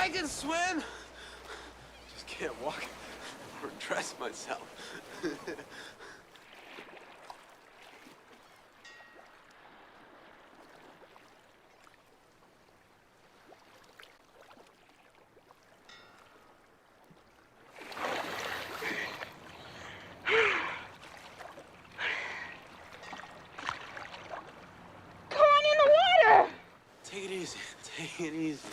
I can swim. Just can't walk or dress myself. Take it easy. Take it easy.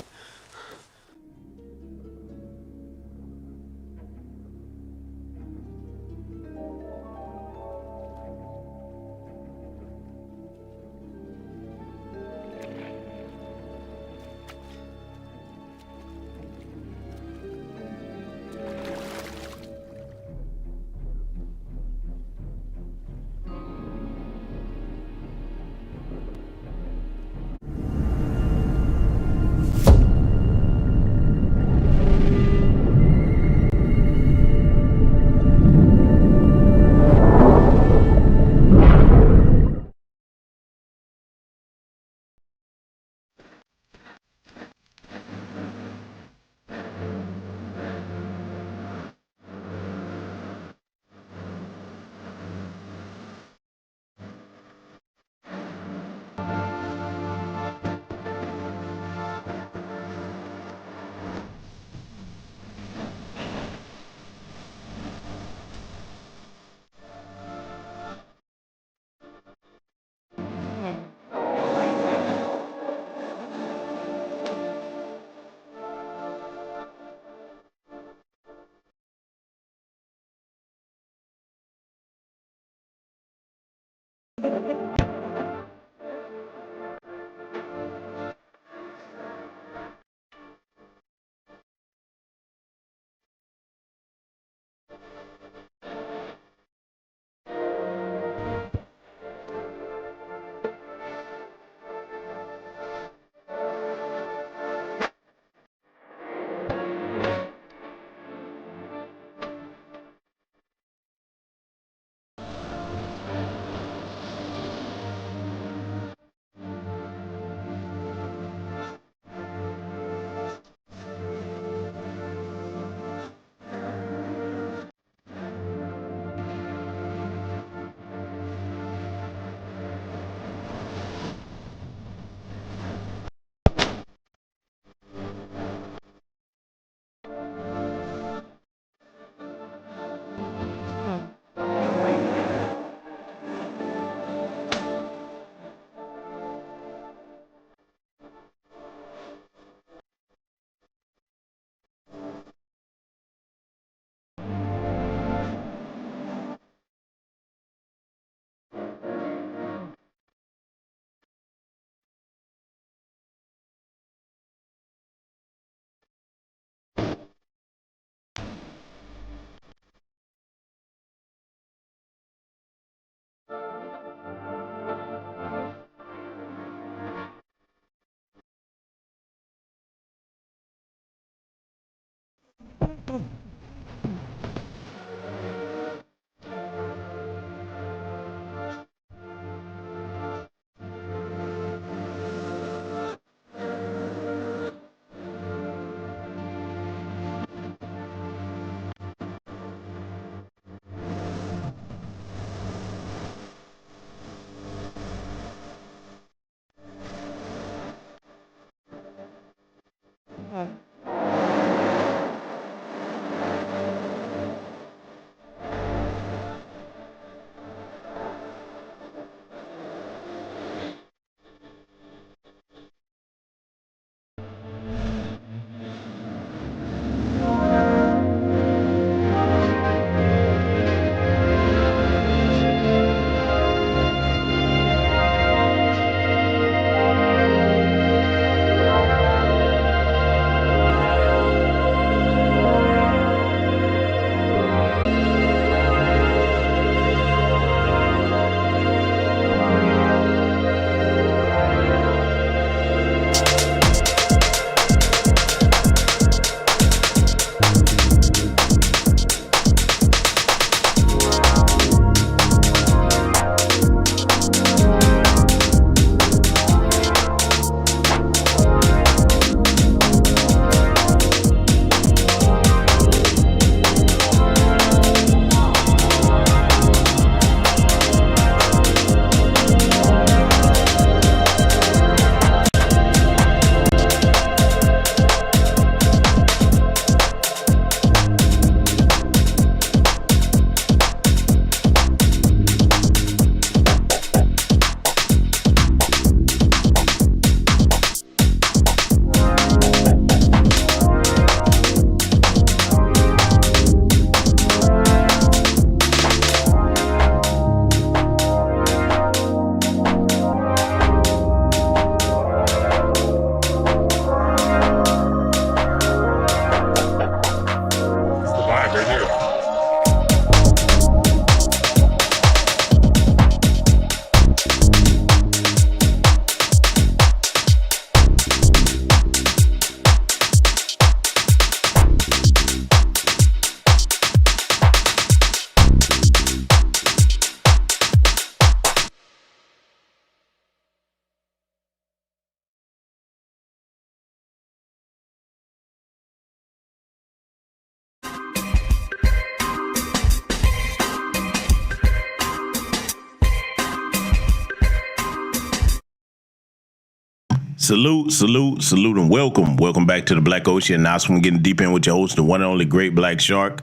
Salute, and welcome. Welcome back to the Black Ocean. Now, we're getting deep in with your host, the one and only Great Black Shark.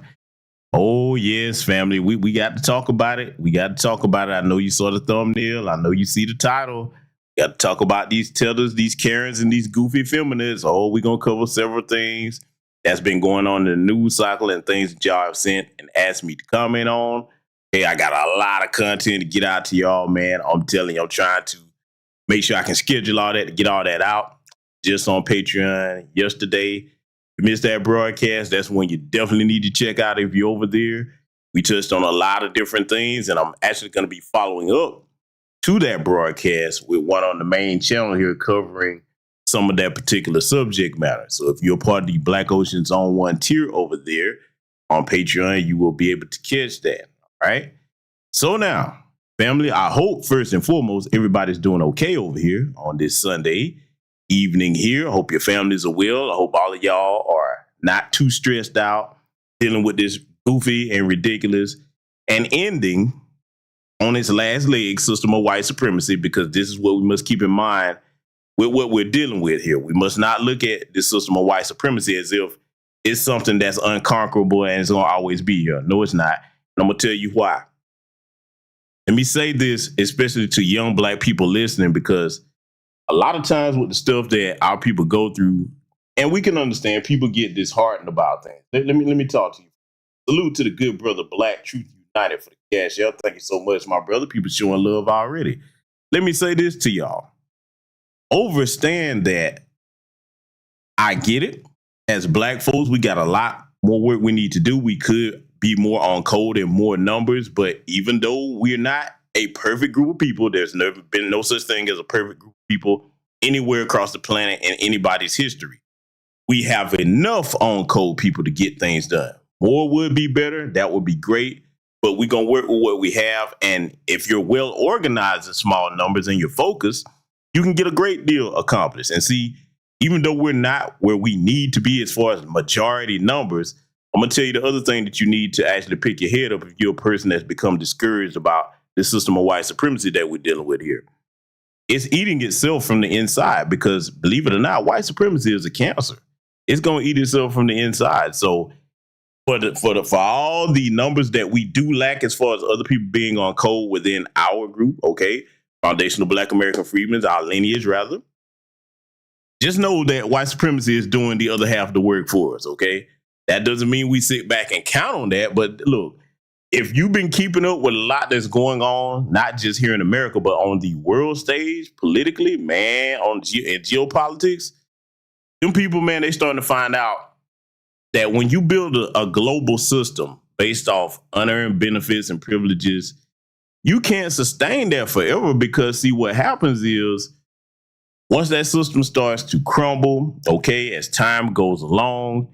Oh, yes, family. We got to talk about it. I know you saw the thumbnail. I know you see the title. We got to talk about these Tethers, these Karens, and these goofy feminists. Oh, we're going to cover several things that's been going on in the news cycle and things that y'all have sent and asked me to comment on. Hey, I got a lot of content to get out to y'all, man. I'm telling you, I'm trying to make sure I can schedule all that to get all that out just on Patreon yesterday. If you missed that broadcast, that's one you definitely need to check out if you're over there. We touched on a lot of different things, and I'm actually going to be following up to that broadcast with one on the main channel here covering some of that particular subject matter. So if you're a part of the Black Ocean Zone 1 tier over there on Patreon, you will be able to catch that. All right. So now, family, I hope first and foremost, everybody's doing okay over here on this Sunday evening here. I hope your families are well. I hope all of y'all are not too stressed out dealing with this goofy and ridiculous and ending on its last leg system of white supremacy, because this is what we must keep in mind with what we're dealing with here. We must not look at this system of white supremacy as if it's something that's unconquerable and it's going to always be here. No, it's not. And I'm going to tell you why. Let me say this, especially to young Black people listening, because a lot of times with the stuff that our people go through, and we can understand people get disheartened about things. Let me talk to you. Salute to the good brother Black Truth United for the cash out. Thank you so much, my brother. People showing love already. Let me say this to y'all. Understand that I get it. As Black folks, we got a lot more work we need to do. We could be more on code and more numbers, but even though we're not a perfect group of people, there's never been no such thing as a perfect group of people anywhere across the planet in anybody's history. We have enough on code people to get things done. More would be better. That would be great, but we're going to work with what we have. And if you're well organized in small numbers and you're focused, you can get a great deal accomplished. And see, even though we're not where we need to be as far as majority numbers, I'm going to tell you the other thing that you need to actually pick your head up if you're a person that's become discouraged about the system of white supremacy that we're dealing with here. It's eating itself from the inside, because believe it or not, white supremacy is a cancer. It's going to eat itself from the inside. So for all the numbers that we do lack as far as other people being on code within our group, okay, Foundational Black American Freedmen, our lineage rather, just know that white supremacy is doing the other half of the work for us, okay? That doesn't mean we sit back and count on that. But look, if you've been keeping up with a lot that's going on, not just here in America, but on the world stage, politically, man, in geopolitics, them people, man, they starting to find out that when you build a global system based off unearned benefits and privileges, you can't sustain that forever, because see, what happens is once that system starts to crumble, okay, as time goes along,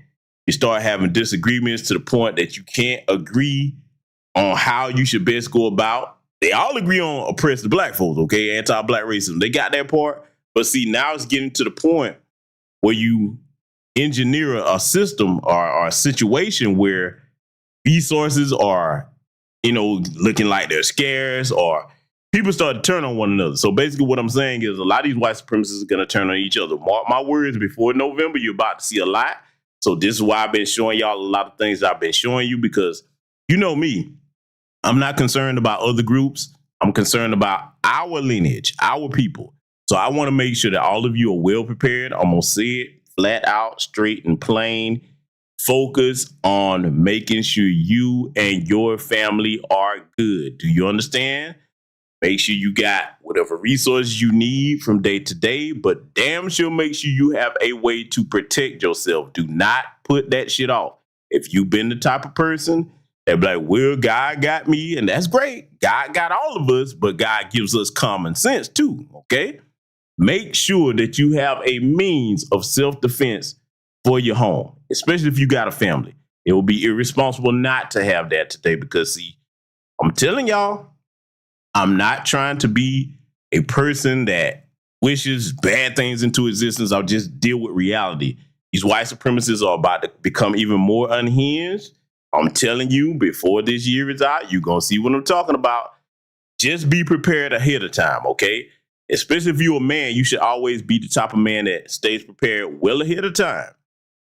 you start having disagreements to the point that you can't agree on how you should best go about. They all agree on oppress the Black folks, okay, anti-Black racism. They got that part. But see, now it's getting to the point where you engineer a system or a situation where resources are, looking like they're scarce, or people start to turn on one another. So basically what I'm saying is a lot of these white supremacists are going to turn on each other. Mark my words, before November, you're about to see a lot. So this is why I've been showing y'all a lot of things I've been showing you, because you know me, I'm not concerned about other groups. I'm concerned about our lineage, our people. So I want to make sure that all of you are well prepared. I'm going to say it flat out, straight and plain. Focus on making sure you and your family are good. Do you understand? Make sure you got whatever resources you need from day to day, but damn sure make sure you have a way to protect yourself. Do not put that shit off. If you've been the type of person that be like, well, God got me, and that's great. God got all of us, but God gives us common sense too, okay? Make sure that you have a means of self-defense for your home, especially if you got a family. It will be irresponsible not to have that today, because see, I'm telling y'all, I'm not trying to be a person that wishes bad things into existence. I'll just deal with reality. These white supremacists are about to become even more unhinged. I'm telling you, before this year is out, you're going to see what I'm talking about. Just be prepared ahead of time, okay? especially if you're a man, you should always be the type of man that stays prepared well ahead of time.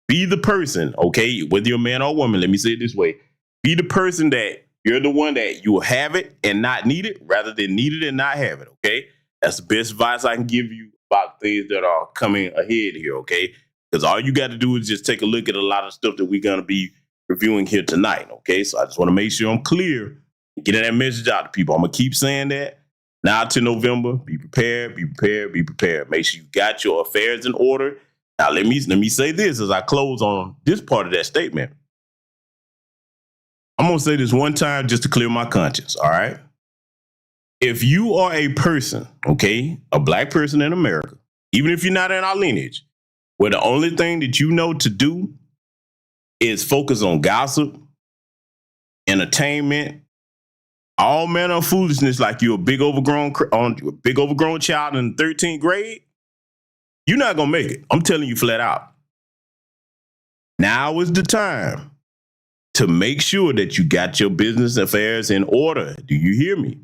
Be the person, okay, whether you're a man or a woman, let me say it this way. Be the person that you're the one that you will have it and not need it rather than need it and not have it, okay? That's the best advice I can give you about things that are coming ahead here, okay? Because all you got to do is just take a look at a lot of stuff that we're going to be reviewing here tonight, okay? So I just want to make sure I'm clear and getting that message out to people. I'm going to keep saying that now to November. Be prepared, be prepared, be prepared. Make sure you got your affairs in order. Now, let me say this as I close on this part of that statement. I'm going to say this one time just to clear my conscience, all right? If you are a person, okay, a black person in America, even if you're not in our lineage, where the only thing that you know to do is focus on gossip, entertainment, all manner of foolishness like you're a big overgrown child in the 13th grade, you're not going to make it. I'm telling you flat out. Now is the time to make sure that you got your business affairs in order. Do you hear me?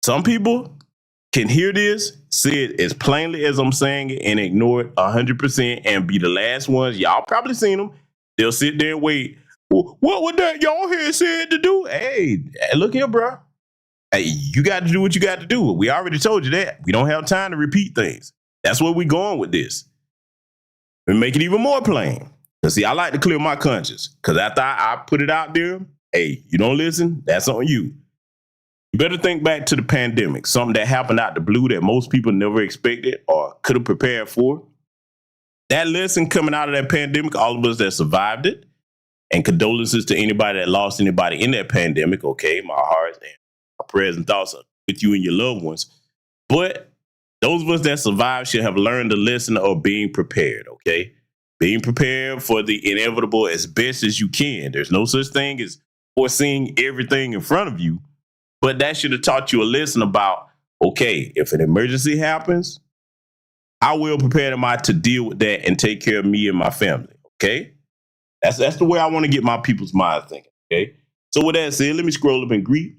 Some people can hear this, say it as plainly as I'm saying it, and ignore it 100% and be the last ones. Y'all probably seen them. They'll sit there and wait. What would that y'all here said to do? Hey, look here, bro. Hey, you got to do what you got to do. We already told you that. We don't have time to repeat things. That's where we're going with this. And make it even more plain. Because see, I like to clear my conscience. Because after I put it out there, hey, you don't listen, that's on you. You better think back to the pandemic, something that happened out the blue that most people never expected or could have prepared for. That lesson coming out of that pandemic, all of us that survived it, and condolences to anybody that lost anybody in that pandemic, okay? My heart and my prayers and thoughts are with you and your loved ones. But those of us that survived should have learned the lesson of being prepared, okay? Being prepared for the inevitable as best as you can. There's no such thing as foreseeing everything in front of you. But that should have taught you a lesson about, okay, if an emergency happens, how well prepared am I to deal with that and take care of me and my family, okay? That's the way I want to get my people's mind thinking, okay? So with that said, let me scroll up and greet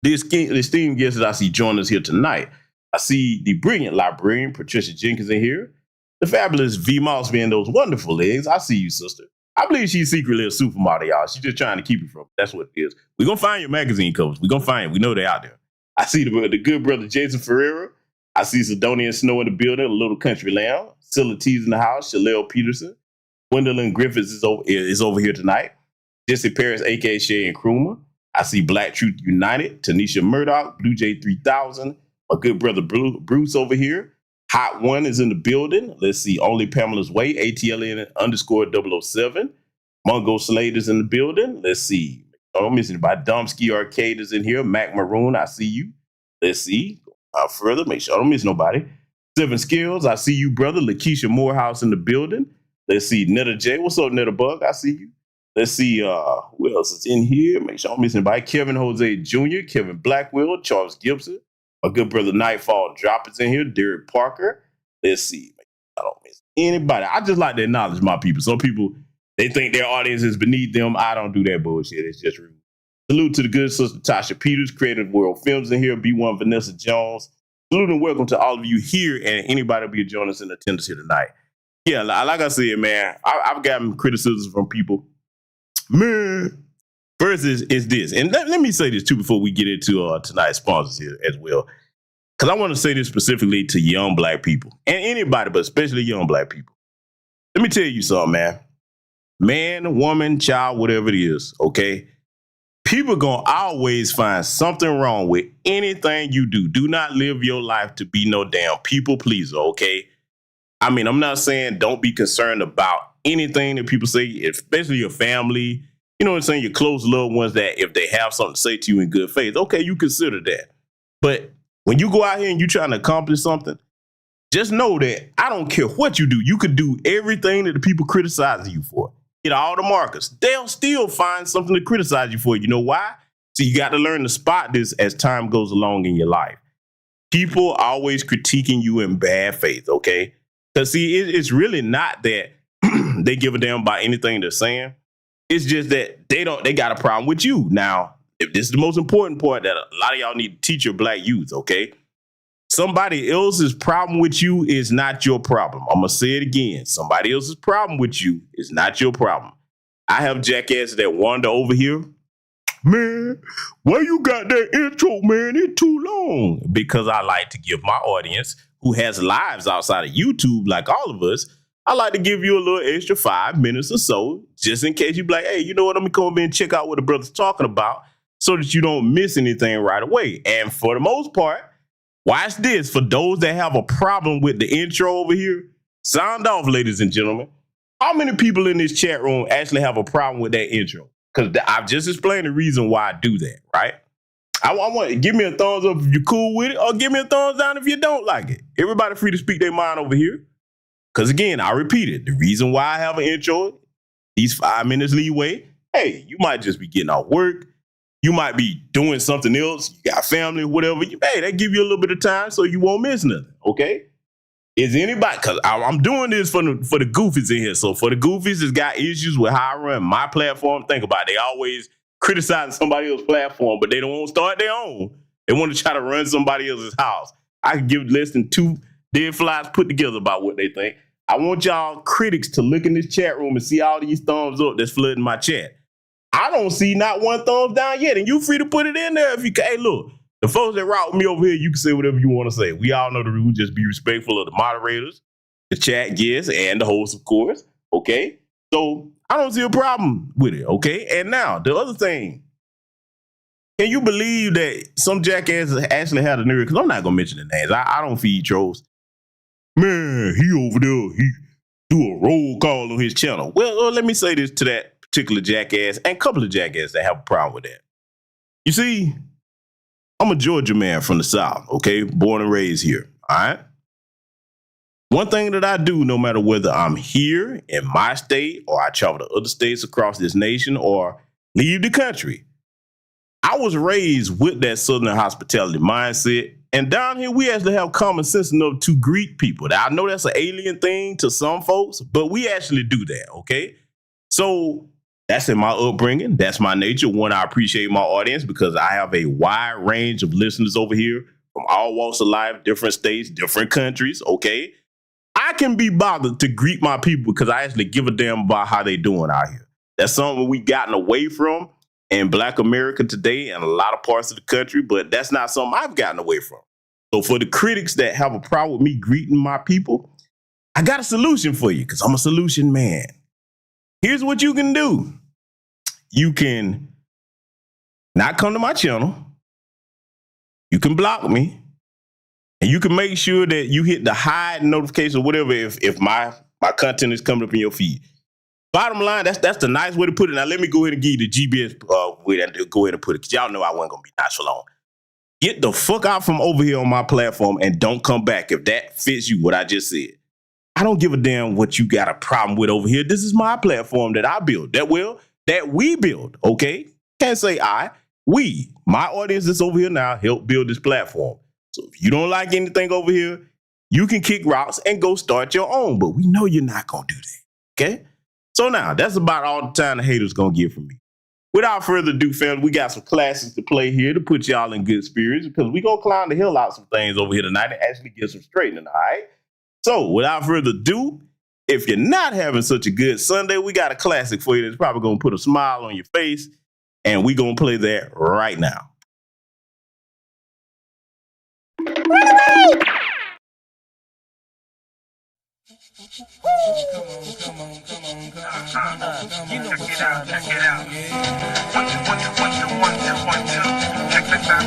this esteemed guest that I see join us here tonight. I see the brilliant librarian, Patricia Jenkins, in here. The fabulous V. Moss being those wonderful legs. I see you, sister. I believe she's secretly a supermodel, y'all. She's just trying to keep you from it. That's what it is. We're going to find your magazine covers. We're going to find it. We know they're out there. I see the good brother Jason Ferreira. I see Sidonia Snow in the building, a little country lamb. Scylla T's in the house. Shalelle Peterson. Gwendolyn Griffiths is over here tonight. Jesse Paris, a.k.a. Shay and Kruma. I see Black Truth United. Tanisha Murdoch. Blue J 3000. My good brother Bruce over here. Hot One is in the building. Let's see. Only Pamela's Way. ATLN_007. Mungo Slade is in the building. Let's see. I don't miss anybody. Domsky Arcade is in here. Mac Maroon, I see you. Let's see. Further, make sure I don't miss nobody. Seven Skills, I see you, brother. Lakeisha Morehouse in the building. Let's see. Netta J. What's up, Netta Bug? I see you. Let's see. Who else is in here? Make sure I don't miss anybody. Kevin Jose Jr., Kevin Blackwell, Charles Gibson. My good brother Nightfall Drop is in here. Derek Parker. Let's see. I don't miss anybody. I just like to acknowledge my people. Some people, they think their audience is beneath them. I don't do that bullshit. It's just rude. Salute to the good sister Tasha Peters, Creative World Films in here. B1 Vanessa Jones. Salute and welcome to all of you here and anybody will be joining us in attendance here tonight. Yeah, like I said, man, I've gotten criticisms from people. Man, first is this. And let me say this too before we get into tonight's sponsors here as well. Because I want to say this specifically to young black people and anybody, but especially young black people. Let me tell you something, man. Man, woman, child, whatever it is, okay? People gonna always find something wrong with anything you do. Do not live your life to be no damn people pleaser, okay? I mean, I'm not saying don't be concerned about anything that people say, especially your family, you know what I'm saying, your close loved ones, that if they have something to say to you in good faith, okay, you consider that. But when you go out here and you're trying to accomplish something, just know that I don't care what you do. You could do everything that the people criticize you for. Get all the markers. They'll still find something to criticize you for. You know why? So you got to learn to spot this as time goes along in your life. People always critiquing you in bad faith, okay? Because see, it's really not that they give a damn about anything they're saying. It's just that they got a problem with you. Now, if this is the most important part that a lot of y'all need to teach your black youth, okay? Somebody else's problem with you is not your problem. I'm going to say it again. Somebody else's problem with you is not your problem. I have jackasses that wander over here. Man, why you got that intro, man? It's too long. Because I like to give my audience, who has lives outside of YouTube like all of us, I like to give you a little extra 5 minutes or so, just in case you be like, hey, you know what? Let me come over and check out what the brother's talking about so that you don't miss anything right away. And for the most part, watch this. For those that have a problem with the intro over here, sound off, ladies and gentlemen. How many people in this chat room actually have a problem with that intro? Because I've just explained the reason why I do that, right? I want give me a thumbs up if you're cool with it, or give me a thumbs down if you don't like it. Everybody free to speak their mind over here. Because again, I repeat it. The reason why I have an intro, these 5 minutes leeway, hey, you might just be getting off work. You might be doing something else. You got family, whatever. Hey, they give you a little bit of time so you won't miss nothing, okay? Is anybody, because I'm doing this for the goofies in here. So for the goofies that's got issues with how I run my platform, think about it. They always criticizing somebody else's platform, but they don't want to start their own. They want to try to run somebody else's house. I can give less than 2 dead flies put together about what they think. I want y'all critics to look in this chat room and see all these thumbs up that's flooding my chat. I don't see not one thumbs down yet, and you free to put it in there if you can. Hey, look, the folks that route with me over here, you can say whatever you want to say. We all know the rule. Just be respectful of the moderators, the chat guests, and the host, of course. Okay? So I don't see a problem with it, okay? And now, the other thing, can you believe that some jackasses actually had a nerve? Because I'm not going to mention the names. I don't feed trolls. Man, he over there, he do a roll call on his channel. Well, let me say this to that particular jackass and a couple of jackasses that have a problem with that. You see, I'm a Georgia man from the South, okay? Born and raised here, all right? One thing that I do, no matter whether I'm here in my state or I travel to other states across this nation or leave the country, I was raised with that Southern hospitality mindset. And down here, we actually have common sense enough to greet people. Now, I know that's an alien thing to some folks, but we actually do that, okay? So that's in my upbringing. That's my nature. One, I appreciate my audience because I have a wide range of listeners over here from all walks of life, different states, different countries, okay? I can be bothered to greet my people because I actually give a damn about how they doing out here. That's something we've gotten away from in Black America today and a lot of parts of the country, but that's not something I've gotten away from. So for the critics that have a problem with me greeting my people, I got a solution for you because I'm a solution man. Here's what you can do. You can not come to my channel. You can block me. And you can make sure that you hit the hide notification or whatever if my content is coming up in your feed. Bottom line, that's the nice way to put it. Now, let me go ahead and give you the GBS way to go ahead and put it, because y'all know I wasn't going to be nonchalant. Get the fuck out from over here on my platform and don't come back if that fits you, what I just said. I don't give a damn what you got a problem with over here. This is my platform that I build, that we build, okay? Can't say we. My audience that's over here now help build this platform. So if you don't like anything over here, you can kick rocks and go start your own, but we know you're not going to do that, okay? So now, that's about all the time the haters going to get from me. Without further ado, family, we got some classics to play here to put y'all in good spirits because we going to climb the hill out some things over here tonight and actually get some straightening, all right? So without further ado, if you're not having such a good Sunday, we got a classic for you that's probably going to put a smile on your face, and we going to play that right now. Come on. You know what's up. Check it out. 1, 2, 1, 2. Check this out.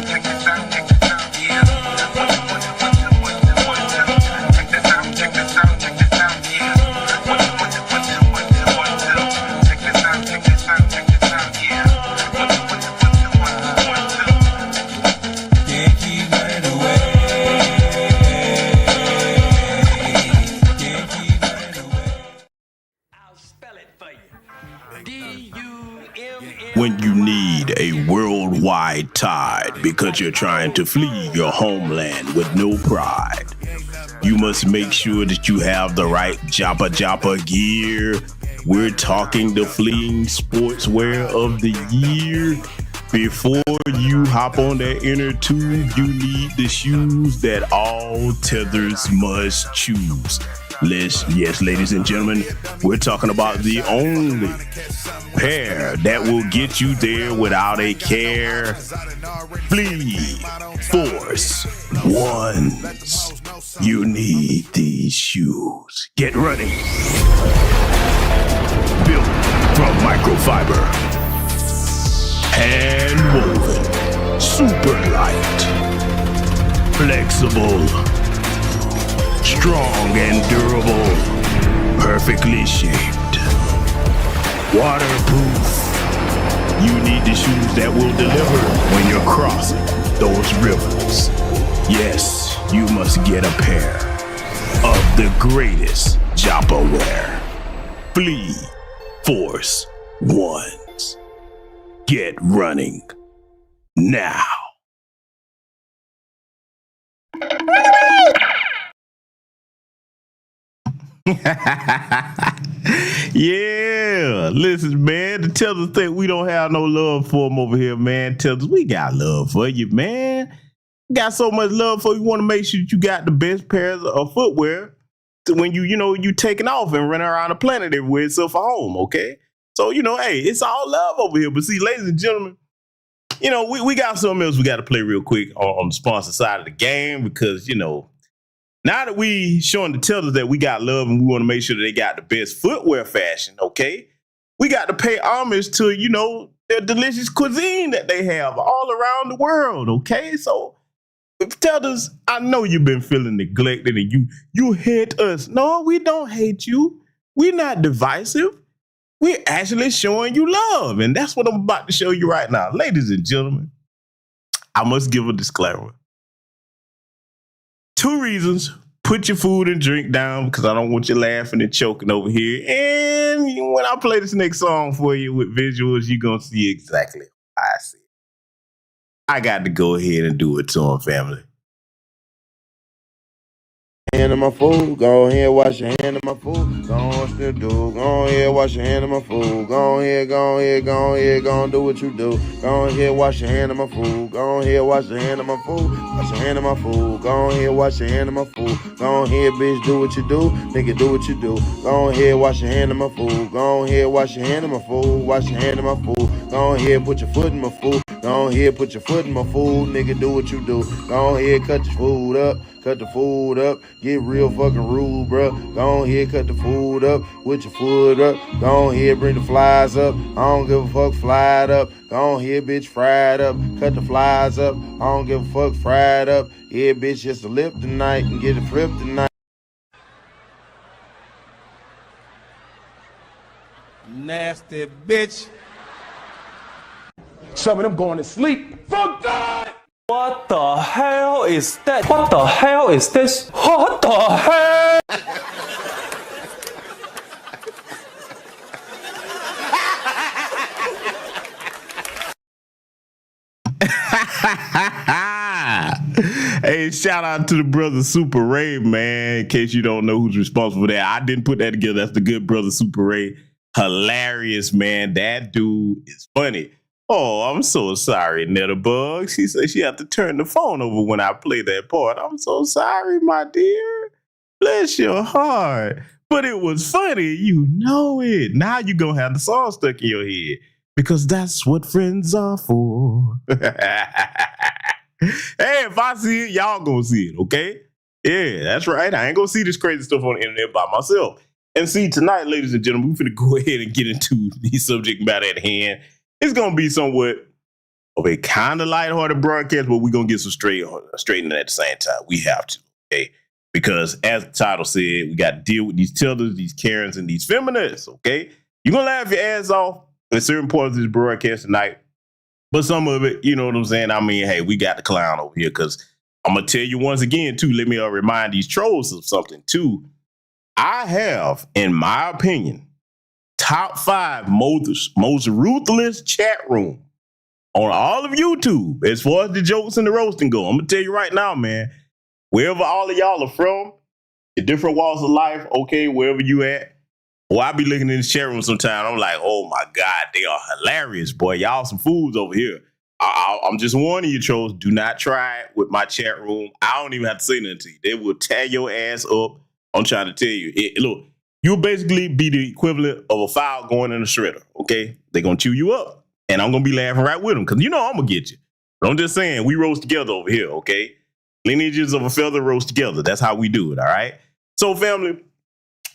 Yeah. 1, 2, 1, 2. Check this out. Yeah. 1, 2, 1, 2. Check this out. Check this out. Yeah. 1, 2, 1, 2. Check this out. Yeah. 1, 2, 1, 2. Can't keep running away. When you need a worldwide tide because you're trying to flee your homeland with no pride, you must make sure that you have the right Joppa gear. We're talking the fleeing sportswear of the year. Before you hop on that inner tube, you need the shoes that all tethers must choose. Yes, ladies and gentlemen, we're talking about the only pair that will get you there without a care. Flee, force, ones. You need these shoes. Get running. Built from microfiber. Hand woven. Super light. Flexible. Strong and durable. Perfectly shaped. Waterproof. You need the shoes that will deliver when you're crossing those rivers. Yes, you must get a pair of the greatest Joppa wear. Flee, force, ones. Get running now. Yeah, listen, man. The Tethers think we don't have no love for them over here, man. Tethers, we got love for you, man. We got so much love for you. We want to make sure that you got the best pairs of footwear to when you taking off and running around the planet everywhere except for home, okay? So, hey, it's all love over here. But see, ladies and gentlemen, we got something else we got to play real quick on the sponsor side of the game because, now that we showing the tellers that we got love and we want to make sure that they got the best footwear fashion, okay? We got to pay homage to, their delicious cuisine that they have all around the world, okay? So, tellers, I know you've been feeling neglected and you hate us. No, we don't hate you. We're not divisive. We're actually showing you love, and that's what I'm about to show you right now. Ladies and gentlemen, I must give a disclaimer. 2 reasons. Put your food and drink down because I don't want you laughing and choking over here. And when I play this next song for you with visuals, you're going to see exactly how I see it. I got to go ahead and do it to them, family. Hand in my food, go ahead, wash your hand in my food. Go on, still do. Go ahead, wash your hand in my food. Go ahead, go on, do what you do. Go ahead, wash your hand in my food. Go ahead, wash your hand in my food. Wash your hand in my food. Go ahead, wash your hand in my food. Go ahead, bitch, do what you do. Nigga, do what you do. Go ahead, wash your hand in my food. Go ahead, wash your hand in my food. Wash your hand in my food. Go ahead, put your foot in my food. Go ahead, put your foot in my food. Nigga, do what you do. Go ahead, cut your food up. Cut the food up, get real fucking rude, bro. Go ahead, cut the food up, with your foot up. Go ahead, bring the flies up. I don't give a fuck, fried up. Go ahead, bitch, fried up. Cut the flies up. I don't give a fuck, fried up. Yeah, bitch, just a lip tonight and get it flipped tonight. Nasty bitch. Some of them going to sleep. Fuck God! What the hell is that? What the hell is this? What the hell? Hey, shout out to the brother Super Ray, man. In case you don't know who's responsible for that, I didn't put that together. That's the good brother Super Ray. Hilarious, man. That dude is funny. Oh, I'm so sorry, Netterbug. She said she had to turn the phone over when I play that part. I'm so sorry, my dear. Bless your heart. But it was funny. You know it. Now you're going to have the song stuck in your head because that's what friends are for. Hey, if I see it, y'all going to see it, okay? Yeah, that's right. I ain't going to see this crazy stuff on the internet by myself. And see, tonight, ladies and gentlemen, we're going to go ahead and get into the subject matter at hand. It's going to be somewhat of a kind of lighthearted broadcast, but we're going to get some straightened at the same time. We have to, okay? Because as the title said, we got to deal with these Tethers, these Karens, and these Feminuts, okay? You're going to laugh your ass off at certain parts of this broadcast tonight, but some of it, you know what I'm saying? I mean, hey, we got the clown over here because I'm going to tell you once again, too, let me remind these trolls of something, too. I have, in my opinion, top 5 most ruthless chat room on all of YouTube as far as the jokes and the roasting go. I'm gonna tell you right now, man, wherever all of y'all are from, in different walks of life, okay, wherever you at, well, I be looking in the chat room sometime. I'm like, oh my God, they are hilarious, boy. Y'all some fools over here. I'm just warning you, trolls. Do not try it with my chat room. I don't even have to say nothing to you. They will tear your ass up. I'm trying to tell you. Look, you'll basically be the equivalent of a file going in a shredder, okay? They're going to chew you up, and I'm going to be laughing right with them because you know I'm going to get you. But I'm just saying, we roast together over here, okay? Lineages of a feather roast together. That's how we do it, all right? So, family,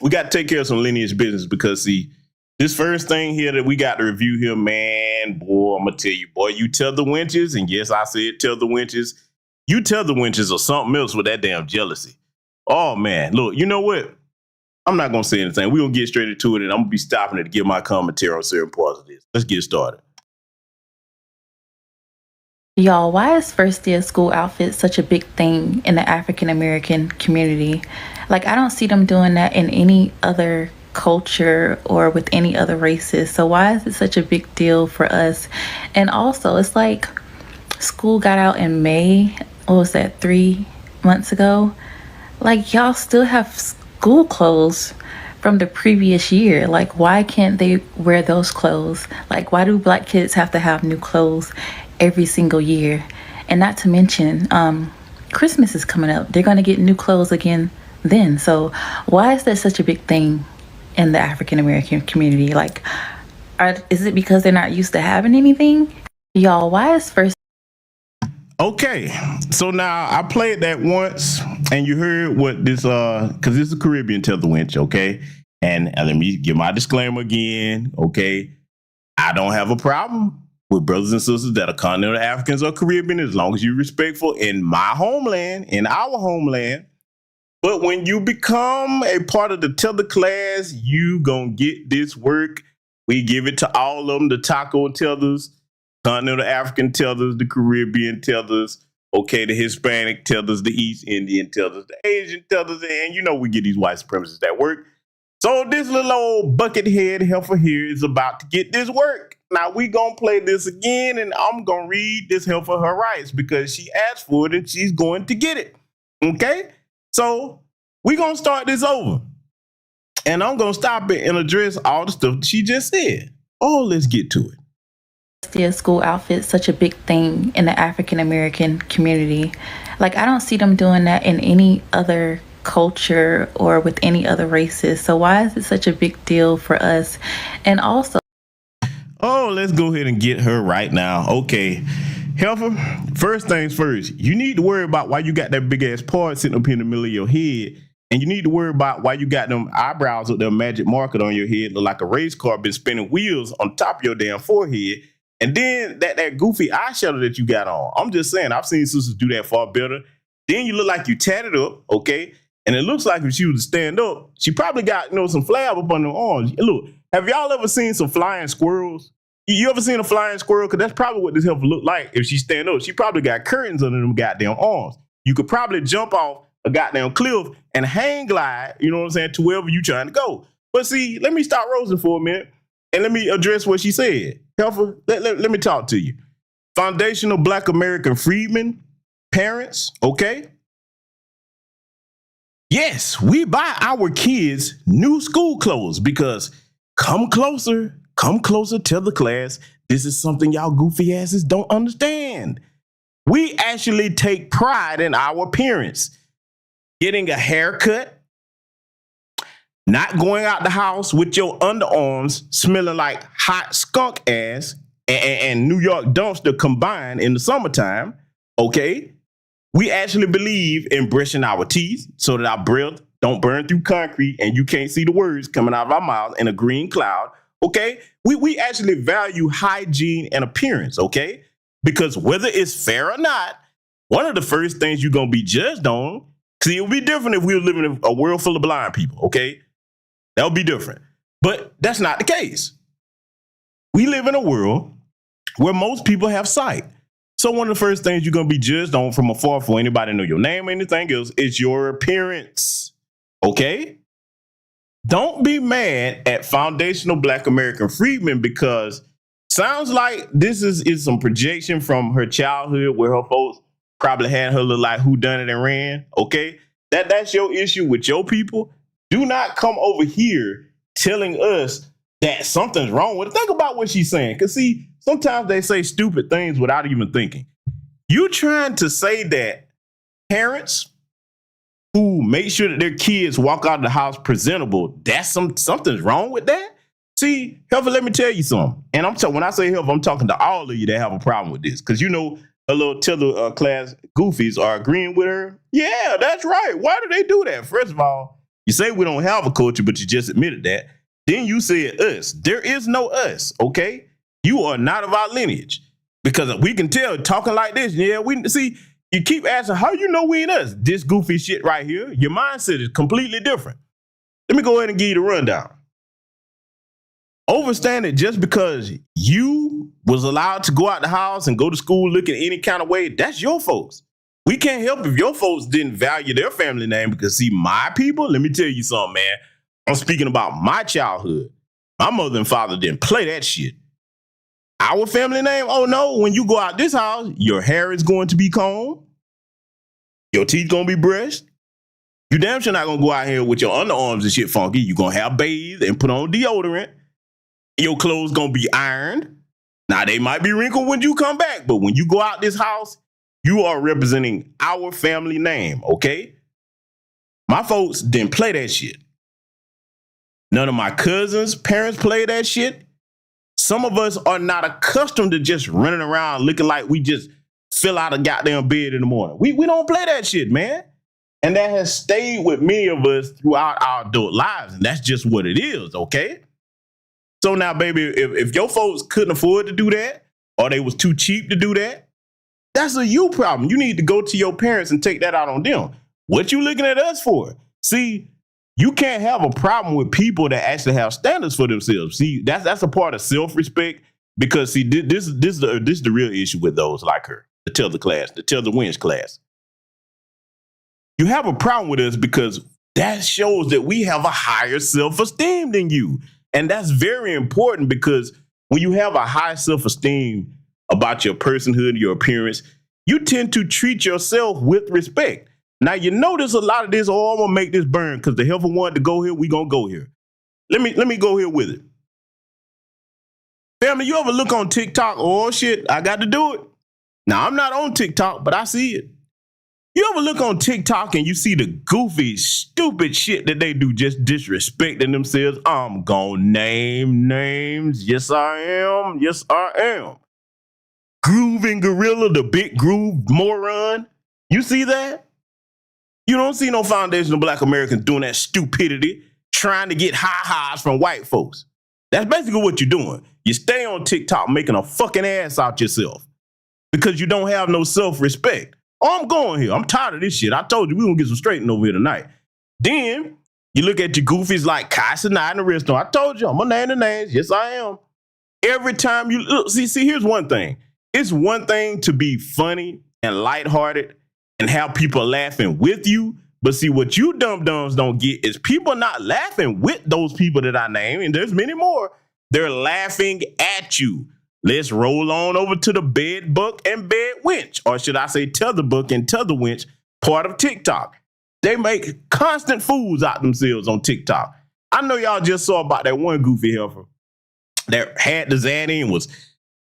we got to take care of some lineage business because, see, this first thing here that we got to review here, man, boy, I'm going to tell you, boy, you tether wenches, and yes, I said tether wenches. You tether wenches or something else with that damn jealousy. Oh, man, look, you know what? I'm not going to say anything. We're going to get straight into it, and I'm going to be stopping it to give my commentary on certain parts of this. Let's get started. Y'all, why is first day of school outfits such a big thing in the African American community? Like, I don't see them doing that in any other culture or with any other races. So why is it such a big deal for us? And also, it's like school got out in May. What was that, 3 months ago? Like, y'all still have school clothes from the previous year. Like, why can't they wear those clothes? Like, why do Black kids have to have new clothes every single year? And not to mention, Christmas is coming up. They're going to get new clothes again then. So why is that such a big thing in the African American community? Like, is it because they're not used to having anything? Y'all, why is first... Okay, so now I played that once, and you heard what this, because it's a Caribbean tether winch, okay? And let me give my disclaimer again, okay? I don't have a problem with brothers and sisters that are continental Africans or Caribbean as long as you're respectful in my homeland, in our homeland. But when you become a part of the tether class, you gonna get this work. We give it to all of them, the taco tethers, continental African tethers, the Caribbean tethers, okay, the Hispanic tethers, the East Indian tethers, the Asian tethers, and you know we get these white supremacists that work. So this little old buckethead heifer here is about to get this work. Now we gonna play this again, and I'm gonna read this heifer her rights because she asked for it and she's going to get it, okay? So we gonna start this over, and I'm gonna stop it and address all the stuff she just said. Oh, let's get to it. Their school outfits such a big thing in the African American community. Like, I don't see them doing that in any other culture or with any other races. So why is it such a big deal for us? And also, oh, let's go ahead and get her right now. Okay, heifer, first things first, you need to worry about why you got that big ass part sitting up here in the middle of your head. And you need to worry about why you got them eyebrows with their magic market on your head, look like a race car been spinning wheels on top of your damn forehead. And then that goofy eyeshadow that you got on. I'm just saying, I've seen sisters do that far better. Then you look like you tatted up, okay? And it looks like if she was to stand up, she probably got, some flab up on her arms. Look, have y'all ever seen some flying squirrels? You ever seen a flying squirrel? Because that's probably what this heifer look like if she stand up. She probably got curtains under them goddamn arms. You could probably jump off a goddamn cliff and hang glide, you know what I'm saying, to wherever you trying to go. But see, let me start roasting for a minute and let me address what she said. Heifer, let me talk to you. Foundational Black American freedmen, parents, okay? Yes, we buy our kids new school clothes because come closer to the class. This is something y'all goofy asses don't understand. We actually take pride in our appearance. Getting a haircut, not going out the house with your underarms smelling like hot skunk ass and New York dumpster combined in the summertime, okay? We actually believe in brushing our teeth so that our breath don't burn through concrete and you can't see the words coming out of our mouths in a green cloud, okay? We actually value hygiene and appearance, okay? Because whether it's fair or not, one of the first things you're gonna be judged on, see, it would be different if we were living in a world full of blind people, okay? That would be different. But that's not the case. We live in a world where most people have sight. So one of the first things you're going to be judged on from afar for anybody to know your name or anything else is your appearance, okay? Don't be mad at foundational Black American freedmen because sounds like this is some projection from her childhood where her folks probably had her look like whodunit and ran, okay? That's your issue with your people. Do not come over here telling us that something's wrong with it. Think about what she's saying. Because see, sometimes they say stupid things without even thinking. You trying to say that parents who make sure that their kids walk out of the house presentable, that's something's wrong with that? See, Heifer, let me tell you something. And when I say Heifer, I'm talking to all of you that have a problem with this. Because you know, a little Tether class goofies are agreeing with her. Yeah, that's right. Why do they do that? First of all, you say we don't have a culture, but you just admitted that. Then you said us. There is no us, okay? You are not of our lineage. Because we can tell talking like this, yeah, we see, you keep asking, how you know we ain't us? This goofy shit right here, your mindset is completely different. Let me go ahead and give you the rundown. Understand that just because you was allowed to go out the house and go to school looking any kind of way, that's your folks. We can't help if your folks didn't value their family name because, see, my people, let me tell you something, man. I'm speaking about my childhood. My mother and father didn't play that shit. Our family name, oh no, when you go out this house, your hair is going to be combed. Your teeth going to be brushed. You damn sure not going to go out here with your underarms and shit funky. You're going to have bathed and put on deodorant. Your clothes going to be ironed. Now, they might be wrinkled when you come back, but when you go out this house, you are representing our family name, okay? My folks didn't play that shit. None of my cousins' parents play that shit. Some of us are not accustomed to just running around looking like we just fill out a goddamn bed in the morning. We don't play that shit, man. And that has stayed with many of us throughout our adult lives, and that's just what it is, okay? So now, baby, if your folks couldn't afford to do that, or they was too cheap to do that, that's a you problem. You need to go to your parents and take that out on them. What you looking at us for? See, you can't have a problem with people that actually have standards for themselves. See, that's a part of self-respect, because see, this is the real issue with those like her, the tetherwenches class. You have a problem with us because that shows that we have a higher self-esteem than you. And that's very important, because when you have a high self-esteem about your personhood, your appearance, you tend to treat yourself with respect. Now, you notice a lot of this, oh, I'm going to make this burn because the heifer wanted to go here, we going to go here. Let me go here with it. Family, you ever look on TikTok? Oh, shit, I got to do it. Now, I'm not on TikTok, but I see it. You ever look on TikTok and you see the goofy, stupid shit that they do, just disrespecting themselves? I'm gonna name names. Yes, I am. Yes, I am. Grooving Gorilla, the big groove moron. You see that? You don't see no foundational Black Americans doing that stupidity, trying to get high-highs from white folks. That's basically what you're doing. You stay on TikTok making a fucking ass out yourself because you don't have no self-respect. Oh, I'm going here. I'm tired of this shit. I told you we gonna get some straightening over here tonight. Then you look at your goofies like Kai Sinai and the rest of them. I told you I'm gonna name the names. Yes, I am. Every time you look, see, here's one thing. It's one thing to be funny and lighthearted and have people laughing with you. But see, what you dum-dums don't get is people not laughing with those people that I name, and there's many more. They're laughing at you. Let's roll on over to the bed buck and bed wench, or should I say tether buck and tether wench, part of TikTok. They make constant fools out themselves on TikTok. I know y'all just saw about that one goofy heifer that had the zaddy and was,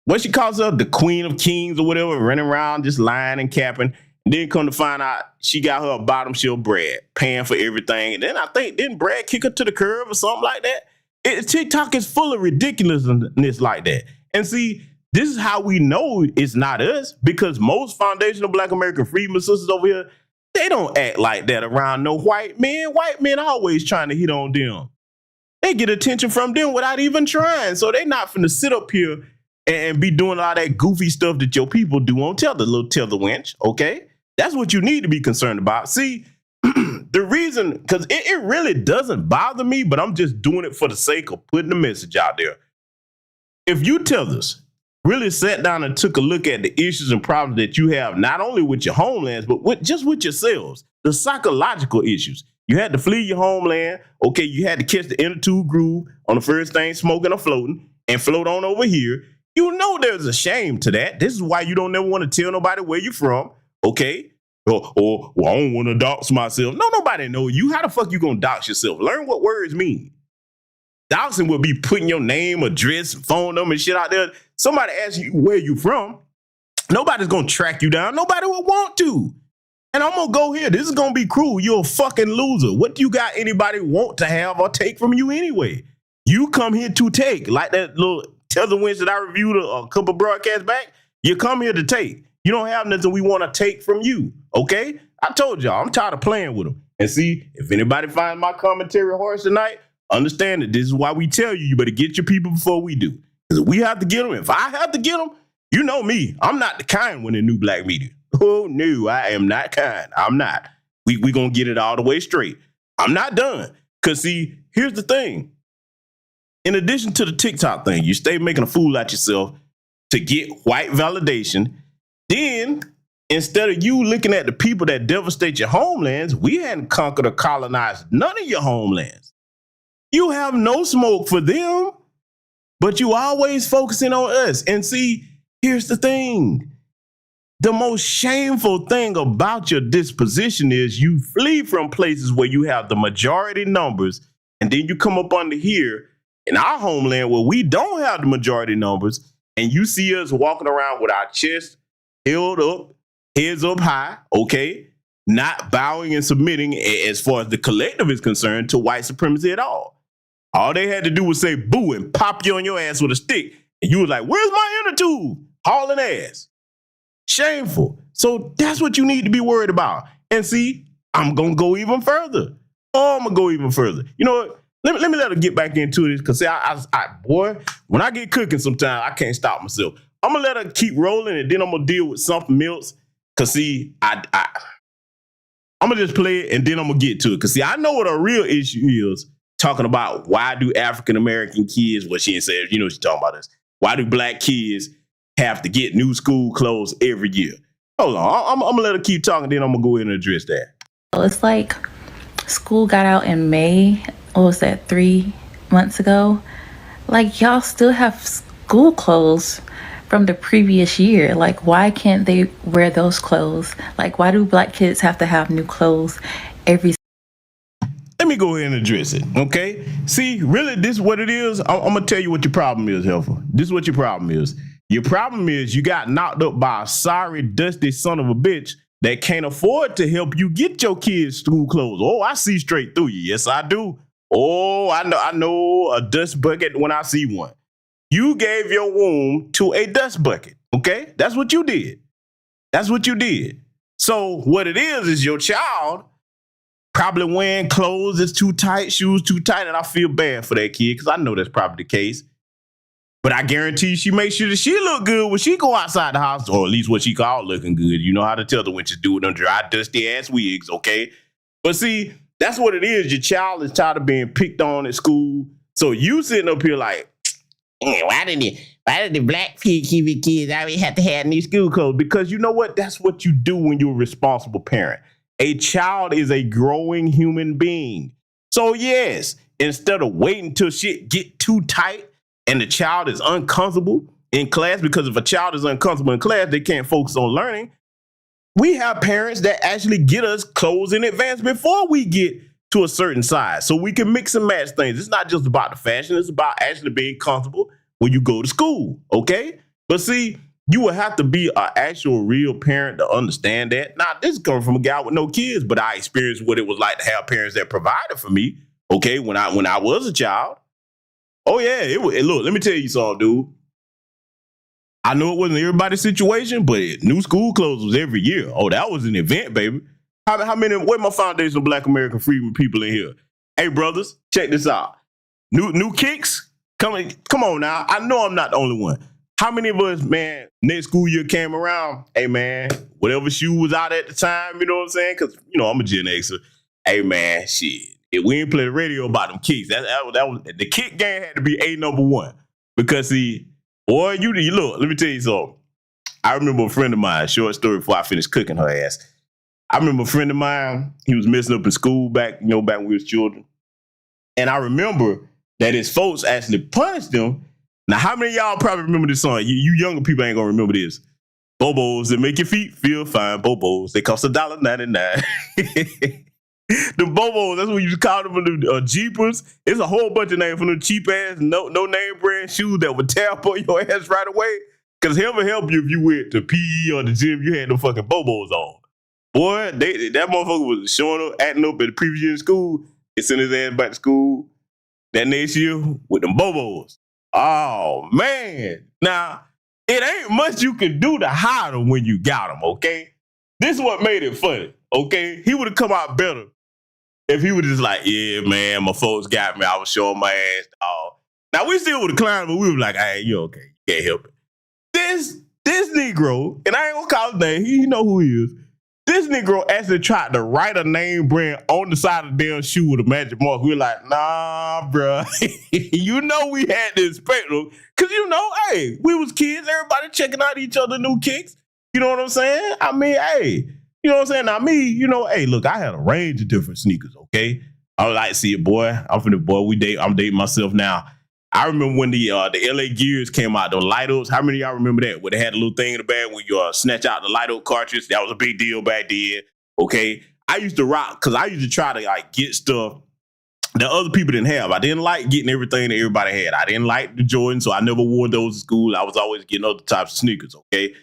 what she calls her, the queen of kings or whatever, running around just lying and capping. And then come to find out she got her a bottom shelf Brad, paying for everything. And then I think, didn't Brad kick her to the curb or something like that? TikTok is full of ridiculousness like that. And see, this is how we know it's not us, because most foundational Black American freedmen sisters over here, they don't act like that around no white men. White men always trying to hit on them. They get attention from them without even trying. So they not finna sit up here and be doing all that goofy stuff that your people do on Tether, little tether wench, okay? That's what you need to be concerned about. See, the reason, because it really doesn't bother me, but I'm just doing it for the sake of putting the message out there. If you tethers really sat down and took a look at the issues and problems that you have, not only with your homelands, but just with yourselves, the psychological issues. You had to flee your homeland. Okay, you had to catch the inner tube groove on the first thing smoking or floating and float on over here. You know there's a shame to that. This is why you don't never want to tell nobody where you're from, okay? Or well, I don't want to dox myself. No, nobody know you. How the fuck you gonna dox yourself? Learn what words mean. Doxing would be putting your name, address, phone number, and shit out there. somebody asks you where you from, nobody's gonna track you down. Nobody will want to. And I'm gonna go here. This is gonna be cruel. You're a fucking loser. What do you got anybody want to have or take from you anyway? You come here to take, like that little tetherwench that I reviewed a couple broadcasts back. You come here to take. You don't have nothing we want to take from you. Okay? I told y'all, I'm tired of playing with them. And see, if anybody finds my commentary harsh tonight, understand that this is why we tell you, you better get your people before we do. Because if we have to get them, if I have to get them, you know me. I'm not the kind one in new black media. Oh, no, I am not kind. I'm not. We going to get it all the way straight. I'm not done. Because, see, here's the thing. In addition to the TikTok thing, you stay making a fool out yourself to get white validation. Then, instead of you looking at the people that devastate your homelands, we hadn't conquered or colonized none of your homelands. You have no smoke for them, but you always focusing on us. And see, here's the thing. The most shameful thing about your disposition is you flee from places where you have the majority numbers, and then you come up under here in our homeland where we don't have the majority numbers, and you see us walking around with our chest held up, heads up high, okay, not bowing and submitting as far as the collective is concerned to white supremacy at all. All they had to do was say boo and pop you on your ass with a stick, and you was like, where's my inner tube? Hauling ass. Shameful. So that's what you need to be worried about. And see, I'm going to go even further. Oh, I'm going to go even further. You know what? Let me let her get back into this because, boy, when I get cooking sometimes, I can't stop myself. I'm going to let her keep rolling and then I'm going to deal with something else because, see, I'm going to just play it and then I'm going to get to it because, see, I know what a real issue is talking about why do African-American kids, well, she ain't said, you know she's talking about this, why do black kids have to get new school clothes every year? Hold on, I'm going to let her keep talking, then I'm going to go ahead and address that. It's like school got out in May. What was that, 3 months ago? Like, y'all still have school clothes from the previous year. Like, why can't they wear those clothes? Like, why do black kids have to have new clothes every? Let me go ahead and address it, okay? See, really, this is what it is. I'm going to tell you what your problem is, Helfer. This is what your problem is. Your problem is you got knocked up by a sorry, dusty son of a bitch that can't afford to help you get your kids school clothes. Oh, I see straight through you. Yes, I do. Oh, I know a dust bucket when I see one. You gave your womb to a dust bucket, okay? That's what you did. That's what you did. So what it is your child probably wearing clothes that's too tight, shoes too tight, and I feel bad for that kid because I know that's probably the case. But I guarantee she makes sure that she look good when she go outside the house, or at least what she call looking good. You know how the tetherwenches do with them dry, dusty ass wigs, okay? But see, that's what it is. Your child is tired of being picked on at school. So you sitting up here like, why did the black kids always have to have new school clothes? Because you know what? That's what you do when you're a responsible parent. A child is a growing human being. So yes, instead of waiting till shit get too tight and the child is uncomfortable in class, because if a child is uncomfortable in class, they can't focus on learning. We have parents that actually get us clothes in advance before we get to a certain size so we can mix and match things. It's not just about the fashion. It's about actually being comfortable when you go to school, okay? But see, you would have to be an actual real parent to understand that. Now, this is coming from a guy with no kids, but I experienced what it was like to have parents that provided for me, okay, when I was a child. Oh, yeah, look, let me tell you something, dude. I know it wasn't everybody's situation, but new school clothes was every year. Oh, that was an event, baby. How many, where my foundation of Black American freedom people in here? Hey, brothers, check this out. New kicks? Come on now. I know I'm not the only one. How many of us, man, next school year came around, hey, man, whatever shoe was out at the time, you know what I'm saying? Because, you know, I'm a Gen Xer. Hey, man, shit. If we ain't play the radio about them kicks, that was the kick game had to be number one. Because, see, boy, you look, let me tell you something. I remember a friend of mine, short story before I finished cooking her ass. I remember a friend of mine, he was messing up in school back when we was children. And I remember that his folks actually punished him. Now, how many of y'all probably remember this song? You younger people ain't gonna remember this. Bobos that make your feet feel fine. Bobos, they cost $1.99. The Bobos, that's what you call them, the Jeepers. It's a whole bunch of names from the cheap ass, no name brand shoes that would tear up on your ass right away. Cause he'll help you if you went to PE or the gym, you had them fucking Bobos on. Boy, that motherfucker was showing up, acting up at the previous year in school. They sent his ass back to school that next year with them Bobos. Oh, man. Now, it ain't much you can do to hide them when you got them, okay? This is what made it funny, okay? He would have come out better if he was just like, yeah, man, my folks got me. I was showing my ass. Now, we still would have climbed, but we were like, hey, you okay. You can't help it. This Negro, and I ain't gonna call his name, he know who he is. This Negro actually tried to write a name brand on the side of the damn shoe with a magic mark. We were like, nah, bruh. You know we had to inspect them. Because, you know, hey, we was kids. Everybody checking out each other new kicks. You know what I'm saying? I mean, hey, you know what I'm saying? Now, me, you know, hey, look, I had a range of different sneakers, okay? I was like, see it, boy. I'm dating myself now. I remember when the LA Gears came out, the light ups. How many of y'all remember that? Where they had a little thing in the bag where you snatch out the light up cartridge. That was a big deal back then. Okay. I used to rock because I used to try to like get stuff that other people didn't have. I didn't like getting everything that everybody had. I didn't like the Jordans, so I never wore those in school. I was always getting other types of sneakers. Okay.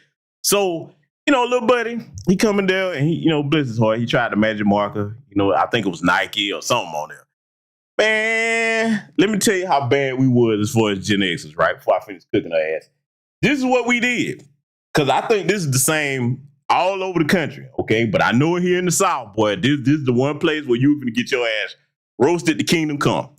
So, you know, little buddy, he coming there and he, you know, bless his heart. He tried the magic marker. You know, I think it was Nike or something on there. Man, let me tell you how bad we was as far as Gen X's, right? Before I finish cooking her ass. This is what we did. Because I think this is the same all over the country, okay? But I know here in the South, boy, this is the one place where you're going to get your ass roasted the kingdom come.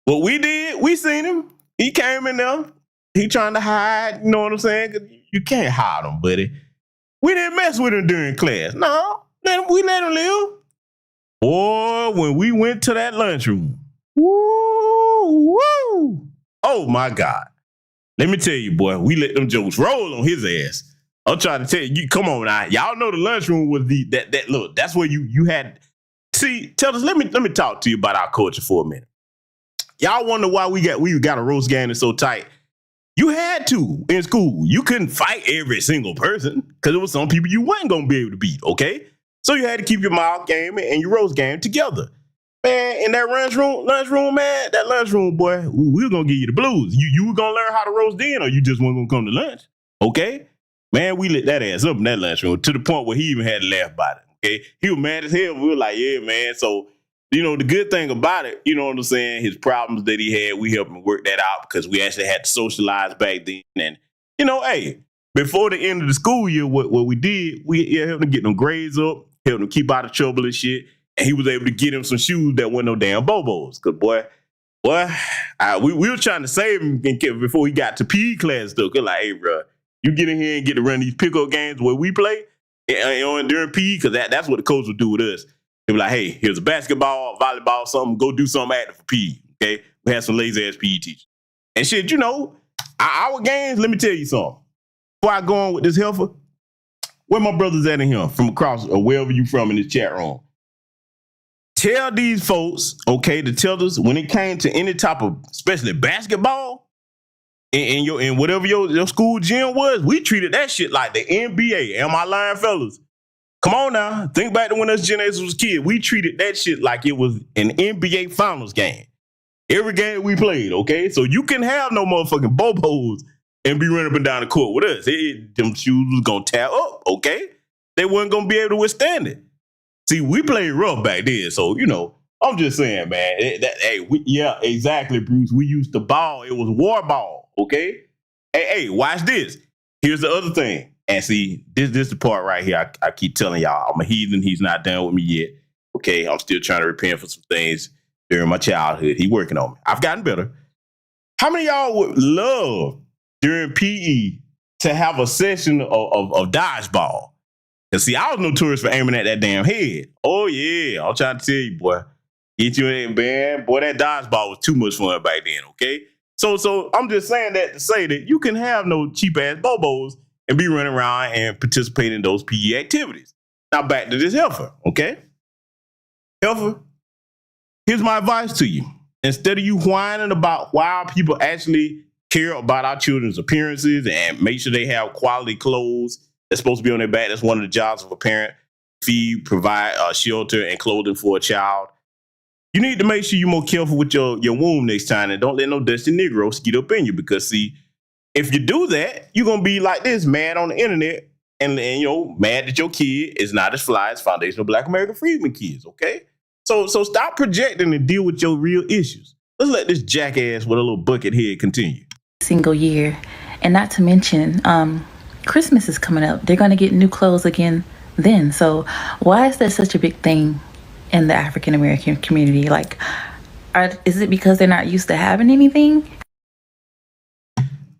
What we did, we seen him. He came in there. He trying to hide, you know what I'm saying? 'Cause you can't hide him, buddy. We didn't mess with him during class. No, we let him live. Boy, when we went to that lunchroom, woo, oh my God. Let me tell you, boy, we let them jokes roll on his ass. I'm trying to tell you, come on now. Y'all know the lunchroom was that look, that's where you had. See, Tethers, let me talk to you about our culture for a minute. Y'all wonder why we got a roast game that's so tight. You had to in school. You couldn't fight every single person because there was some people you wasn't gonna be able to beat, okay? So you had to keep your mouth game and your roast game together. Man, in that lunchroom, man, that lunchroom, boy, we were going to give you the blues. You were going to learn how to roast then or you just weren't going to come to lunch, okay? Man, we lit that ass up in that lunchroom to the point where he even had to laugh about it, okay? He was mad as hell. We were like, yeah, man. So, you know, the good thing about it, you know what I'm saying, his problems that he had, we helped him work that out because we actually had to socialize back then. And, you know, hey, before the end of the school year, what we did, we helped him get them grades up, helped him keep out of trouble and shit. And he was able to get him some shoes that weren't no damn Bobos. Because, boy, we were trying to save him before he got to PE class, though. Because, like, hey, bro, you get in here and get to run these pickup games where we play and during PE, because that's what the coach would do with us. He'd be like, hey, here's a basketball, volleyball, something. Go do something active for PE, okay? We had some lazy-ass PE teachers. And shit, you know, our games, let me tell you something. Before I go on with this heifer, where my brothers at in here from across or wherever you from in this chat room, tell these folks, okay, the Tethers, when it came to any type of, especially basketball, and whatever your school gym was, we treated that shit like the NBA. Am I lying, fellas? Come on now. Think back to when us Gen X was kids. We treated that shit like it was an NBA Finals game. Every game we played, okay? So you can have no motherfucking Bobos and be running up and down the court with us. Them shoes was going to tear up, okay? They weren't going to be able to withstand it. See, we played rough back then, so, you know, I'm just saying, man. Yeah, exactly, Bruce. We used to ball. It was war ball, okay? Hey, watch this. Here's the other thing. And see, this is the part right here. I keep telling y'all, I'm a heathen. He's not done with me yet, okay? I'm still trying to repent for some things during my childhood. He working on me. I've gotten better. How many of y'all would love during PE to have a session of dodgeball? Cause see, I was notorious for aiming at that damn head. Oh yeah, I'm trying to tell you, boy. Get you in, man. Boy, that dodgeball was too much fun back then, okay? So I'm just saying that to say that you can have no cheap-ass Bobos and be running around and participate in those PE activities. Now back to this heifer, okay? Heifer, here's my advice to you. Instead of you whining about why people actually care about our children's appearances and make sure they have quality clothes that's supposed to be on their back. That's one of the jobs of a parent. feed, provide shelter and clothing for a child, you need to make sure you're more careful with your womb next time, and don't let no dusty Negroes get up in you, because see, if you do that, you're gonna be like this, mad on the internet, and mad that your kid is not as fly as foundational Black American Freedmen kids. Okay, so stop projecting and deal with your real issues. Let's let this jackass with a little bucket head continue. Single year, and not to mention, Christmas is coming up. They're gonna get new clothes again then. So why is that such a big thing in the African American community? Like, is it because they're not used to having anything?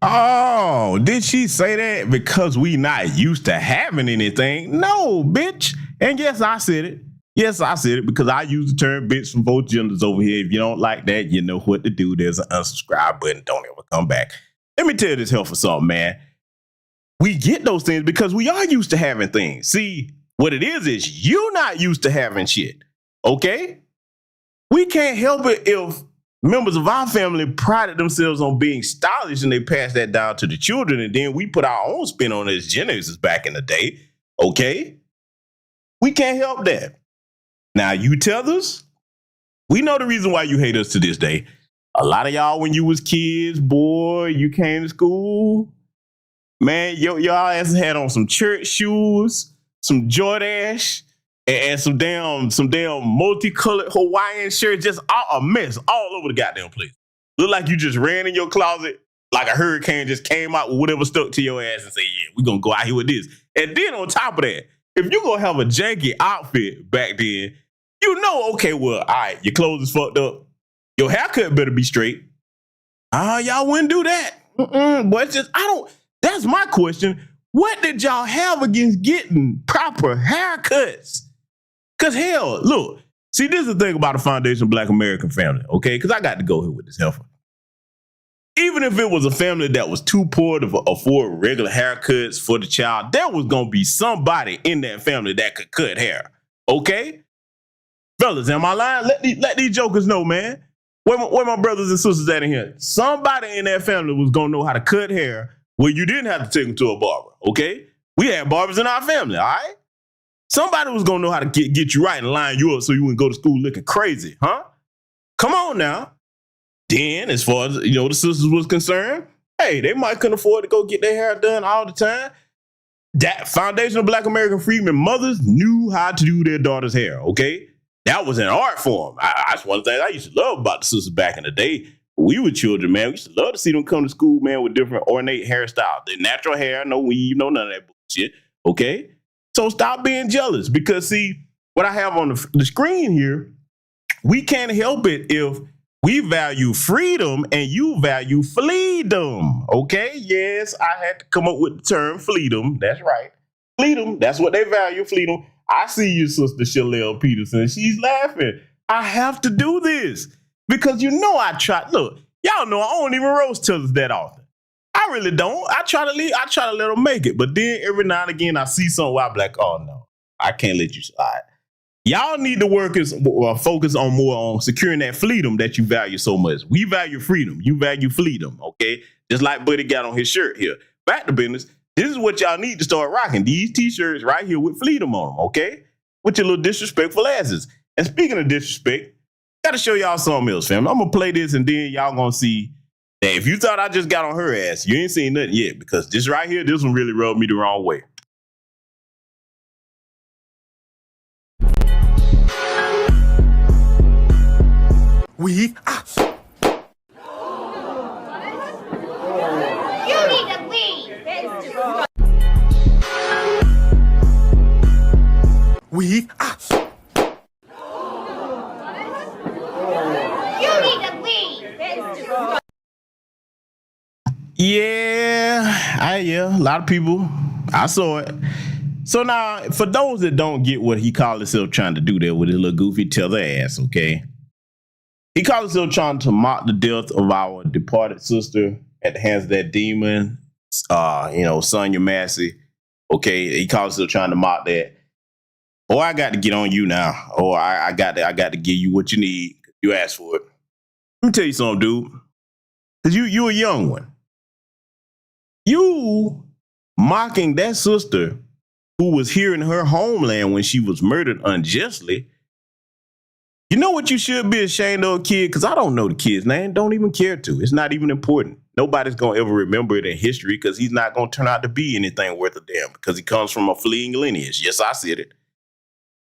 Oh, did she say that because we not used to having anything? No, bitch. And yes, I said it. Yes, I said it because I use the term bitch from both genders over here. If you don't like that, you know what to do. There's an unsubscribe button. Don't ever come back. Let me tell you this hell for something, man. We get those things because we are used to having things. See, what it is you not used to having shit. Okay? We can't help it if members of our family prided themselves on being stylish and they pass that down to the children, and then we put our own spin on it as Gen Xers back in the day. Okay? We can't help that. Now, you Tethers, we know the reason why you hate us to this day. A lot of y'all, when you was kids, boy, you came to school, man, y'all asses had on some church shoes, some Jordache, and some damn multicolored Hawaiian shirts, just a mess all over the goddamn place. Look like you just ran in your closet like a hurricane, just came out with whatever stuck to your ass and say, yeah, we're going to go out here with this. And then on top of that, if you're going to have a janky outfit back then, okay, well, all right, your clothes is fucked up. Your haircut better be straight. Y'all wouldn't do that. But it's just, that's my question. What did y'all have against getting proper haircuts? Because hell, look, see, this is the thing about a foundation Black American family, okay? Because I got to go here with this heifer. Even if it was a family that was too poor to afford regular haircuts for the child, there was going to be somebody in that family that could cut hair, okay? Fellas, am I lying? Let these jokers know, man. Where my brothers and sisters at in here? Somebody in that family was going to know how to cut hair where you didn't have to take them to a barber, okay? We had barbers in our family, all right? Somebody was going to know how to get you right and line you up so you wouldn't go to school looking crazy, huh? Come on now. Then, as far as, the sisters was concerned, hey, they might couldn't afford to go get their hair done all the time. That foundational Black American Freedmen mothers knew how to do their daughter's hair, okay? That was an art form. That's one thing I used to love about the sisters back in the day. When we were children, man, we used to love to see them come to school, man, with different ornate hairstyles. The natural hair, no weave, no none of that bullshit, okay? So stop being jealous, because, see, what I have on the screen here, we can't help it if we value freedom and you value fleedom, okay? Yes, I had to come up with the term fleedom. That's right. Fleedom, that's what they value, fleedom. I see you, Sister Shalelle Peterson. She's laughing. I have to do this because I try. Look, y'all know I don't even roast Tethers that often. I really don't. I try to let them make it. But then every now and again, I see something where I'm like, oh no, I can't let you slide. Y'all need to focus on more on securing that freedom that you value so much. We value freedom. You value freedom, okay? Just like Buddy got on his shirt here. Back to business. This is what y'all need to start rocking. These t-shirts right here with freedom on them, okay? With your little disrespectful asses. And speaking of disrespect, got to show y'all something else, fam. I'm going to play this and then y'all going to see that if you thought I just got on her ass, you ain't seen nothing yet, because this right here, this one really rubbed me the wrong way. Weave. You need to leave. Weave. You need to leave. Yeah, a lot of people. I saw it. So now, for those that don't get what he called himself trying to do there with his little goofy tether ass, okay? He called himself trying to mock the death of our departed sister at the hands of that demon, Sonya Massey. Okay, he called himself trying to mock that. Oh, I got to get on you now. Oh, I got to give you what you need. You asked for it. Let me tell you something, dude. Because you a young one. You mocking that sister who was here in her homeland when she was murdered unjustly. You know what you should be ashamed of, kid? Because I don't know the kid's name. Don't even care to. It's not even important. Nobody's going to ever remember it in history because he's not going to turn out to be anything worth a damn because he comes from a fleeing lineage. Yes, I said it.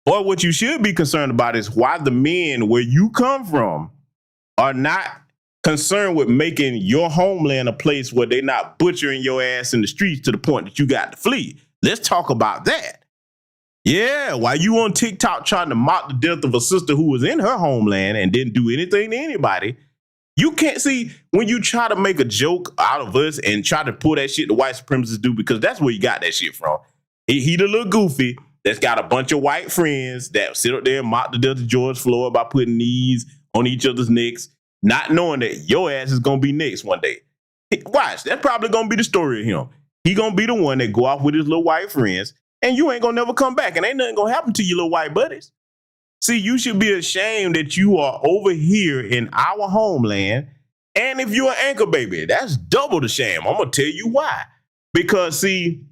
Or what you should be concerned about is why the men where you come from are not concerned with making your homeland a place where they're not butchering your ass in the streets to the point that you got to flee. Let's talk about that. Yeah, while you on TikTok trying to mock the death of a sister who was in her homeland and didn't do anything to anybody, you can't see when you try to make a joke out of us and try to pull that shit the white supremacists do, because that's where you got that shit from. He the little goofy that's got a bunch of white friends that sit up there and mock the death of George Floyd by putting knees on each other's necks, not knowing that your ass is going to be next one day. Watch, that's probably going to be the story of him. He going to be the one that go off with his little white friends, and you ain't going to never come back, and ain't nothing going to happen to your little white buddies. See, you should be ashamed that you are over here in our homeland, and if you're an anchor baby, that's double the shame. I'm going to tell you why. Because, see,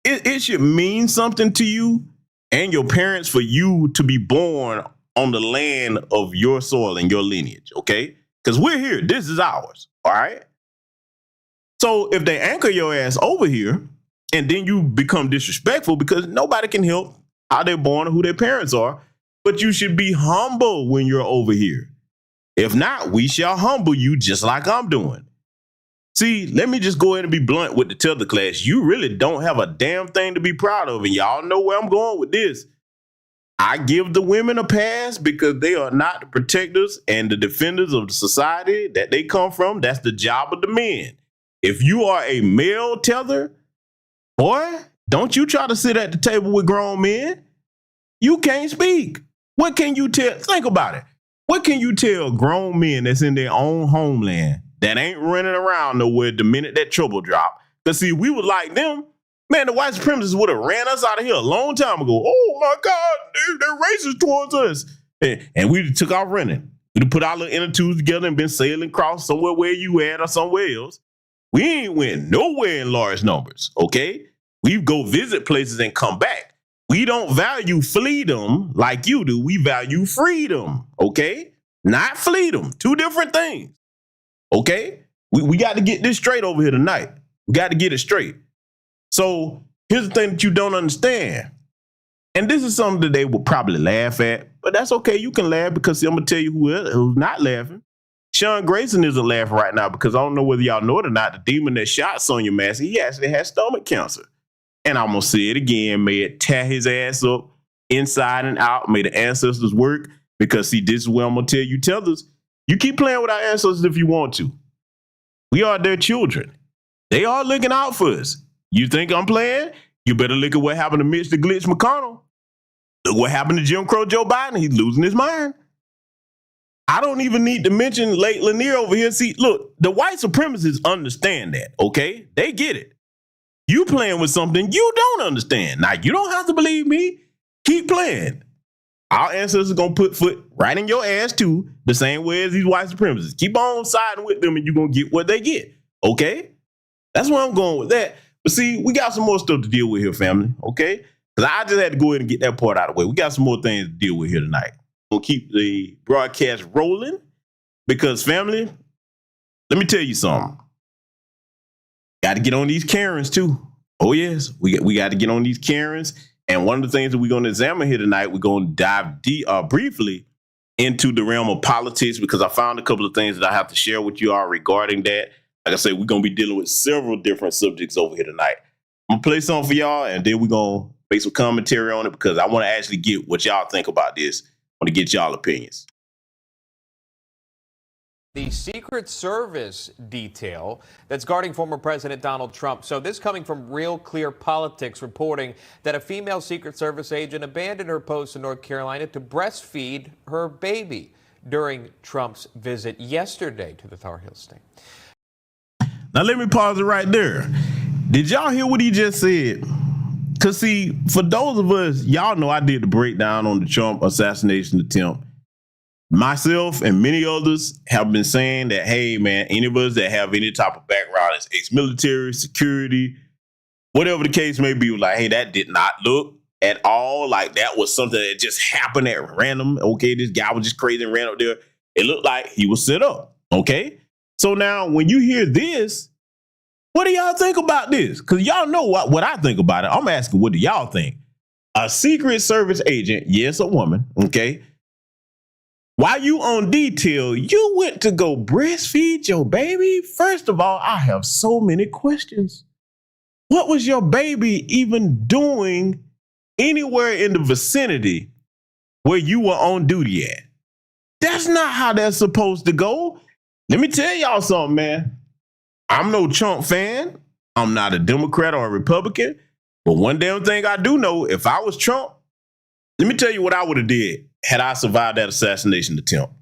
it should mean something to you and your parents for you to be born on the land of your soil and your lineage, okay? Because we're here. This is ours, all right? So if they anchor your ass over here and then you become disrespectful because nobody can help how they're born or who their parents are, but you should be humble when you're over here. If not, we shall humble you just like I'm doing. See, let me just go ahead and be blunt with the tether class. You really don't have a damn thing to be proud of, and y'all know where I'm going with this. I give the women a pass because they are not the protectors and the defenders of the society that they come from. That's the job of the men. If you are a male tether, boy, don't you try to sit at the table with grown men. You can't speak. What can you tell? Think about it. What can you tell grown men that's in their own homeland that ain't running around nowhere the minute that trouble drop? Because, see, we would like them. Man, the white supremacists would have ran us out of here a long time ago. Oh, my God, they're racist towards us. And we took off running. We'd put our little inner tubes together and been sailing across somewhere where you at or somewhere else. We ain't went nowhere in large numbers, okay? We go visit places and come back. We don't value freedom like you do. We value freedom, okay? Not freedom. Two different things, okay? We got to get this straight over here tonight. We got to get it straight. So here's the thing that you don't understand. And this is something that they will probably laugh at, but that's okay. You can laugh because I'm going to tell you who's not laughing. Sean Grayson isn't laughing right now because I don't know whether y'all know it or not. The demon that shot Sonya Massey, he actually had stomach cancer. And I'm going to say it again. May it tear his ass up inside and out. May the ancestors work because, see, this is where I'm going to tell you, tethers. You keep playing with our ancestors if you want to. We are their children. They are looking out for us. You think I'm playing? You better look at what happened to Mitch the Glitch McConnell. Look what happened to Jim Crow Joe Biden. He's losing his mind. I don't even need to mention Lake Lanier over here. See, look, the white supremacists understand that, okay? They get it. You playing with something you don't understand. Now, you don't have to believe me. Keep playing. Our ancestors are going to put foot right in your ass, too, the same way as these white supremacists. Keep on siding with them and you're going to get what they get, okay? That's where I'm going with that. But see, we got some more stuff to deal with here, family, okay? Because I just had to go ahead and get that part out of the way. We got some more things to deal with here tonight. We'll keep the broadcast rolling because, family, let me tell you something. Got to get on these Karens, too. Oh, yes, we got to get on these Karens. And one of the things that we're going to examine here tonight, we're going to dive briefly into the realm of politics because I found a couple of things that I have to share with you all regarding that. Like I said, we're going to be dealing with several different subjects over here tonight. I'm going to play something for y'all, and then we're going to make some commentary on it because I want to actually get what y'all think about this. I want to get y'all opinions. The Secret Service detail that's guarding former President Donald Trump. So this coming from Real Clear Politics reporting that a female Secret Service agent abandoned her post in North Carolina to breastfeed her baby during Trump's visit yesterday to the Tar Heel state. Now, let me pause it right there. Did y'all hear what he just said? Because, see, for those of us, y'all know I did the breakdown on the Trump assassination attempt. Myself and many others have been saying that, hey, man, any of us that have any type of background as ex-military, security, whatever the case may be, like, hey, that did not look at all like that was something that just happened at random. Okay, this guy was just crazy and ran up there. It looked like he was set up. Okay, so now when you hear this, what do y'all think about this? Because y'all know what I think about it. I'm asking, what do y'all think? A Secret Service agent, yes, a woman, okay? While you on detail, you went to go breastfeed your baby? First of all, I have so many questions. What was your baby even doing anywhere in the vicinity where you were on duty at? That's not how that's supposed to go. Let me tell y'all something, man. I'm no Trump fan. I'm not a Democrat or a Republican. But one damn thing I do know, if I was Trump, let me tell you what I would have did had I survived that assassination attempt.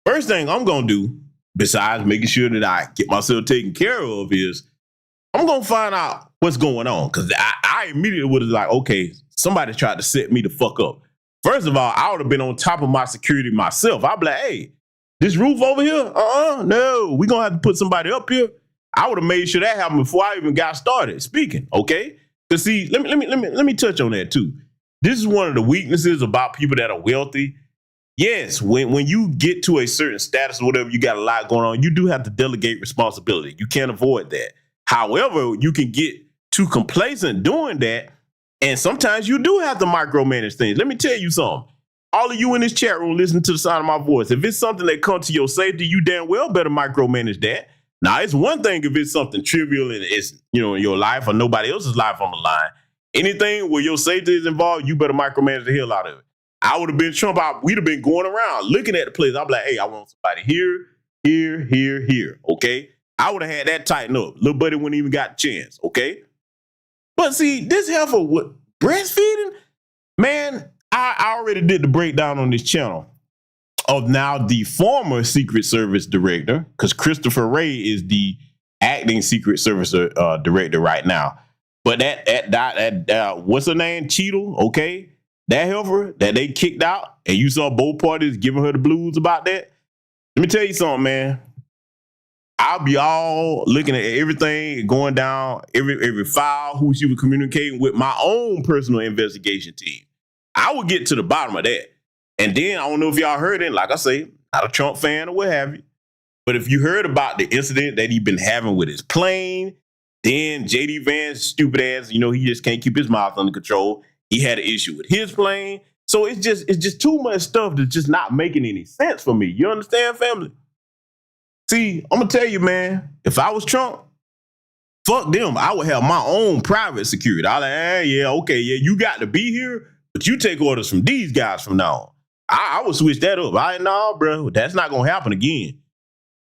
First thing I'm going to do, besides making sure that I get myself taken care of, is I'm going to find out what's going on. Because I immediately would have like, okay, somebody tried to set me the fuck up. First of all, I would have been on top of my security myself. I'd be like, hey, this roof over here? No, we're going to have to put somebody up here. I would have made sure that happened before I even got started speaking, okay? Because see, let me touch on that too. This is one of the weaknesses about people that are wealthy. Yes, when you get to a certain status or whatever, you got a lot going on, you do have to delegate responsibility. You can't avoid that. However, you can get too complacent doing that, and sometimes you do have to micromanage things. Let me tell you something. All of you in this chat room listening to the sound of my voice, if it's something that comes to your safety, you damn well better micromanage that. Now, it's one thing if it's something trivial and it's, in your life or nobody else's life on the line. Anything where your safety is involved, you better micromanage the hell out of it. I would have been Trump. We'd have been going around looking at the place. I'd be like, hey, I want somebody here, okay? I would have had that tighten up. Little buddy wouldn't even got a chance, okay? But see, this heifer, what, breastfeeding? Man, I already did the breakdown on this channel of now the former Secret Service director, because Christopher Wray is the acting Secret Service director right now. But that what's her name? Cheadle, okay? That heifer that they kicked out, and you saw both parties giving her the blues about that. Let me tell you something, man. I'll be all looking at everything going down, every file, who she was communicating with, my own personal investigation team. I would get to the bottom of that. And then, I don't know if y'all heard it, like I say, not a Trump fan or what have you, but if you heard about the incident that he'd been having with his plane, then J.D. Vance, stupid ass, he just can't keep his mouth under control. He had an issue with his plane. So it's just too much stuff that's just not making any sense for me. You understand, family? See, I'm going to tell you, man, if I was Trump, fuck them. I would have my own private security. I'd like, you got to be here, but you take orders from these guys from now on. I would switch that up. No, bro, that's not going to happen again.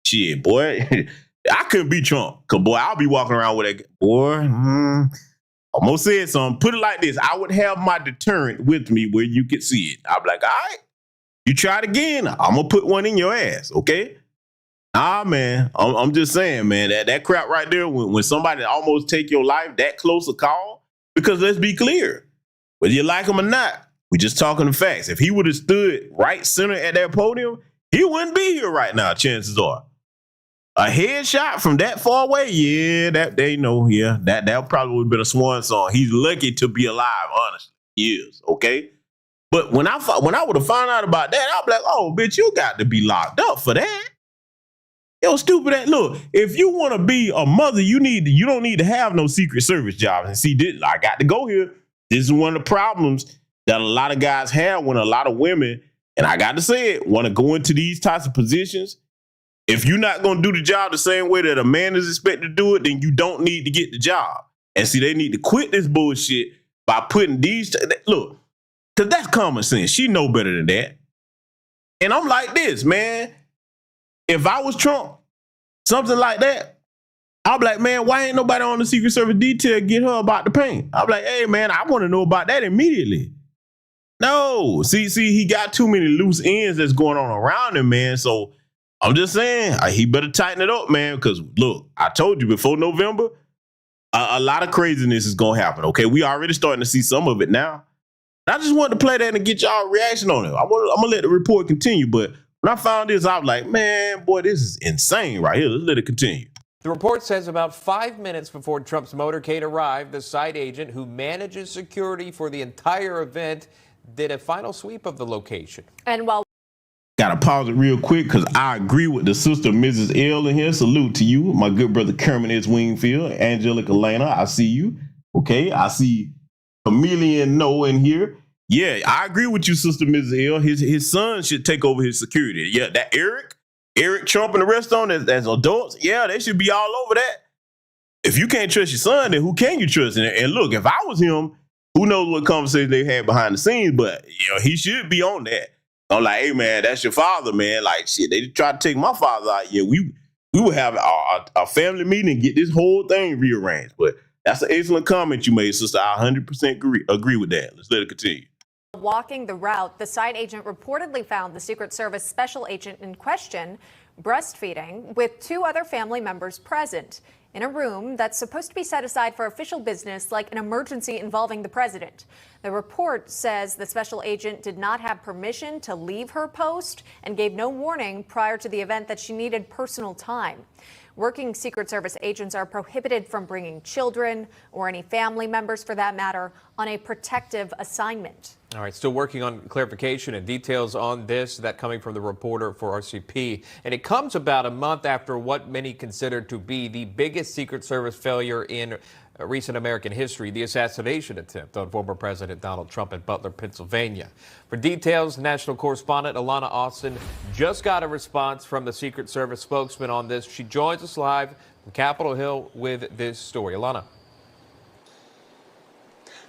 Shit, boy. I couldn't be Trump. Because, boy, I'll be walking around with that. Boy, I'm going to say it something. Put it like this. I would have my deterrent with me where you could see it. I'd be like, all right, you try it again. I'm going to put one in your ass, okay? Man, I'm just saying, man, that crap right there, when somebody almost take your life, that close a call, because let's be clear, whether you like him or not, we just talking the facts. If he would have stood right center at that podium, he wouldn't be here right now, chances are. A headshot from that far away, that probably would have been a swan song. He's lucky to be alive, honestly. He is, okay? But when I would have found out about that, I'd be like, oh, bitch, you got to be locked up for that. Yo, stupid ass. Look, if you want to be a mother, you don't need to have no Secret Service job. And see, I got to go here. This is one of the problems that a lot of guys have when a lot of women, and I got to say it, want to go into these types of positions. If you're not going to do the job the same way that a man is expected to do it, then you don't need to get the job. And see, they need to quit this bullshit by putting these, look, because that's common sense. She know better than that. And I'm like this, man. If I was Trump, something like that, I'll be like, man, why ain't nobody on the Secret Service detail get her about the pain? I'll be like, hey, man, I want to know about that immediately. No, see, he got too many loose ends that's going on around him, man. So I'm just saying, he better tighten it up, man, because, look, I told you before November, a lot of craziness is going to happen, okay? We already starting to see some of it now. I just wanted to play that and get y'all reaction on it. I'm going to let the report continue, but when I found this, I was like, man, boy, this is insane right here. Let's let it continue. The report says about 5 minutes before Trump's motorcade arrived, the site agent who manages security for the entire event did a final sweep of the location. And while Gotta pause it real quick because I agree with the sister, Mrs. L, in here. Salute to you. My good brother Kermit S. Wingfield, Angelica Lana, I see you. Okay, I see Chameleon No in here. Yeah, I agree with you, sister, Mrs. L. His son should take over his security. Yeah, that Eric Trump and the rest on as adults, yeah, they should be all over that. If you can't trust your son, then who can you trust? And look, if I was him, who knows what conversation they had behind the scenes, but he should be on that. I'm like, hey man, that's your father, man. Like shit, they tried to take my father out. Yeah, we would have a family meeting and get this whole thing rearranged. But that's an excellent comment you made, sister. I 100% agree with that. Let's let it continue. walking the route, the site agent reportedly found the Secret Service special agent in question breastfeeding with 2 other family members present in a room that's supposed to be set aside for official business like an emergency involving the president. The report says the special agent did not have permission to leave her post and gave no warning prior to the event that she needed personal time. Working Secret Service agents are prohibited from bringing children or any family members, for that matter, on a protective assignment. All right, still working on clarification and details on this, that coming from the reporter for RCP. And it comes about a month after what many consider to be the biggest Secret Service failure in recent American history, the assassination attempt on former President Donald Trump in Butler, Pennsylvania. For details, national correspondent Alana Austin just got a response from the Secret Service spokesman on this. She joins us live from Capitol Hill with this story. Alana.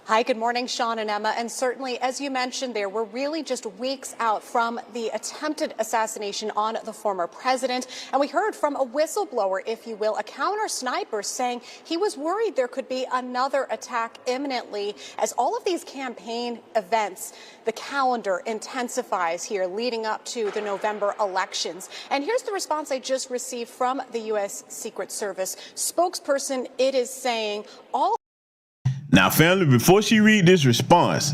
Hi, good morning, Sean and Emma. And certainly, as you mentioned there, we're really just weeks out from the attempted assassination on the former president. And we heard from a whistleblower, if you will, a counter sniper, saying he was worried there could be another attack imminently as all of these campaign events, the calendar intensifies here leading up to the November elections. And here's the response I just received from the U.S. Secret Service spokesperson. It is saying all. Now, family, before she read this response,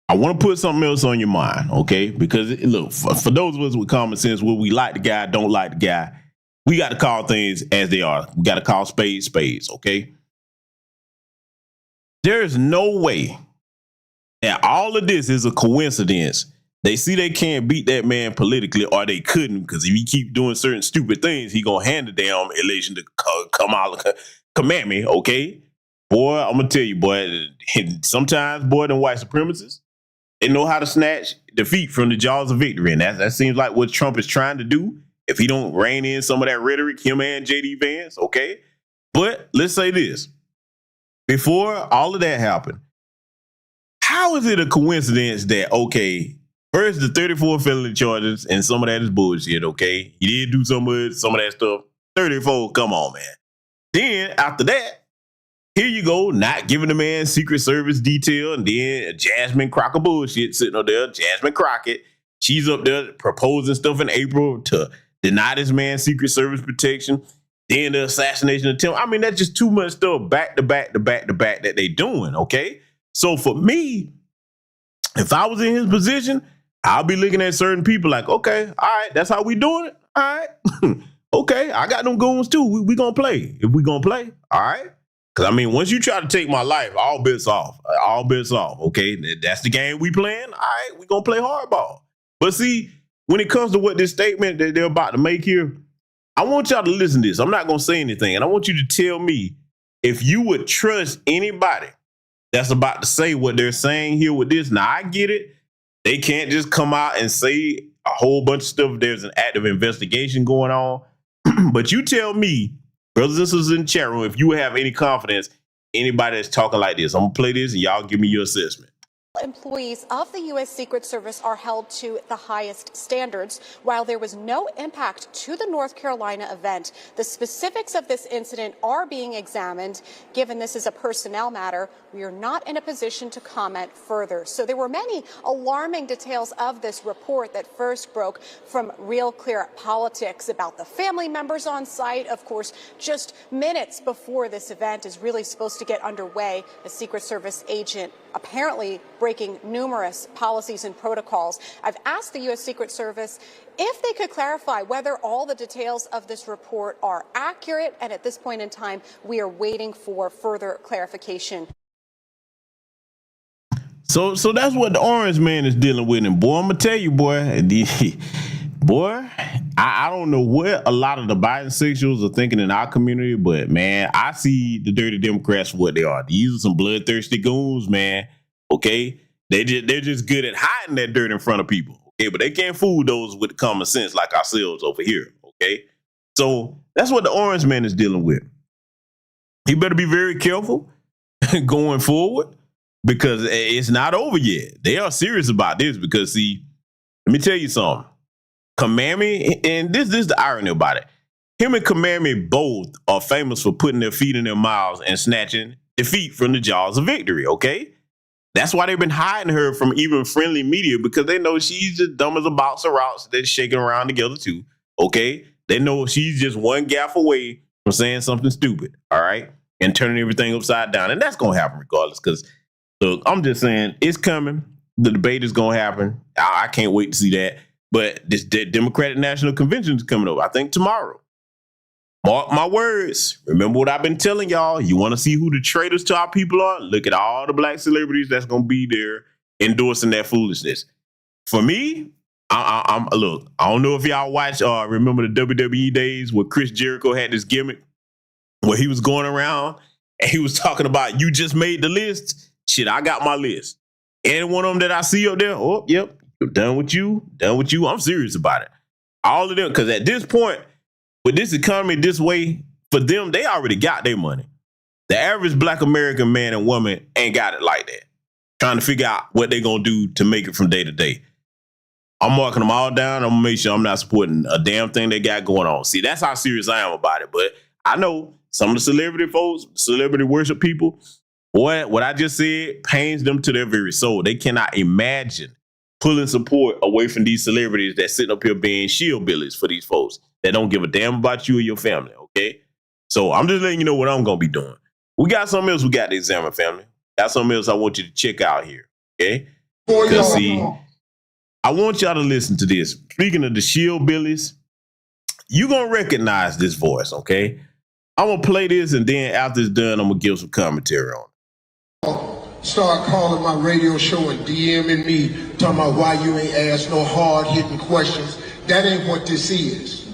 I want to put something else on your mind, okay? Because, look, for those of us with common sense, where we like the guy, don't like the guy, we got to call things as they are. We got to call spades spades, okay? There is no way that all of this is a coincidence. They see they can't beat that man politically, or they couldn't, because if he keep doing certain stupid things, he going to hand the damn election to come at me, okay? Boy, I'm going to tell you, boy, sometimes, boy, them white supremacists, they know how to snatch defeat from the jaws of victory. And that seems like what Trump is trying to do. If he don't rein in some of that rhetoric, him and J.D. Vance, okay? But let's say this. Before all of that happened, how is it a coincidence that, okay, first the 34 felony charges and some of that is bullshit, okay? He did do some of that stuff. 34, come on, man. Then after that, here you go, not giving the man Secret Service detail, and then Jasmine Crocker bullshit sitting up there. Jasmine Crockett, she's up there proposing stuff in April to deny this man Secret Service protection. Then the assassination attempt. I mean, that's just too much stuff back to back that they doing, okay? So for me, if I was in his position, I'll be looking at certain people like, okay, all right, that's how we doing it. All right. Okay, I got them goons too. We gonna play. If we gonna play, all right. Because, I mean, once you try to take my life, all bets off. All bets off, okay? That's the game we playing. All right, we going to play hardball. But see, when it comes to what this statement that they're about to make here, I want y'all to listen to this. I'm not going to say anything. And I want you to tell me if you would trust anybody that's about to say what they're saying here with this. Now, I get it. They can't just come out and say a whole bunch of stuff. There's an active investigation going on. But you tell me, brothers and sisters in the chat room, if you have any confidence, anybody that's talking like this, I'm going to play this and y'all give me your assessment. Employees of the U.S. Secret Service are held to the highest standards. While there was no impact to the North Carolina event, the specifics of this incident are being examined. Given this is a personnel matter, we are not in a position to comment further. So there were many alarming details of this report that first broke from Real Clear Politics about the family members on site. Of course, just minutes before this event is really supposed to get underway, a Secret Service agent apparently breaking breaking numerous policies and protocols. I've asked the U.S. Secret Service if they could clarify whether all the details of this report are accurate, and at this point in time, we are waiting for further clarification. So that's what the orange man is dealing with. And boy, I'm gonna tell you, boy, I don't know what a lot of the bisexuals are thinking in our community, but man, I see the dirty Democrats for what they are. These are some bloodthirsty goons, man. Okay, they're just good at hiding that dirt in front of people. Okay, but they can't fool those with common sense like ourselves over here. Okay, so that's what the orange man is dealing with. He better be very careful going forward, because it's not over yet. They are serious about this because, see, let me tell you something. Kamami, and this is the irony about it. Him and Kamami both are famous for putting their feet in their mouths and snatching defeat from the jaws of victory, okay? That's why they've been hiding her from even friendly media, because they know she's as dumb as a box of rocks. They're shaking around together too, okay? They know she's just one gaffe away from saying something stupid, all right? And turning everything upside down. And that's going to happen regardless, because look, I'm just saying it's coming. The debate is going to happen. I can't wait to see that. But this Democratic National Convention is coming up, I think tomorrow. Mark my words. Remember what I've been telling y'all. You want to see who the traitors to our people are? Look at all the black celebrities that's going to be there endorsing that foolishness. For me, look, I don't know if y'all watch remember the WWE days where Chris Jericho had this gimmick where he was going around and he was talking about, you just made the list. Shit, I got my list. Any one of them that I see up there, oh, yep, done with you. I'm serious about it. All of them, because at this point, with this economy this way, for them, they already got their money. The average black American man and woman ain't got it like that. Trying to figure out what they're going to do to make it from day to day. I'm marking them all down. I'm going to make sure I'm not supporting a damn thing they got going on. See, that's how serious I am about it. But I know some of the celebrity folks, celebrity worship people, what I just said pains them to their very soul. They cannot imagine pulling support away from these celebrities that sit up here being shield billies for these folks that don't give a damn about you or your family, okay? So I'm just letting you know what I'm going to be doing. We got something else we got to examine, family. Got something else I want you to check out here, okay? Because, see, I want y'all to listen to this. Speaking of the shield billies, you're going to recognize this voice, okay? I'm going to play this, and then after it's done, I'm going to give some commentary on it. Start calling my radio show and DMing me, talking about why you ain't asked no hard-hitting questions. That ain't what this is.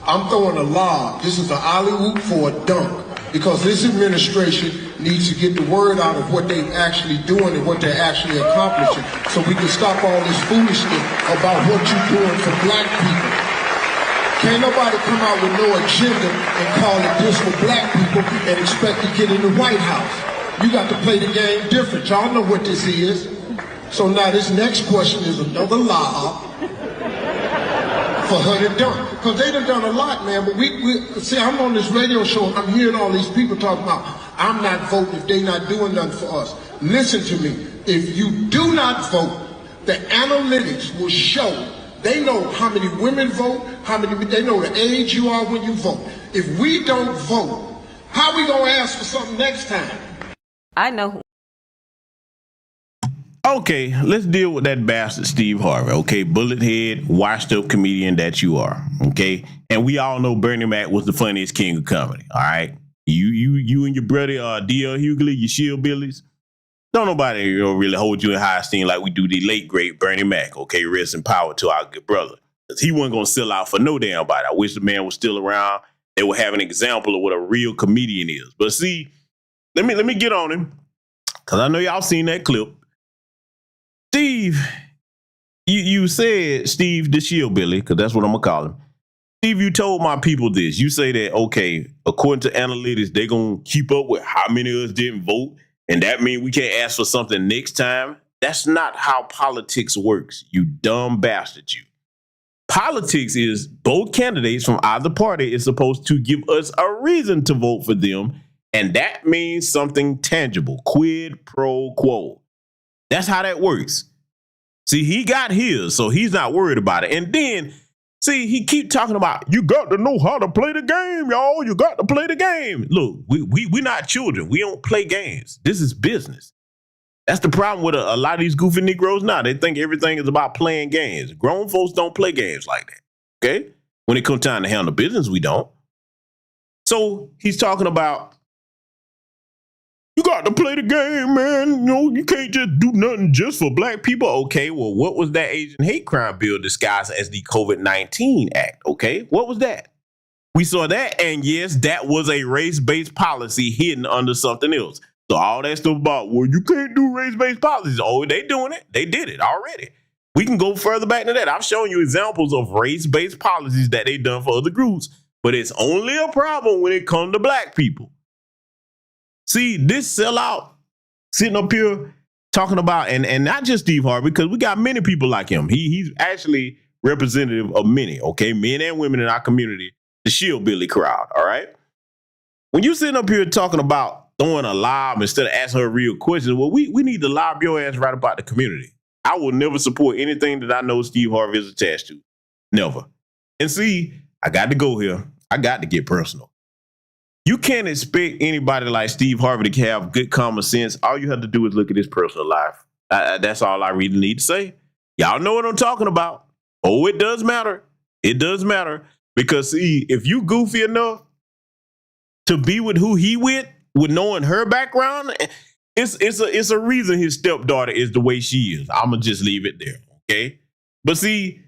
I'm throwing a lob. This is an alley-oop for a dunk, because this administration needs to get the word out of what they're actually doing and what they're actually accomplishing, so we can stop all this foolishness about what you're doing for black people. Can't nobody come out with no agenda and call it this for black people and expect to get in the White House. You got to play the game different. Y'all know what this is. So now this next question is another lob for her to dunk. Because they done a lot, man. But we see, I'm on this radio show and I'm hearing all these people talking about, I'm not voting if they not doing nothing for us. Listen to me. If you do not vote, the analytics will show. They know how many women vote, they know the age you are when you vote. If we don't vote, how are we going to ask for something next time? I know. Okay, let's deal with that bastard Steve Harvey. Okay, bullet head, washed up comedian that you are. Okay, and we all know Bernie Mac was the funniest king of comedy. All right, you and your brother D.L. Hughley, your shield billies. Don't nobody really hold you in high esteem like we do the late great Bernie Mac. Okay, rest in power to our good brother, because he wasn't gonna sell out for no damn body. I wish the man was still around. They would have an example of what a real comedian is. But see. Let me get on him, because I know y'all seen that clip. Steve, you said, Steve the shield billy, because that's what I'm going to call him. Steve, you told my people this. You say that, okay, according to analytics, they're going to keep up with how many of us didn't vote, and that means we can't ask for something next time. That's not how politics works, you dumb bastard, you. Politics is both candidates from either party is supposed to give us a reason to vote for them. And that means something tangible, quid pro quo. That's how that works. See, he got his, so he's not worried about it. And then, see, he keep talking about, you got to know how to play the game, y'all. You got to play the game. Look, we're not children. We don't play games. This is business. That's the problem with a lot of these goofy Negroes now. They think everything is about playing games. Grown folks don't play games like that. Okay? When it comes time to handle business, we don't. So he's talking about, you got to play the game, man. You know, you can't just do nothing just for black people. Okay, well, what was that Asian hate crime bill disguised as the COVID-19 Act? Okay, what was that? We saw that, and yes, that was a race-based policy hidden under something else. So all that stuff about, well, you can't do race-based policies. Oh, they doing it. They did it already. We can go further back than that. I've shown you examples of race-based policies that they done for other groups, but it's only a problem when it comes to black people. See, this sellout sitting up here talking about, and not just Steve Harvey, because we got many people like him. He's actually representative of many, okay, men and women in our community, the shillbilly crowd, all right? When you're sitting up here talking about throwing a lob instead of asking her real questions, well, we need to lob your ass right about the community. I will never support anything that I know Steve Harvey is attached to. Never. And see, I got to go here. I got to get personal. You can't expect anybody like Steve Harvey to have good common sense. All you have to do is look at his personal life. That's all I really need to say. Y'all know what I'm talking about. Oh, it does matter. It does matter. Because, see, if you goofy enough to be with who he with knowing her background, it's a reason his stepdaughter is the way she is. I'm going to just leave it there, okay? But, see,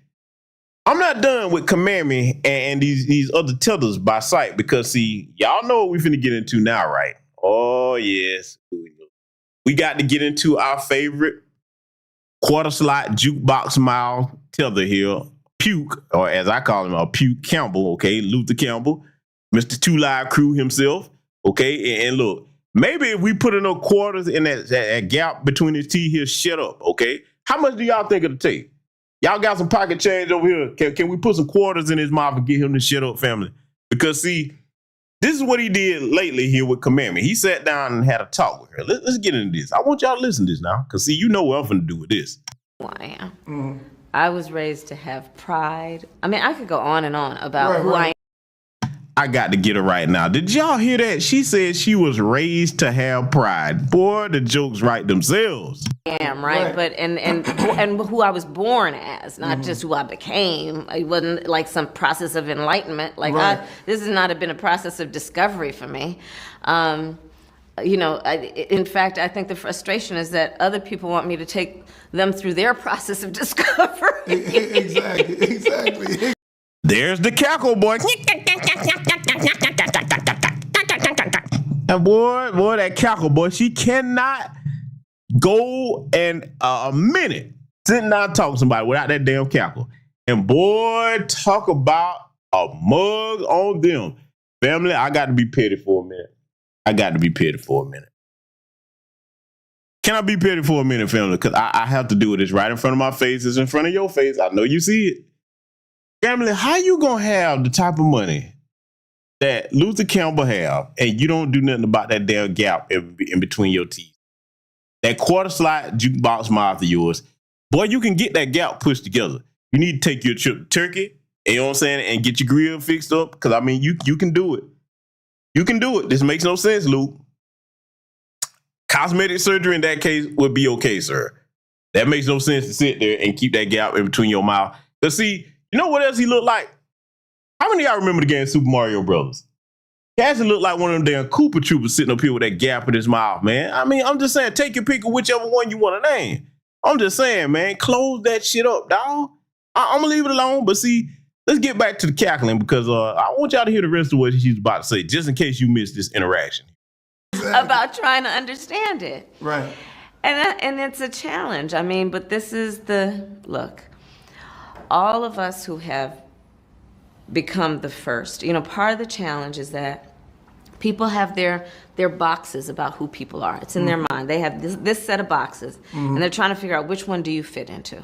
I'm not done with Kamami and these other tethers by sight because, see, y'all know what we finna get into now, right? Oh, yes. We got to get into our favorite quarter slot jukebox mile tether here, Puke, or as I call him, a Puke Campbell, okay? Luther Campbell, Mr. Two Live Crew himself, okay? And look, maybe if we put enough quarters in that gap between his teeth, he'll shut up, okay? How much do y'all think it'll take? Y'all got some pocket change over here. Can we put some quarters in his mouth and get him to shut up, family? Because, see, this is what he did lately here with Kamami. He sat down and had a talk with her. Let's get into this. I want y'all to listen to this now, because, see, you know what I'm going to do with this. Who I am. Mm-hmm. I was raised to have pride. I mean, I could go on and on about who I am. I got to get her right now. Did y'all hear that? She said she was raised to have pride. Boy, the jokes write themselves. I am, right? But and who I was born as, not just who I became. It wasn't like some process of enlightenment. Like this has not been a process of discovery for me. You know, in fact, I think the frustration is that other people want me to take them through their process of discovery. Exactly. There's the cackle, boy. And boy, that cackle, boy, she cannot go and a minute sitting down talking to somebody without that damn cackle. And boy, talk about a mug on them. Family, I got to be petty for a minute. Can I be petty for a minute, family? Because I have to do it. It's right in front of my face. It's in front of your face. I know you see it. Family, how you going to have the type of money that Luther Campbell have and you don't do nothing about that damn gap in between your teeth? That quarter slot jukebox mouth of yours, boy, you can get that gap pushed together. You need to take your trip to Turkey, you know what I'm saying, and get your grill fixed up, because, I mean, you can do it. You can do it. This makes no sense, Luke. Cosmetic surgery in that case would be okay, sir. That makes no sense to sit there and keep that gap in between your mouth. But see, you know what else he looked like? How many of y'all remember the game Super Mario Brothers? He actually looked like one of them damn Koopa Troopers sitting up here with that gap in his mouth, man. I mean, I'm just saying, take your pick of whichever one you want to name. I'm just saying, man, close that shit up, dog. I'm going to leave it alone. But see, let's get back to the cackling, because I want y'all to hear the rest of what she's about to say, just in case you missed this interaction. About trying to understand it. Right. And it's a challenge. I mean, but this is look, all of us who have become the first, you know, part of the challenge is that people have their boxes about who people are. It's in their mind. They have this set of boxes, and they're trying to figure out which one do you fit into,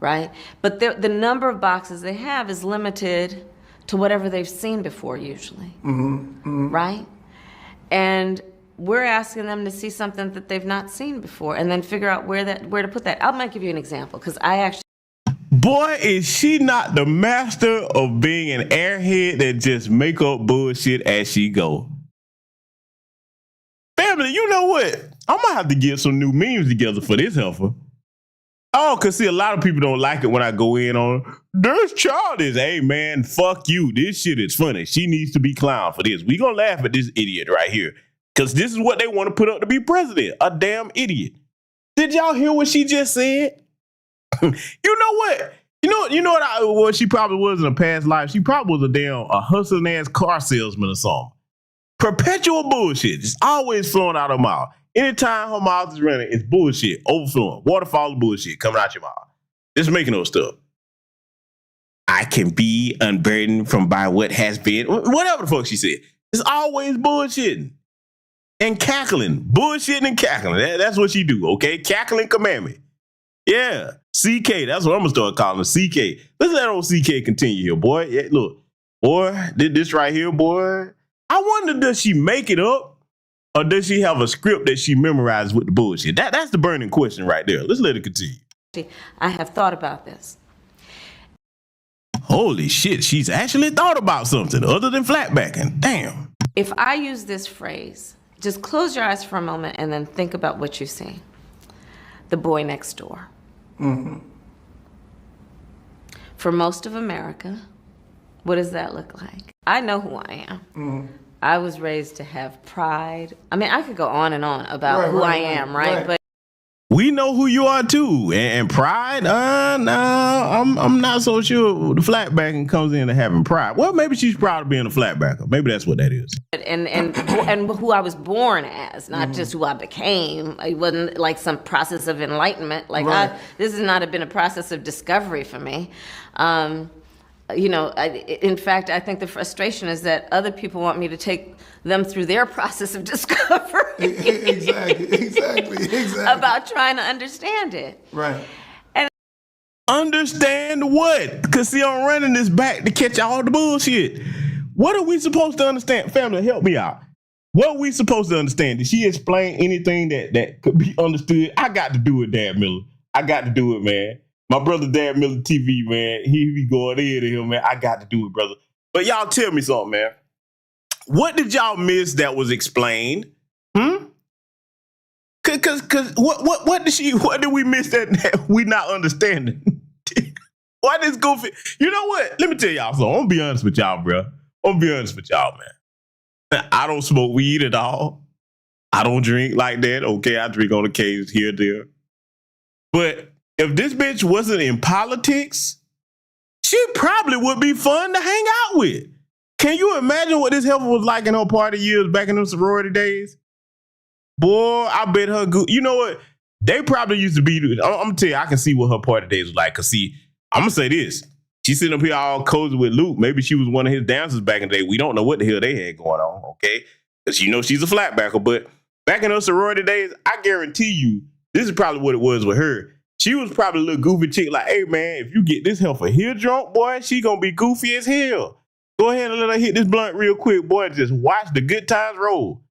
right? But the number of boxes they have is limited to whatever they've seen before, usually, right? And we're asking them to see something that they've not seen before, and then figure out where to put that. I might give you an example, because I actually. Boy, is she not the master of being an airhead that just make up bullshit as she go. Family, you know what? I might have to get some new memes together for this heifer. Oh, cause see, a lot of people don't like it when I go in on this child is, hey man, fuck you. This shit is funny. She needs to be clowned for this. We gonna laugh at this idiot right here. Cause this is what they want to put up to be president. A damn idiot. Did y'all hear what she just said? You know what? You know what she probably was in a past life? She probably was a hustling ass car salesman or something. Perpetual bullshit. Just always flowing out her mouth. Anytime her mouth is running, it's bullshit, overflowing, waterfall of bullshit coming out your mouth. Just making those stuff. I can be unburdened from by what has been, whatever the fuck she said. It's always bullshitting and cackling, bullshitting and cackling. That's what she do, okay? Cackling commandment. Yeah, CK. That's what I'm gonna start calling her, CK. Let's let old CK continue here, boy. Yeah, look, boy, this right here, boy. I wonder, does she make it up? Or does she have a script that she memorized with the bullshit? That's the burning question right there. Let's let it continue. I have thought about this. Holy shit, she's actually thought about something other than flatbacking. Damn. If I use this phrase, just close your eyes for a moment and then think about what you see. The boy next door. Mm-hmm. For most of America, what does that look like? I know who I am. Mm-hmm. I was raised to have pride. I mean, I could go on and on about who I am, right? But we know who you are too, and pride. No, I'm not so sure the flatbacking comes into having pride. Well, maybe she's proud of being a flatbacker. Maybe that's what that is. and who I was born as, not just who I became. It wasn't like some process of enlightenment. Like this has not been a process of discovery for me. In fact, I think the frustration is that other people want me to take them through their process of discovery. Exactly. About trying to understand it. Right. And understand what? Because see, I'm running this back to catch all the bullshit. What are we supposed to understand? Family, help me out. What are we supposed to understand? Did she explain anything that could be understood? I got to do it, Dad Miller. I got to do it, man. My brother, Dad Miller TV, man, he be going in to him, man. I got to do it, brother. But y'all tell me something, man. What did y'all miss that was explained? Cause what did we miss that we not understanding? Why this goofy? You know what? Let me tell y'all something. I'm gonna be honest with y'all, bro. I'm gonna be honest with y'all, man. I don't smoke weed at all. I don't drink like that. Okay, I drink on occasions here and there. But if this bitch wasn't in politics, she probably would be fun to hang out with. Can you imagine what this heifer was like in her party years back in them sorority days? Boy, I bet her good. You know what? They probably used to be, I'm gonna tell you, I can see what her party days was like. Cause see, I'm gonna say this. She's sitting up here all cozy with Luke. Maybe she was one of his dancers back in the day. We don't know what the hell they had going on, okay? Cause you know she's a flatbacker. But back in her sorority days, I guarantee you, this is probably what it was with her. She was probably a little goofy chick like, hey man, if you get this heifer here drunk, boy, she gonna be goofy as hell. Go ahead and let her hit this blunt real quick, boy. Just watch the good times roll.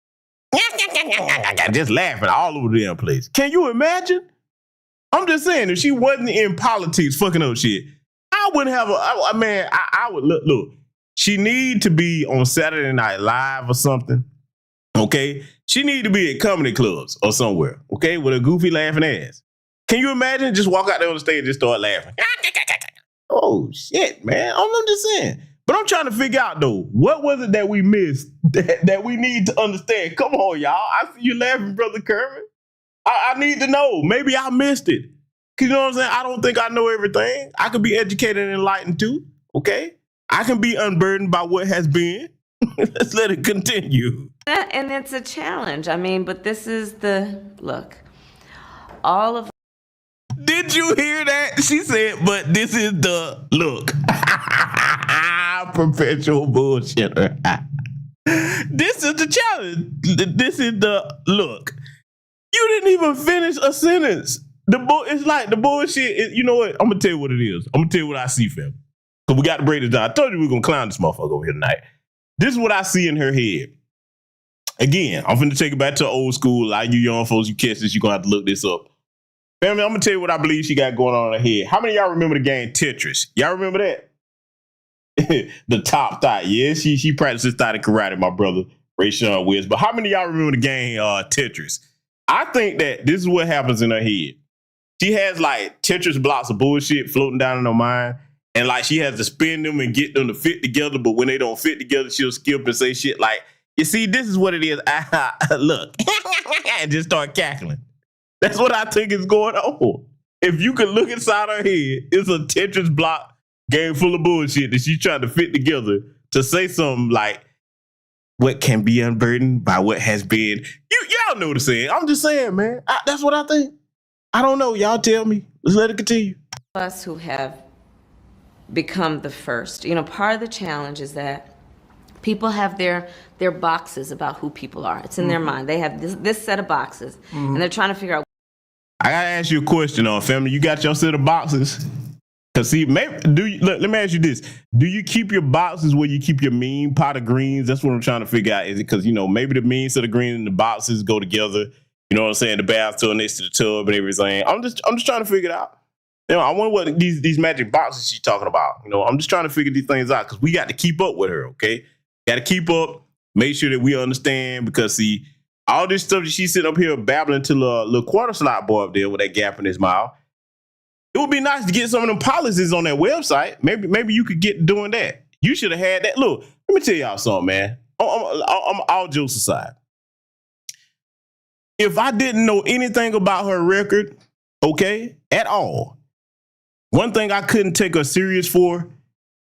Just laughing all over the damn place. Can you imagine? I'm just saying, if she wasn't in politics fucking up shit, I wouldn't have I would look. She need to be on Saturday Night Live or something. Okay? She need to be at comedy clubs or somewhere, okay, with a goofy laughing ass. Can you imagine? Just walk out there on the stage and just start laughing. Oh shit, man. I'm just saying. But I'm trying to figure out though, what was it that we missed that we need to understand? Come on, y'all. I see you laughing, Brother Kermit. I need to know. Maybe I missed it. You know what I'm saying? I don't think I know everything. I could be educated and enlightened too. Okay? I can be unburdened by what has been. Let's let it continue. And it's a challenge. I mean, but this is the look. All of Did you hear that? She said, but this is the look. Perpetual bullshitter. This is the challenge. This is the look. You didn't even finish a sentence. It's like the bullshit. You know what? I'm going to tell you what it is. I'm going to tell you what I see, fam. Because we got to break this down. I told you we were going to clown this motherfucker over here tonight. This is what I see in her head. Again, I'm finna take it back to old school. A lot of you young folks, you catch this, you're going to have to look this up. Family, I'm going to tell you what I believe she got going on in her head. How many of y'all remember the game Tetris? Y'all remember that? The top thought. Yeah, she practices thought in karate, my brother, Ray Sean Wiz. But how many of y'all remember the game Tetris? I think that this is what happens in her head. She has like Tetris blocks of bullshit floating down in her mind. And like she has to spin them and get them to fit together. But when they don't fit together, she'll skip and say shit like, you see, this is what it is. Look, and just start cackling. That's what I think is going on. If you could look inside her head, it's a Tetris block game full of bullshit that she's trying to fit together to say something like, what can be unburdened by what has been. Y'all know what I'm saying. I'm just saying, man. That's what I think. I don't know. Y'all tell me. Let's let it continue. Us who have become the first. Part of the challenge is that people have their boxes about who people are. It's in their mind. They have this set of boxes, and they're trying to figure out. I gotta ask you a question, family. You got your set of boxes? Cause see, maybe let me ask you this: do you keep your boxes where you keep your mean pot of greens? That's what I'm trying to figure out. Is it because maybe the mean set of greens and the boxes go together? You know what I'm saying? The bathtub next to the tub and everything. I'm just trying to figure it out. I wonder what these magic boxes she's talking about. I'm just trying to figure these things out because we got to keep up with her, okay? Got to keep up, make sure that we understand because, see, all this stuff that she's sitting up here babbling to the little quarter slot boy up there with that gap in his mouth. It would be nice to get some of them policies on that website. Maybe you could get doing that. You should have had that. Look, let me tell y'all something, man. I'm all jokes aside. If I didn't know anything about her record, okay, at all, one thing I couldn't take her serious for,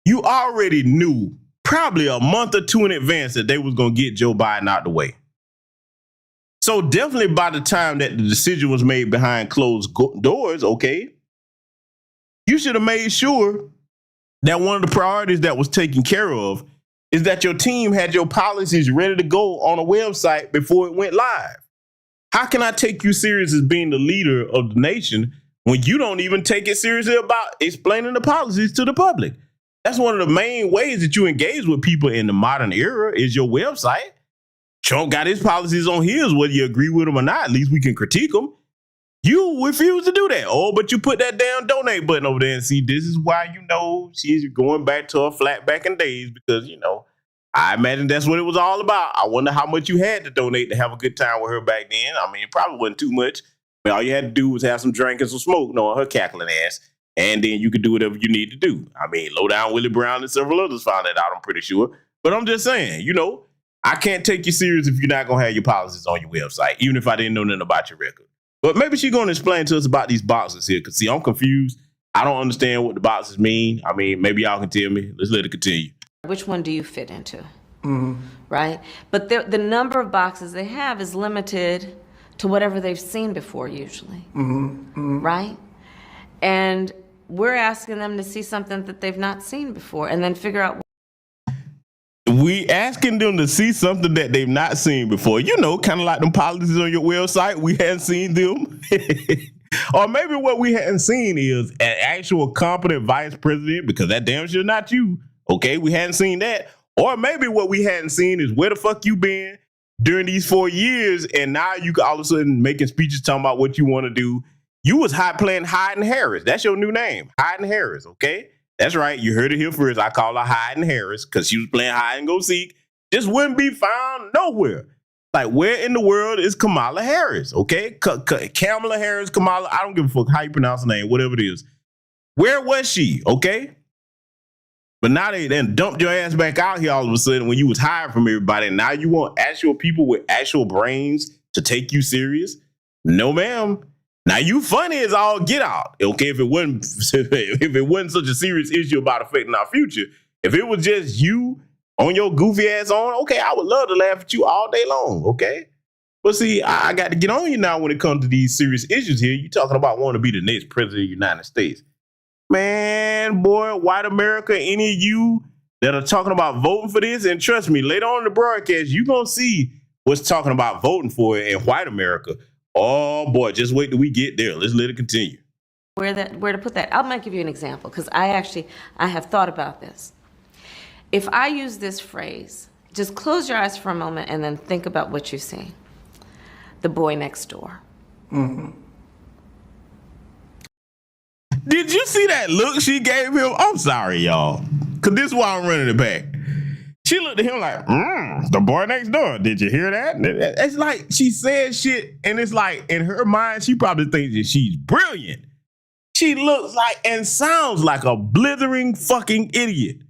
you already knew probably a month or two in advance that they was going to get Joe Biden out the way. So definitely by the time that the decision was made behind closed doors, okay, you should have made sure that one of the priorities that was taken care of is that your team had your policies ready to go on a website before it went live. How can I take you serious as being the leader of the nation when you don't even take it seriously about explaining the policies to the public? That's one of the main ways that you engage with people in the modern era is your website. Trump got his policies on his, whether you agree with them or not, at least we can critique them. You refuse to do that. Oh, but you put that damn donate button over there and see, this is why she's going back to her flat back in days because, I imagine that's what it was all about. I wonder how much you had to donate to have a good time with her back then. I mean, it probably wasn't too much. But all you had to do was have some drink and some smoke on her cackling ass. And then you could do whatever you need to do. I mean, Low Down Willie Brown and several others found that out, I'm pretty sure. But I'm just saying, I can't take you serious if you're not going to have your policies on your website, even if I didn't know nothing about your record. But maybe she's going to explain to us about these boxes here. Because, see, I'm confused. I don't understand what the boxes mean. I mean, maybe y'all can tell me. Let's let it continue. Which one do you fit into? Right? But the number of boxes they have is limited to whatever they've seen before, usually. Right? And we're asking them to see something that they've not seen before and then figure out. We asking them to see something that they've not seen before. Kind of like them policies on your website. We hadn't seen them. Or maybe what we hadn't seen is an actual competent vice president, because that damn sure not you. Okay, we hadn't seen that. Or maybe what we hadn't seen is where the fuck you been during these 4 years, and now you all of a sudden making speeches talking about what you want to do. You was playing Hyde and Harris. That's your new name, Hyde and Harris, okay? That's right. You heard it here first. I call her Hyde and Harris because she was playing hide and go seek. Just wouldn't be found nowhere. Like, where in the world is Kamala Harris, okay? Kamala Harris, Kamala, I don't give a fuck how you pronounce her name, whatever it is. Where was she, okay? But now they then dumped your ass back out here all of a sudden when you was hired from everybody. And now you want actual people with actual brains to take you serious? No, ma'am. Now you funny as all get out. Okay, if it wasn't such a serious issue about affecting our future, if it was just you on your goofy ass on, okay, I would love to laugh at you all day long, okay? But see, I got to get on you now when it comes to these serious issues here. You talking about wanting to be the next president of the United States. Man, boy, white America, any of you that are talking about voting for this, and trust me, later on in the broadcast, you're going to see what's talking about voting for it in white America. Oh, boy, just wait till we get there. Let's let it continue. Where to put that? I might give you an example because I have thought about this. If I use this phrase, just close your eyes for a moment and then think about what you see. The boy next door. Did you see that look she gave him? I'm sorry, y'all. Because this is why I'm running it back. She looked at him like, the boy next door. Did you hear that? It's like she said shit, and it's like in her mind, she probably thinks that she's brilliant. She looks like and sounds like a blithering fucking idiot.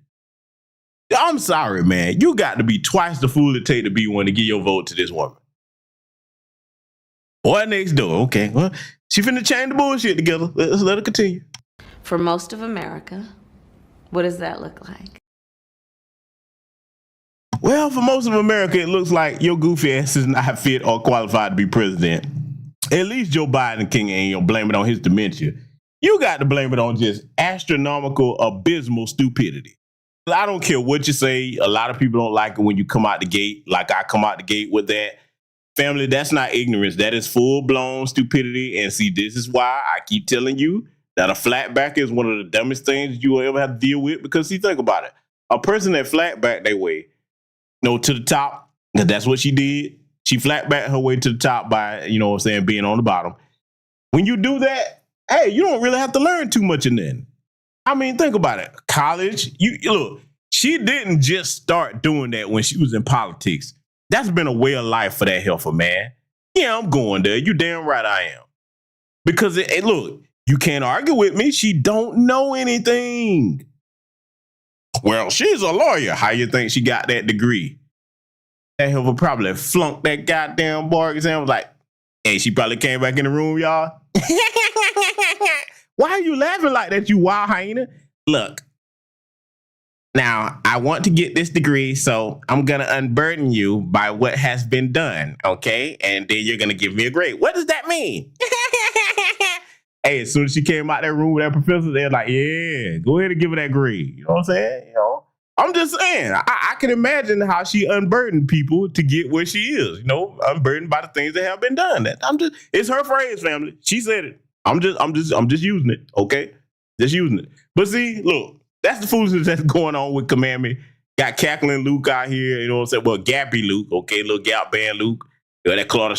I'm sorry, man. You got to be twice the fool it take to be one to give your vote to this woman. Boy next door. Okay, well, she finna chain the bullshit together. Let's let her continue. For most of America, what does that look like? Well, for most of America, it looks like your goofy ass is not fit or qualified to be president. At least Joe Biden King ain't gonna blame it on his dementia. You got to blame it on just astronomical, abysmal stupidity. I don't care what you say. A lot of people don't like it when you come out the gate, like I come out the gate with that. Family, that's not ignorance. That is full-blown stupidity. And see, this is why I keep telling you that a flatback is one of the dumbest things you will ever have to deal with. Because see, think about it. A person that flatback their way, to the top, that's what she did. She flatbacked her way to the top by, being on the bottom. When you do that, hey, you don't really have to learn too much in then. I mean, think about it. College, look, she didn't just start doing that when she was in politics. That's been a way of life for that heifer, man. Yeah, I'm going there. You damn right I am. Because, look, you can't argue with me. She don't know anything. Well, she's a lawyer. How you think she got that degree? That heifer probably flunked that goddamn bar exam. Was like, hey, she probably came back in the room, y'all. Why are you laughing like that, you wild hyena? Look, now I want to get this degree, so I'm going to unburden you by what has been done, okay? And then you're going to give me a grade. What does that mean? Hey, as soon as she came out that room with that professor, they're like, yeah, go ahead and give her that grade. You know what I'm saying? I'm just saying, I can imagine how she unburdened people to get where she is, unburdened by the things that have been done. It's her phrase, family. She said it. I'm just using it, okay? Just using it. But see, look, that's the foolishness that's going on with Commandment. Got cackling Luke out here, you know what I'm saying? Well, Gappy Luke, okay, little gap band Luke, that quarter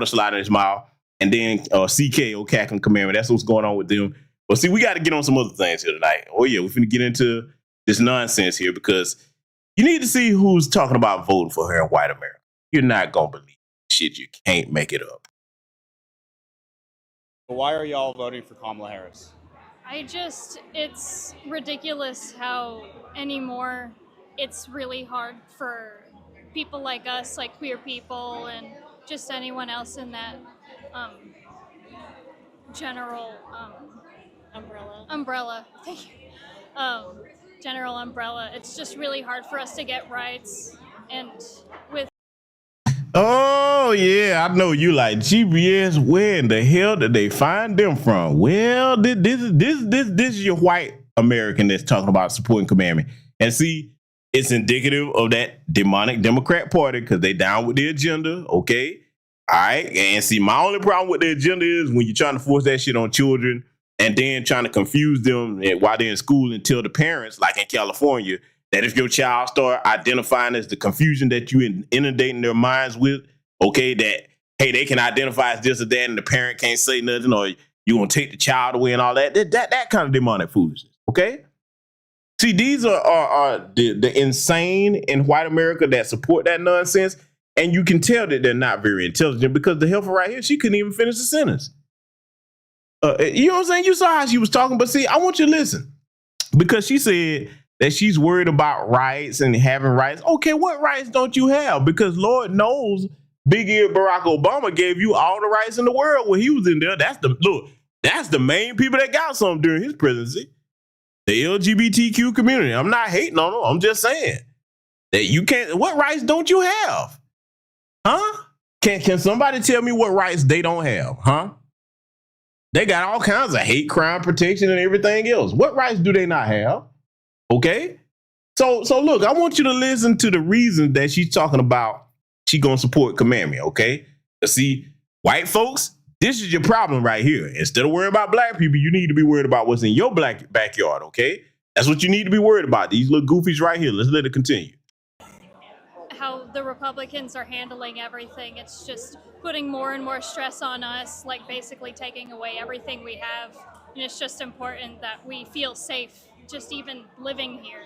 slide in his mouth, and then CK, cackling Commandment. That's what's going on with them. But see, we got to get on some other things here tonight. Oh yeah, we're finna get into this nonsense here because you need to see who's talking about voting for her in white America. You're not gonna believe shit. You can't make it up. Why are y'all voting for Kamala Harris? It's ridiculous how anymore it's really hard for people like us, like queer people and just anyone else in that general umbrella. Thank you. General umbrella. It's just really hard for us to get rights and with. Oh, yeah, I know you like GPS. Where in the hell did they find them from? Well, this is your white American that's talking about supporting Commandment. And see, it's indicative of that demonic Democrat Party because they down with the agenda, okay? All right, and see, my only problem with the agenda is when you're trying to force that shit on children and then trying to confuse them while they're in school and tell the parents, like in California, that if your child start identifying as the confusion that you inundating their minds with, okay, that, hey, they can identify as this or that and the parent can't say nothing or you gonna take the child away and all that kind of demonic foolishness, okay? See, these are the insane in white America that support that nonsense, and you can tell that they're not very intelligent because the heifer right here, she couldn't even finish the sentence. You know what I'm saying? You saw how she was talking, but see, I want you to listen because she said that she's worried about rights and having rights. Okay, what rights don't you have? Because Lord knows Big Ear Barack Obama gave you all the rights in the world when he was in there. That's the main people that got some during his presidency. The LGBTQ community. I'm not hating on them. I'm just saying that you can't. What rights don't you have? Huh? Can somebody tell me what rights they don't have? Huh? They got all kinds of hate crime protection and everything else. What rights do they not have? Okay. So look, I want you to listen to the reasons that she's talking about she gonna support Commandment, okay? See, white folks, this is your problem right here. Instead of worrying about black people, you need to be worried about what's in your black backyard, okay? That's what you need to be worried about. These little goofies right here. Let's let it continue. How the Republicans are handling everything. It's just putting more and more stress on us, like basically taking away everything we have. And it's just important that we feel safe just even living here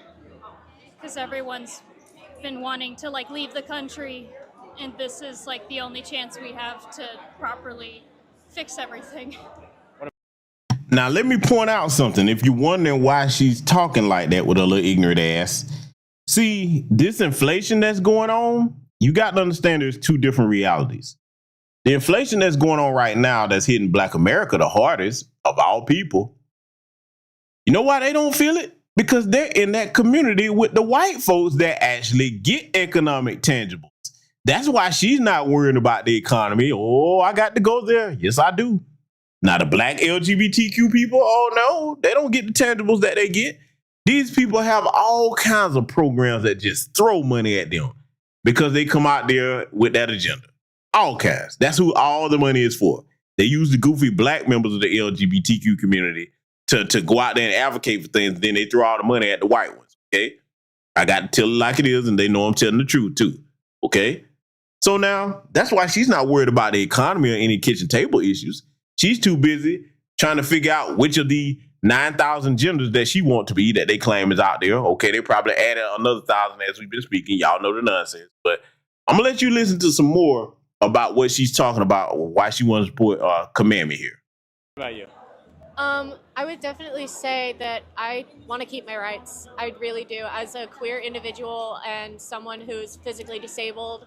because everyone's been wanting to like leave the country, and this is like the only chance we have to properly fix everything. Now, let me point out something. If you're wondering why she's talking like that with her little ignorant ass, see, this inflation that's going on, you got to understand there's two different realities. The inflation that's going on right now that's hitting Black America the hardest of all people, you know why they don't feel it? Because they're in that community with the white folks that actually get economic tangibles. That's why she's not worrying about the economy. Oh, I got to go there. Yes, I do. Now, the Black LGBTQ people, oh no, they don't get the tangibles that they get. These people have all kinds of programs that just throw money at them because they come out there with that agenda. All kinds. That's who all the money is for. They use the goofy Black members of the LGBTQ community to go out there and advocate for things. Then they throw all the money at the white ones. Okay. I got to tell it like it is, and they know I'm telling the truth too. Okay. So now that's why she's not worried about the economy or any kitchen table issues. She's too busy trying to figure out which of the 9,000 genders that she wants to be that they claim is out there. Okay. They probably added another 1,000 as we've been speaking. Y'all know the nonsense, but I'm gonna let you listen to some more about what she's talking about, why she wants to put Kamami here. What about you? I would definitely say that I want to keep my rights. I really do. As a queer individual and someone who's physically disabled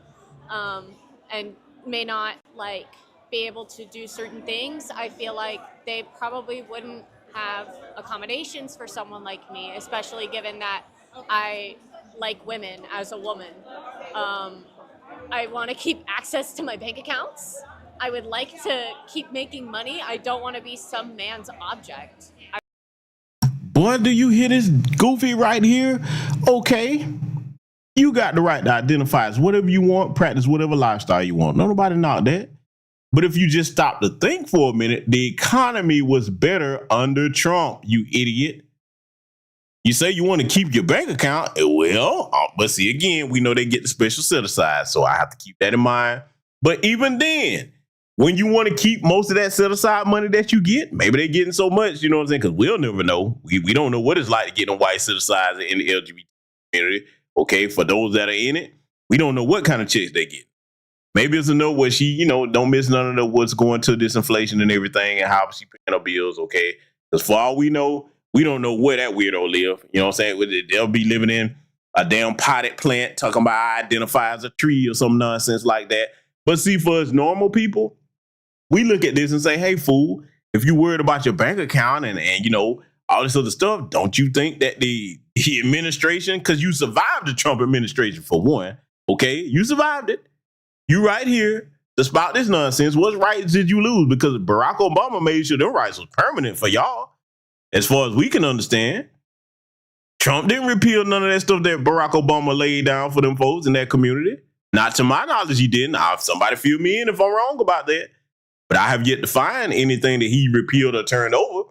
and may not like be able to do certain things, I feel like they probably wouldn't have accommodations for someone like me, especially given that I like women as a woman. I want to keep access to my bank accounts. I would like to keep making money. I don't want to be some man's object. Boy, do you hear this goofy right here? Okay. You got the right to identify as whatever you want, practice whatever lifestyle you want. Nobody knocked that. But if you just stop to think for a minute, the economy was better under Trump, you idiot. You say you want to keep your bank account. Well, but see, again, we know they get the special set aside, so I have to keep that in mind. But even then, when you want to keep most of that set aside money that you get, maybe they're getting so much, you know what I'm saying? Because we'll never know. We don't know what it's like to get them white set aside in the LGBT community. Okay, for those that are in it, we don't know what kind of checks they get. Maybe it's a note where she, you know, don't miss none of the what's going to this inflation and everything and how she paying her bills, okay? Because for all we know, we don't know where that weirdo live. You know what I'm saying? They'll be living in a damn potted plant talking about I identify as a tree or some nonsense like that. But see, for us normal people, we look at this and say, hey, fool, if you're worried about your bank account and you know, all this other stuff, don't you think that the administration, because you survived the Trump administration for one, okay? You survived it. You right here to spout this nonsense. What rights did you lose? Because Barack Obama made sure them rights was permanent for y'all. As far as we can understand, Trump didn't repeal none of that stuff that Barack Obama laid down for them folks in that community. Not to my knowledge, he didn't. Somebody fill me in if I'm wrong about that. But I have yet to find anything that he repealed or turned over.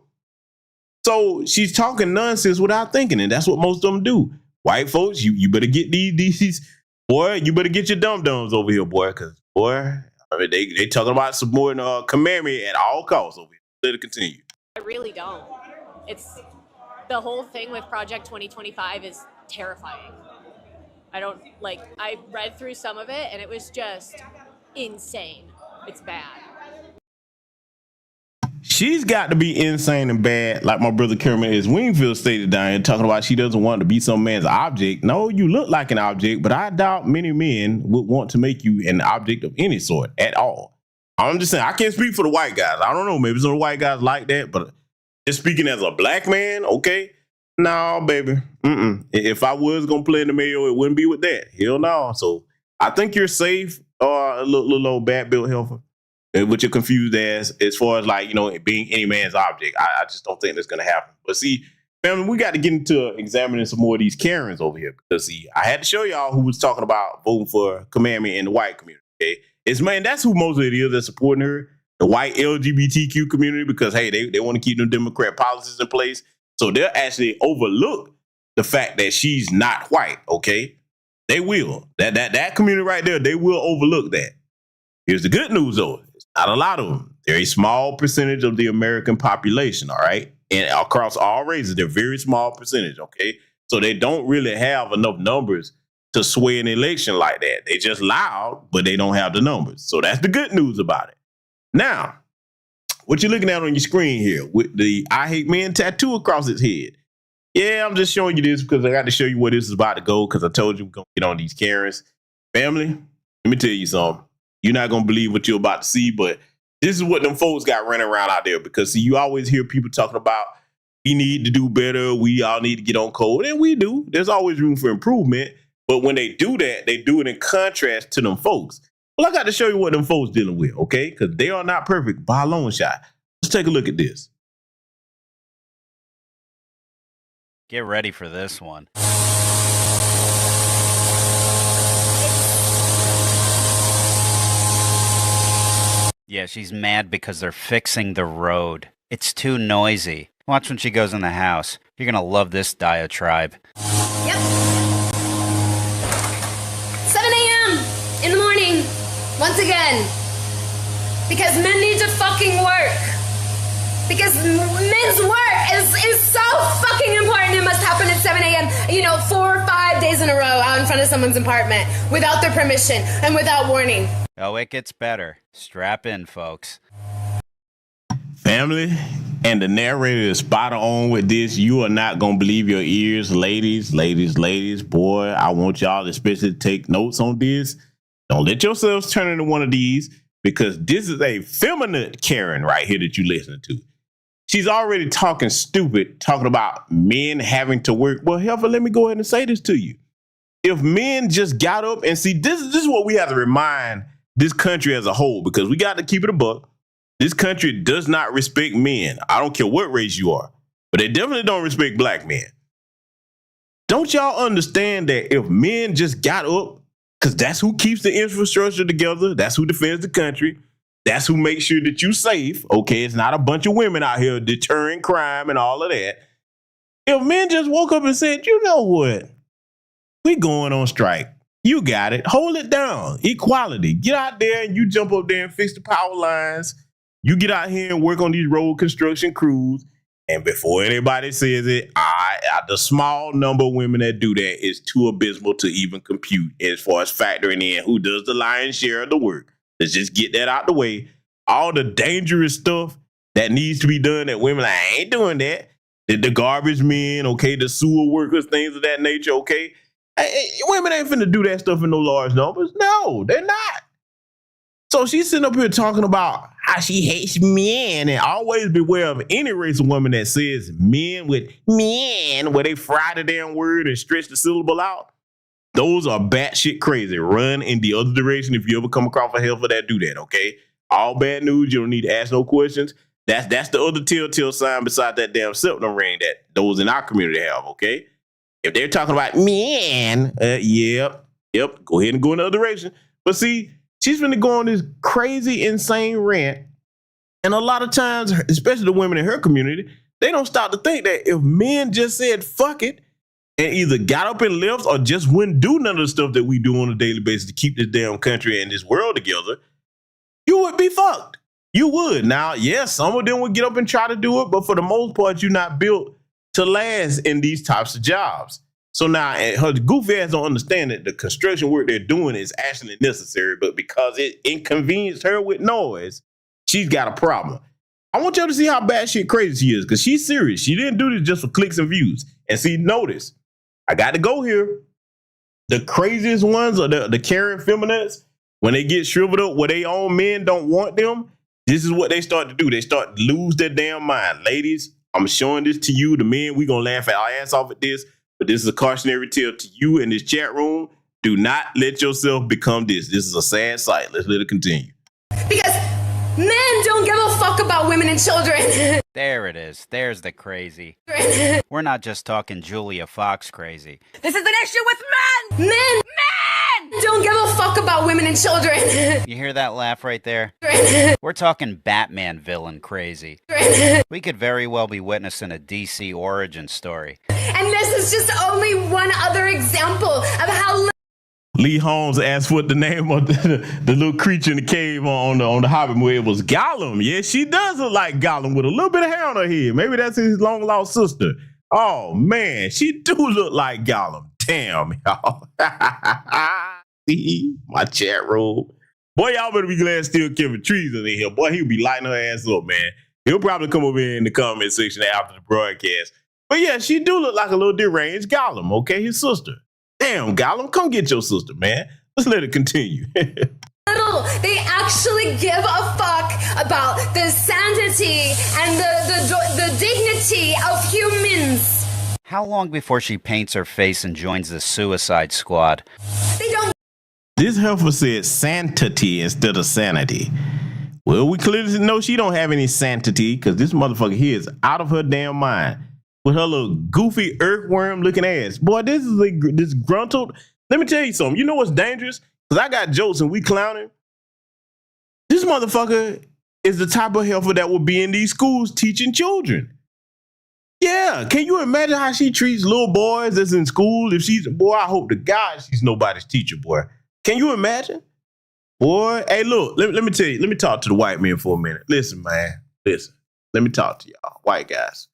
So she's talking nonsense without thinking, and that's what most of them do. White folks, you better get these boy, you better get your dum-dums over here, boy, because, boy, I mean, they talking about supporting Kamami at all costs over here. Let it continue. I really don't. It's the whole thing with Project 2025 is terrifying. I read through some of it and it was just insane. It's bad. She's got to be insane and bad, like my brother Kermit is. Wingfield stated down here talking about she doesn't want to be some man's object. No, you look like an object, but I doubt many men would want to make you an object of any sort at all. I'm just saying, I can't speak for the white guys. I don't know, maybe some of the white guys like that, but just speaking as a black man, okay? No, baby. If I was going to play in the mayo, it wouldn't be with that. Hell no. So I think you're safe, a little old bad built helper. With your confused ass, as far as like, you know, being any man's object. I just don't think that's going to happen. But see, family, we got to get into examining some more of these Karens over here. Because see, I had to show y'all who was talking about voting for Kamami in the white community. Okay, that's who most of it is that's supporting her, the white LGBTQ community, because hey, they want to keep them Democrat policies in place. So they'll actually overlook the fact that she's not white. Okay, they will. That community right there, they will overlook that. Here's the good news though. Not a lot of them. They're a small percentage of the American population, all right? And across all races, they're a very small percentage, okay? So they don't really have enough numbers to sway an election like that. They just loud, but they don't have the numbers. So that's the good news about it. Now, what you're looking at on your screen here with the I Hate Men tattoo across his head. Yeah, I'm just showing you this because I got to show you where this is about to go because I told you we're going to get on these Karens. Family, let me tell you something. You're not going to believe what you're about to see, but this is what them folks got running around out there because, see, you always hear people talking about we need to do better, we all need to get on code, and we do. There's always room for improvement, but when they do that, they do it in contrast to them folks. Well, I got to show you what them folks dealing with, okay? Because they are not perfect by a long shot. Let's take a look at this. Get ready for this one. Yeah, she's mad because they're fixing the road. It's too noisy. Watch when she goes in the house. You're gonna love this diatribe. Yep. 7 a.m. in the morning, once again. Because men need to fucking work. Because men's work is so fucking important. It must happen at 7 a.m., 4 or 5 days in a row out in front of someone's apartment without their permission and without warning. Oh, it gets better. Strap in, folks. Family, and the narrator is spot on with this. You are not going to believe your ears. Ladies, boy, I want y'all especially to take notes on this. Don't let yourselves turn into one of these because this is a feminine Karen right here that you listening to. She's already talking stupid, talking about men having to work. Well, Heifer, let me go ahead and say this to you. If men just got up and see, this is what we have to remind this country as a whole, because we got to keep it a buck. This country does not respect men. I don't care what race you are, but they definitely don't respect black men. Don't y'all understand that if men just got up, because that's who keeps the infrastructure together, that's who defends the country, that's who makes sure that you're safe, okay? It's not a bunch of women out here deterring crime and all of that. If men just woke up and said, you know what? We going on strike. You got it. Hold it down. Equality. Get out there and you jump up there and fix the power lines. You get out here and work on these road construction crews. And before anybody says it, the small number of women that do that is too abysmal to even compute as far as factoring in who does the lion's share of the work. Let's just get that out the way. All the dangerous stuff that needs to be done that women like, I ain't doing that. The garbage men, okay, the sewer workers, things of that nature, okay. Women ain't finna do that stuff in no large numbers. No, they're not. So she's sitting up here talking about how she hates men, and always beware of any race of woman that says men with men, where they fry the damn word and stretch the syllable out. Those are batshit crazy. Run in the other direction if you ever come across a heifer that do that, okay? All bad news. You don't need to ask no questions. That's the other telltale sign beside that damn septum ring that those in our community have, okay? If they're talking about men, yep, go ahead and go in the other direction. But see, she's going to go on this crazy, insane rant. And a lot of times, especially the women in her community, they don't stop to think that if men just said, fuck it, and either got up and left or just wouldn't do none of the stuff that we do on a daily basis to keep this damn country and this world together, you would be fucked. You would. Now, yes, some of them would get up and try to do it, but for the most part, you're not built to last in these types of jobs. So now her goofy ass don't understand that the construction work they're doing is actually necessary, but because it inconvenienced her with noise, she's got a problem. I want y'all to see how bad shit crazy she is, because she's serious. She didn't do this just for clicks and views. And see, notice, I got to go here. The craziest ones are the Karen Feminuts. When they get shriveled up where they own men don't want them, this is what they start to do. They start to lose their damn mind. Ladies, I'm showing this to you. The men, we going to laugh our ass off at this, but this is a cautionary tale to you in this chat room. Do not let yourself become this. This is a sad sight. Let's let it continue. Because men don't give a fuck about women and children. There it is. There's the crazy. We're not just talking Julia Fox crazy. This is an issue with men. Men don't give a fuck about women and children. You hear that laugh right there? We're talking Batman villain crazy. We could very well be witnessing a DC origin story. And this is just only one other example of how Lee Holmes asked what the name of the little creature in the cave on the Hobbit movie. It was Gollum. Yeah, she does look like Gollum with a little bit of hair on her head. Maybe that's his long lost sister. Oh man, she do look like Gollum. Damn, y'all. See, my chat room. Boy, y'all better be glad still Kevin Trees in here. Boy, he'll be lighting her ass up, man. He'll probably come over here in the comment section after the broadcast. But yeah, she do look like a little deranged Gollum, okay? His sister. Damn, Gollum, come get your sister, man. Let's let it continue. They actually give a fuck about the sanity and the dignity of humans. How long before she paints her face and joins the Suicide Squad? They don't. This heifer said sanctity instead of sanity. Well, we clearly know she don't have any sanctity because this motherfucker here is out of her damn mind with her little goofy earthworm looking ass. Boy, this is a disgruntled. Let me tell you something. You know what's dangerous? Because I got jokes and we clowning. This motherfucker is the type of heifer that would be in these schools teaching children. Yeah, can you imagine how she treats little boys that's in school? If she's, boy, I hope to God she's nobody's teacher, boy. Can you imagine? Boy, hey, look, let me tell you, let me talk to the white men for a minute. Listen, man, listen. Let me talk to y'all, white guys.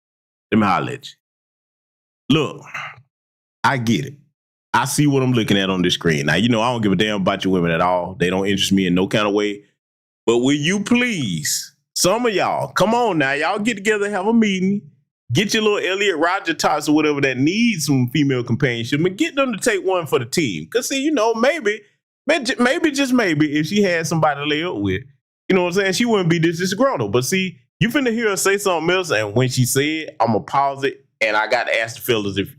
Let me holler at you. Look, I get it. I see what I'm looking at on this screen. Now, you know, I don't give a damn about your women at all. They don't interest me in no kind of way. But will you please, some of y'all, come on now, y'all get together, have a meeting, get your little Elliot Roger tots or whatever that needs some female companionship and get them to take one for the team. Because, see, you know, maybe, just maybe, if she had somebody to lay up with, you know what I'm saying, she wouldn't be this disgruntled. But see, you finna hear her say something else, and when she said, I'm going to pause it, and I got to ask the fellas if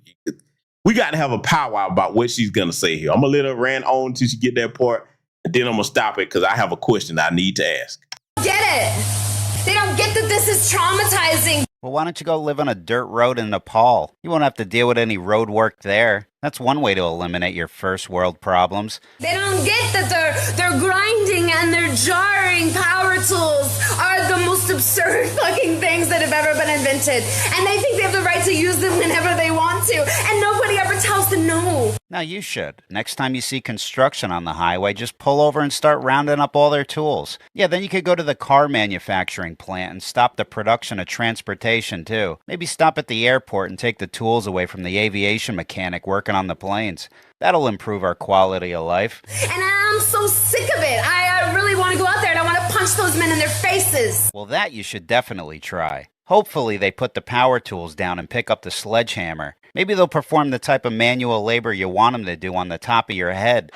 we got to have a powwow about what she's going to say here. I'm going to let her rant on till she get that part, and then I'm going to stop it because I have a question I need to ask. Get it. They don't get that this is traumatizing. Well, why don't you go live on a dirt road in Nepal? You won't have to deal with any road work there. That's one way to eliminate your first world problems. They don't get that their grinding and their jarring power tools are the most absurd fucking things that have ever been invented. And they think they have the right to use them whenever they want to. And nobody ever tells them no. Now you should. Next time you see construction on the highway, just pull over and start rounding up all their tools. Yeah, then you could go to the car manufacturing plant and stop the production of transportation too. Maybe stop at the airport and take the tools away from the aviation mechanic working on the planes. That'll improve our quality of life. And I'm so sick of it. I really want to go out there and I want to punch those men in their faces. Well, that you should definitely try. Hopefully they put the power tools down and pick up the sledgehammer. Maybe they'll perform the type of manual labor you want them to do on the top of your head.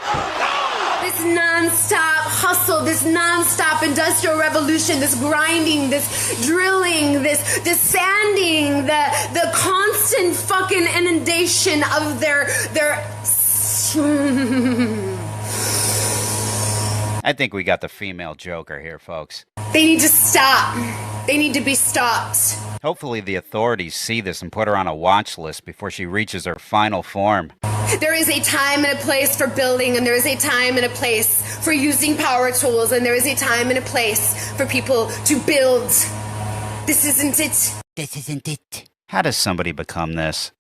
This non-stop hustle, this non-stop industrial revolution, this grinding, this drilling, this sanding, the constant fucking inundation of their I think we got the female Joker here, folks. They need to stop. They need to be stopped. Hopefully the authorities see this and put her on a watch list before she reaches her final form. There is a time and a place for building, and there is a time and a place for using power tools, and there is a time and a place for people to build. This isn't it. This isn't it. How does somebody become this?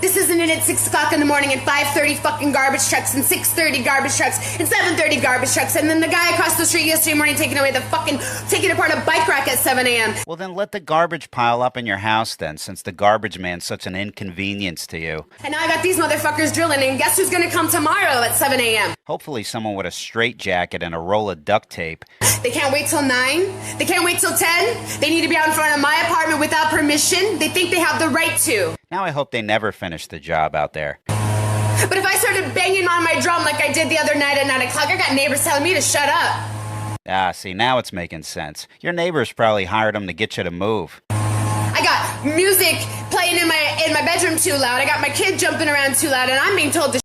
This isn't it at 6 o'clock in the morning and 5:30 fucking garbage trucks and 6:30 garbage trucks and 7:30 garbage trucks, and then the guy across the street yesterday morning taking apart a bike rack at 7 a.m. Well, then let the garbage pile up in your house then, since the garbage man's such an inconvenience to you. And now I got these motherfuckers drilling, and guess who's gonna come tomorrow at 7 a.m.? Hopefully someone with a straitjacket and a roll of duct tape. They can't wait till 9. They can't wait till 10. They need to be out in front of my apartment without permission. They think they have the right to. Now I hope they never finish the job out there. But if I started banging on my drum like I did the other night at 9 o'clock, I got neighbors telling me to shut up. Ah, see, now it's making sense. Your neighbors probably hired them to get you to move. I got music playing in my bedroom too loud. I got my kid jumping around too loud, and I'm being told to.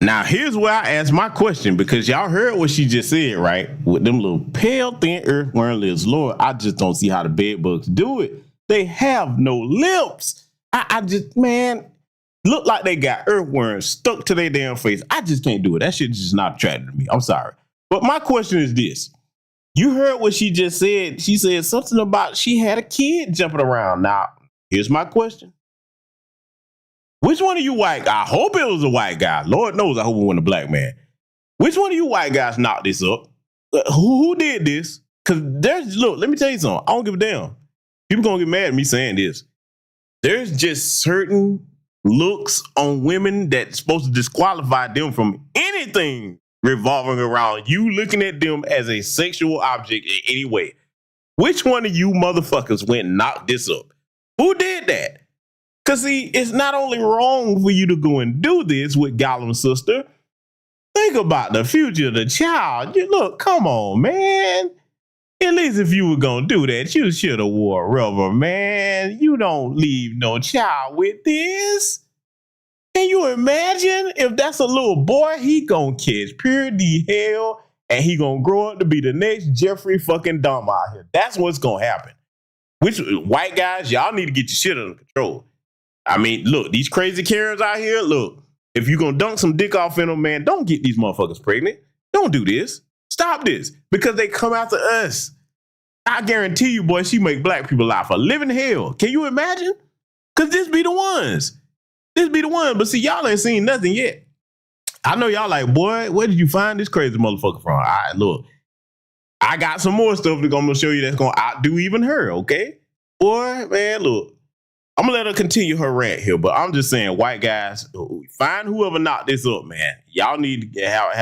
Now, here's where I ask my question, because y'all heard what she just said, right? With them little pale, thin earthworm lips. Lord, I just don't see how the bed bugs do it. They have no lips. I just, man, look like they got earthworms stuck to their damn face. I just can't do it. That shit's just not attractive to me. I'm sorry. But my question is this. You heard what she just said. She said something about she had a kid jumping around. Now, here's my question. Which one of you white guys, I hope it was a white guy. Lord knows I hope it wasn't a black man. Which one of you white guys knocked this up? Who did this? Because look, let me tell you something. I don't give a damn. People gonna get mad at me saying this. There's just certain looks on women that's supposed to disqualify them from anything revolving around you looking at them as a sexual object in any way. Which one of you motherfuckers went and knocked this up? Who did that? Because, see, it's not only wrong for you to go and do this with Gollum's sister. Think about the future of the child. Look, come on, man. At least if you were going to do that, you should have wore rubber, man. You don't leave no child with this. Can you imagine if that's a little boy? He gonna catch pure D hell and he gonna grow up to be the next Jeffrey fucking Dahmer out here. That's what's gonna happen. Which white guys, y'all need to get your shit under control. I mean, look, these crazy Karens out here, look, if you gonna dunk some dick off in them, man, don't get these motherfuckers pregnant. Don't do this. Stop this. Because they come after us. I guarantee you, boy, she make black people life a living hell. Can you imagine? Because this be the ones. This be the one. But see, y'all ain't seen nothing yet. I know y'all like, boy, where did you find this crazy motherfucker from? All right, look. I got some more stuff that I'm going to show you that's going to outdo even her, okay? Boy, man, look. I'm going to let her continue her rant here, but I'm just saying, white guys, find whoever knocked this up, man. Y'all need to have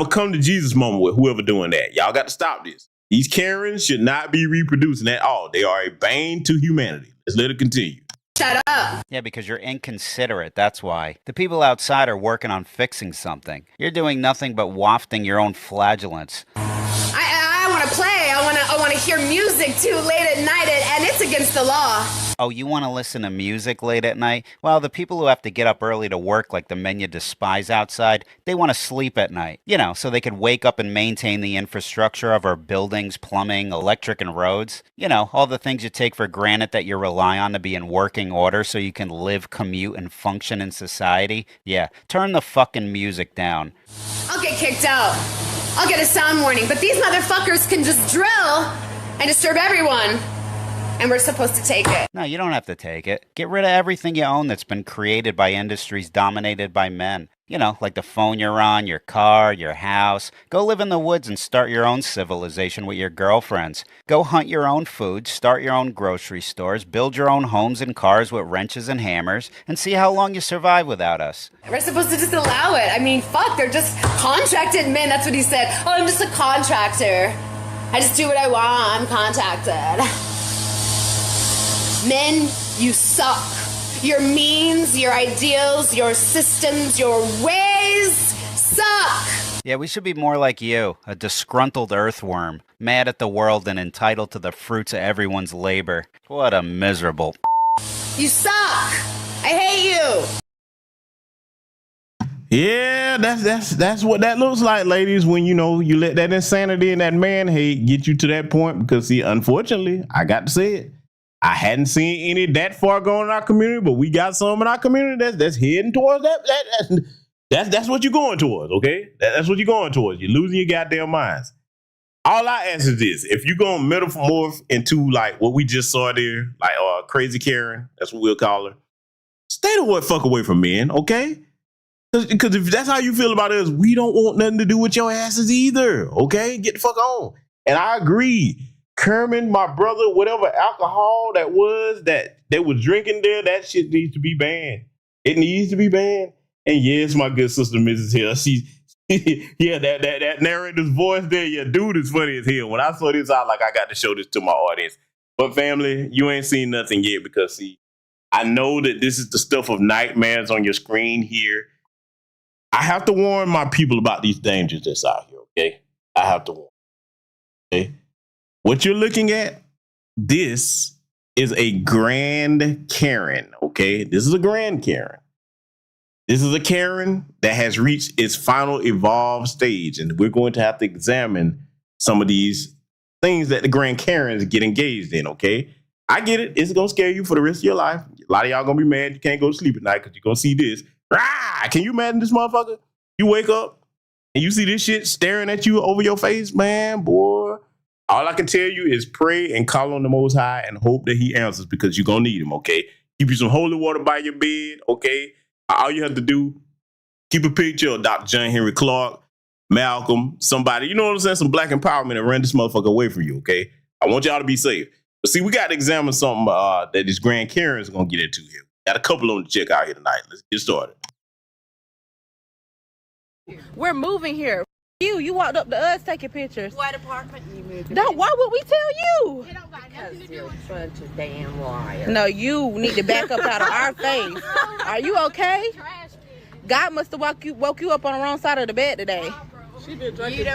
a come to Jesus moment with whoever doing that. Y'all got to stop this. These Karens should not be reproducing at all. They are a bane to humanity. Let's let it continue. Shut up. Yeah, because you're inconsiderate, that's why. The people outside are working on fixing something. You're doing nothing but wafting your own flagellants. I want to play. I want to hear music too late at night, and it's against the law. Oh, you want to listen to music late at night? Well, the people who have to get up early to work like the men you despise outside, they want to sleep at night. You know, so they could wake up and maintain the infrastructure of our buildings, plumbing, electric, and roads. You know, all the things you take for granted that you rely on to be in working order so you can live, commute, and function in society. Yeah, turn the fucking music down. I'll get kicked out. I'll get a sound warning, but these motherfuckers can just drill and disturb everyone. And we're supposed to take it. No, you don't have to take it. Get rid of everything you own that's been created by industries dominated by men. You know, like the phone you're on, your car, your house. Go live in the woods and start your own civilization with your girlfriends. Go hunt your own food, start your own grocery stores, build your own homes and cars with wrenches and hammers, and see how long you survive without us. We're supposed to just allow it. I mean, fuck, they're just contracted men. That's what he said. Oh, I'm just a contractor. I just do what I want. I'm contracted. Men, you suck. Your means, your ideals, your systems, your ways suck. Yeah, we should be more like you, a disgruntled earthworm, mad at the world and entitled to the fruits of everyone's labor. What a miserable. You suck. I hate you. Yeah, that's what that looks like, ladies, when you let that insanity and that man hate get you to that point. Because see, unfortunately, I got to say it. I hadn't seen any that far going in our community, but we got some in our community that's heading towards that. That's what you're going towards, okay? That's what you're going towards. You're losing your goddamn minds. All I ask is this: if you're gonna metamorph into like what we just saw there, like crazy Karen, that's what we'll call her. Stay the fuck away from men, okay? Because if that's how you feel about us, we don't want nothing to do with your asses either, okay? Get the fuck on. And I agree. Kerman, my brother, whatever alcohol that was drinking there, that shit needs to be banned. It needs to be banned. And yes, my good sister Mrs. Hill, yeah, that narrator's voice there, yeah, dude is funny as hell. When I saw this, I got to show this to my audience. But family, you ain't seen nothing yet because see, I know that this is the stuff of nightmares on your screen here. I have to warn my people about these dangers that's out here, okay? I have to warn. Okay? What you're looking at, this is a grand Karen, okay? This is a grand Karen. This is a Karen that has reached its final evolved stage, and we're going to have to examine some of these things that the grand Karens get engaged in, okay? I get it. It's going to scare you for the rest of your life. A lot of y'all going to be mad you can't go to sleep at night because you're going to see this. Rah! Can you imagine this motherfucker? You wake up and you see this shit staring at you over your face, man, boy. All I can tell you is pray and call on the Most High and hope that he answers because you're going to need him, okay? Keep you some holy water by your bed, okay? All you have to do, keep a picture of Dr. John Henry Clark, Malcolm, somebody, you know what I'm saying? Some black empowerment and run this motherfucker away from you, okay? I want y'all to be safe. But see, we got to examine something that this Grand Karen is going to get into here. Got a couple on the check out here tonight. Let's get started. We're moving here. You walked up to us taking pictures. What apartment you moving? No, why would we tell you? Because you're a bunch of damn liars. No, you need to back up out of our face. Are you okay? God must have woke you up on the wrong side of the bed today. She been drinking.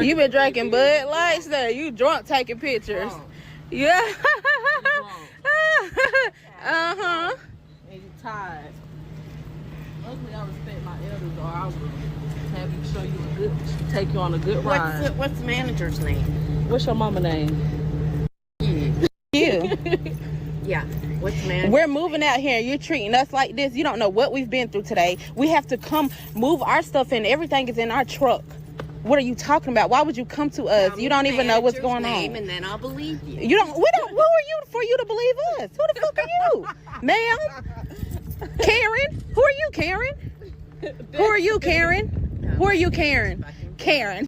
You been drinking Bud Lights there. You drunk taking pictures. Yeah. And you tired. Luckily, I respect my elders, or I would have you show you take you on a good ride. What's the manager's name? What's your mama name? You. Yeah. What's the manager? We're moving out here. You're treating us like this. You don't know what we've been through today. We have to come move our stuff in. Everything is in our truck. What are you talking about? Why would you come to us? You don't even know what's going on. And then I'll believe you. You don't. Who are you for you to believe us? Who the fuck are you, ma'am? Karen? Who are you, Karen? Who are you, Karen? Who are you, Karen? Karen.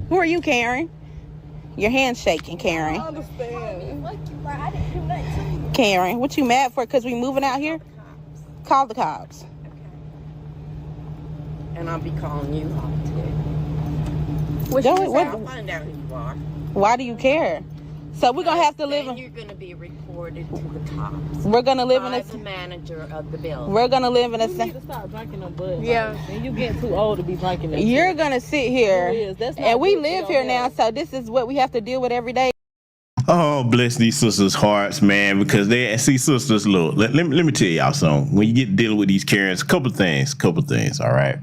Who are you, Karen? Your hand's shaking, Karen. I understand. Karen, what you mad for? Because we moving out here? Call the cops. And I'll be calling you home too. I'll find out who you are. Why do you care? So we're gonna have to live in. You're gonna be reported to the cops. We're gonna live in by a. the manager of the building. We're gonna live in a. You need to stop drinking them Bud. Yeah. And you getting too old to be drinking them. You're gonna sit here, That's not and we good for live your here now. health. So this is what we have to deal with every day. Oh, bless these sisters' hearts, man, because they see sisters. Look, let me tell y'all something. When you get dealing with these Karens, a couple things, all right?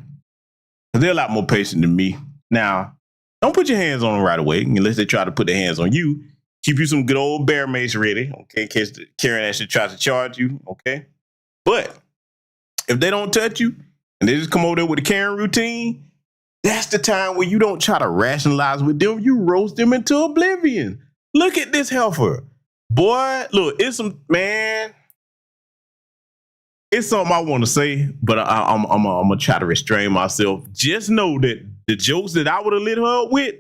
They're a lot more patient than me. Now, don't put your hands on them right away unless they try to put their hands on you. Keep you some good old bear mace ready, okay, in case the Karen actually tries to charge you, okay? But if they don't touch you and they just come over there with the Karen routine, that's the time where you don't try to rationalize with them. You roast them into oblivion. Look at this heifer. Boy, look, it's something I want to say, but I'm going to try to restrain myself. Just know that the jokes that I would have lit her up with,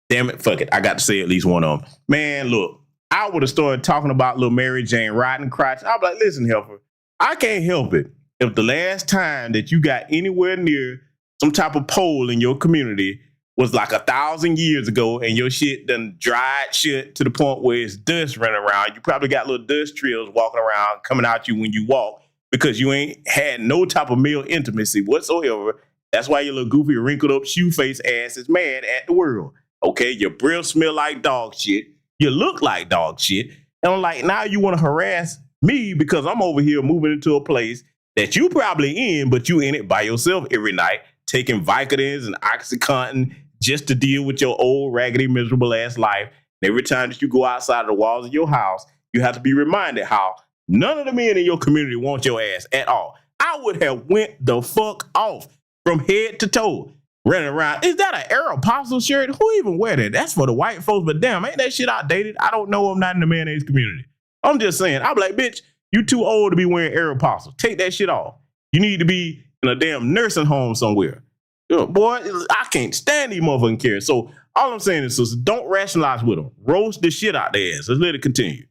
damn it, fuck it. I got to say at least one of them. Man, look, I would have started talking about little Mary Jane riding crotch. I'd be like, listen, heifer, I can't help it if the last time that you got anywhere near some type of pole in your community was like 1,000 years ago and your shit done dried shit to the point where it's dust running around. You probably got little dust trails walking around coming out you when you walk because you ain't had no type of male intimacy whatsoever. That's why your little goofy wrinkled up shoe face ass is mad at the world. Okay, your breath smell like dog shit. You look like dog shit. And I'm like, now you want to harass me because I'm over here moving into a place that you probably in, but you in it by yourself every night, taking Vicodins and Oxycontin just to deal with your old, raggedy, miserable ass life. And every time that you go outside of the walls of your house, you have to be reminded how none of the men in your community want your ass at all. I would have went the fuck off from head to toe, running around. Is that an Aeropostale shirt? Who even wear that? That's for the white folks, but damn, ain't that shit outdated? I don't know. I'm not in the mayonnaise community. I'm just saying. I'm like, bitch, you too old to be wearing Aeropostale. Take that shit off. You need to be in a damn nursing home somewhere. Boy, I can't stand these motherfucking Karens. So all I'm saying is, sister, don't rationalize with them. Roast the shit out their ass. Let's let it continue.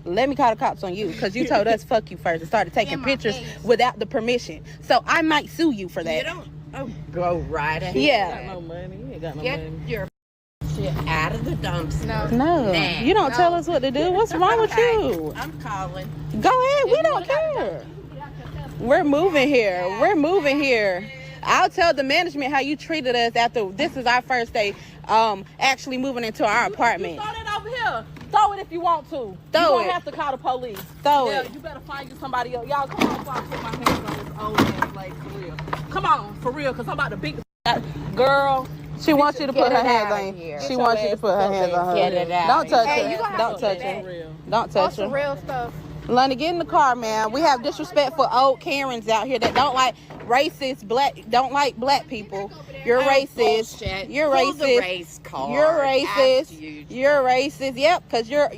Let me call the cops on you because you told us fuck you first and started taking pictures without the permission. So I might sue you for that. You don't go right ahead. Yeah. You got no money. You ain't got no Get money. your shit out of the dumpster. No, Nah, you don't no. tell us what to do. What's wrong with you? I'm calling. Go ahead. We don't care. We're moving here. We're moving here. I'll tell the management how you treated us after this is our first day actually moving into our apartment. Throw that over here. Throw it if you want to. Throw you don't it. have to call the police. Throw Yeah, it. you better find you somebody else. Y'all come on before I put my hands on this old ass lady for real. Come on, for real, because I'm about to beat the girl. She wants you to put her hands outta on here. you. She wants you to put her hands on her. Get it out. Don't touch Hey, you her. gonna Don't have touch to her. Don't touch her. real stuff. Lonnie, get in the car, man. We have disrespect for old Karens out here that don't like racist don't like black people. You're racist. Bullshit. You're Pull the racist. race card, You're as racist. usual. You're racist. Yep, because you're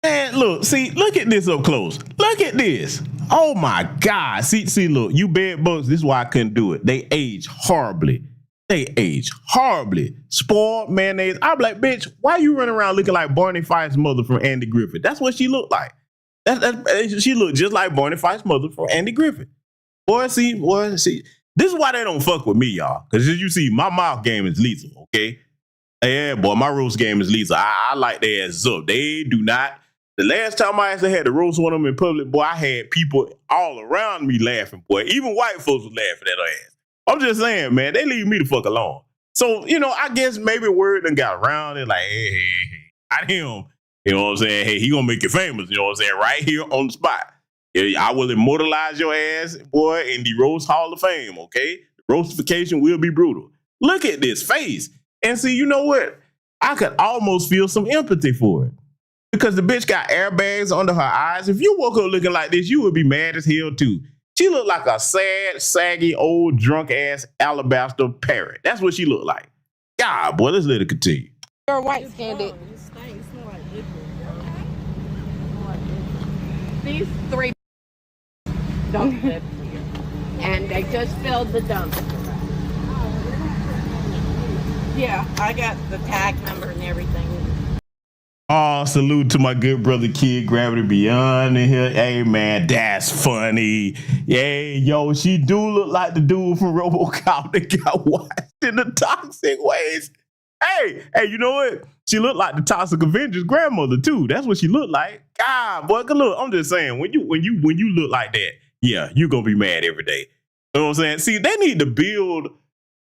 Man, look, see, look at this up close. Look at this. Oh my God. See, look, you bed bugs, this is why I couldn't do it. They age horribly. They age horribly. Spoiled mayonnaise. I'm like, bitch, why you running around looking like Barney Fife's mother from Andy Griffith? That's what she looked like. She looked just like Barney Fife's mother from Andy Griffith. Boy, see. This is why they don't fuck with me, y'all. Because as you see, my mouth game is lethal, okay? Yeah, boy, my roast game is lethal. I like their asses up. They do not. The last time I actually had to roast one of them in public, boy, I had people all around me laughing, boy. Even white folks were laughing at her ass. I'm just saying, man, they leave me the fuck alone. So, I guess maybe word done got around it like, hey, not him. You know what I'm saying? Hey, he gonna make you famous, you know what I'm saying? Right here on the spot. I will immortalize your ass, boy, in the Roast Hall of Fame, okay? Roastification will be brutal. Look at this face. And see, you know what? I could almost feel some empathy for it. Because the bitch got airbags under her eyes. If you woke up looking like this, you would be mad as hell too. She looked like a sad, saggy, old, drunk-ass alabaster parrot. That's what she looked like. God, boy, let's let it continue. You're white-skinned. These three don't live here. And they just filled the dumpster. Yeah, I got the tag number and everything. Oh, salute to my good brother Kid Gravity Beyond in here. Hey, man, that's funny. Yeah, yo, she do look like the dude from RoboCop that got washed in the toxic waste. Hey, you know what? She looked like the Toxic Avenger's grandmother too. That's what she looked like. God, boy, look, I'm just saying, when you look like that, yeah, you're gonna be mad every day. You know what I'm saying? See, they need to build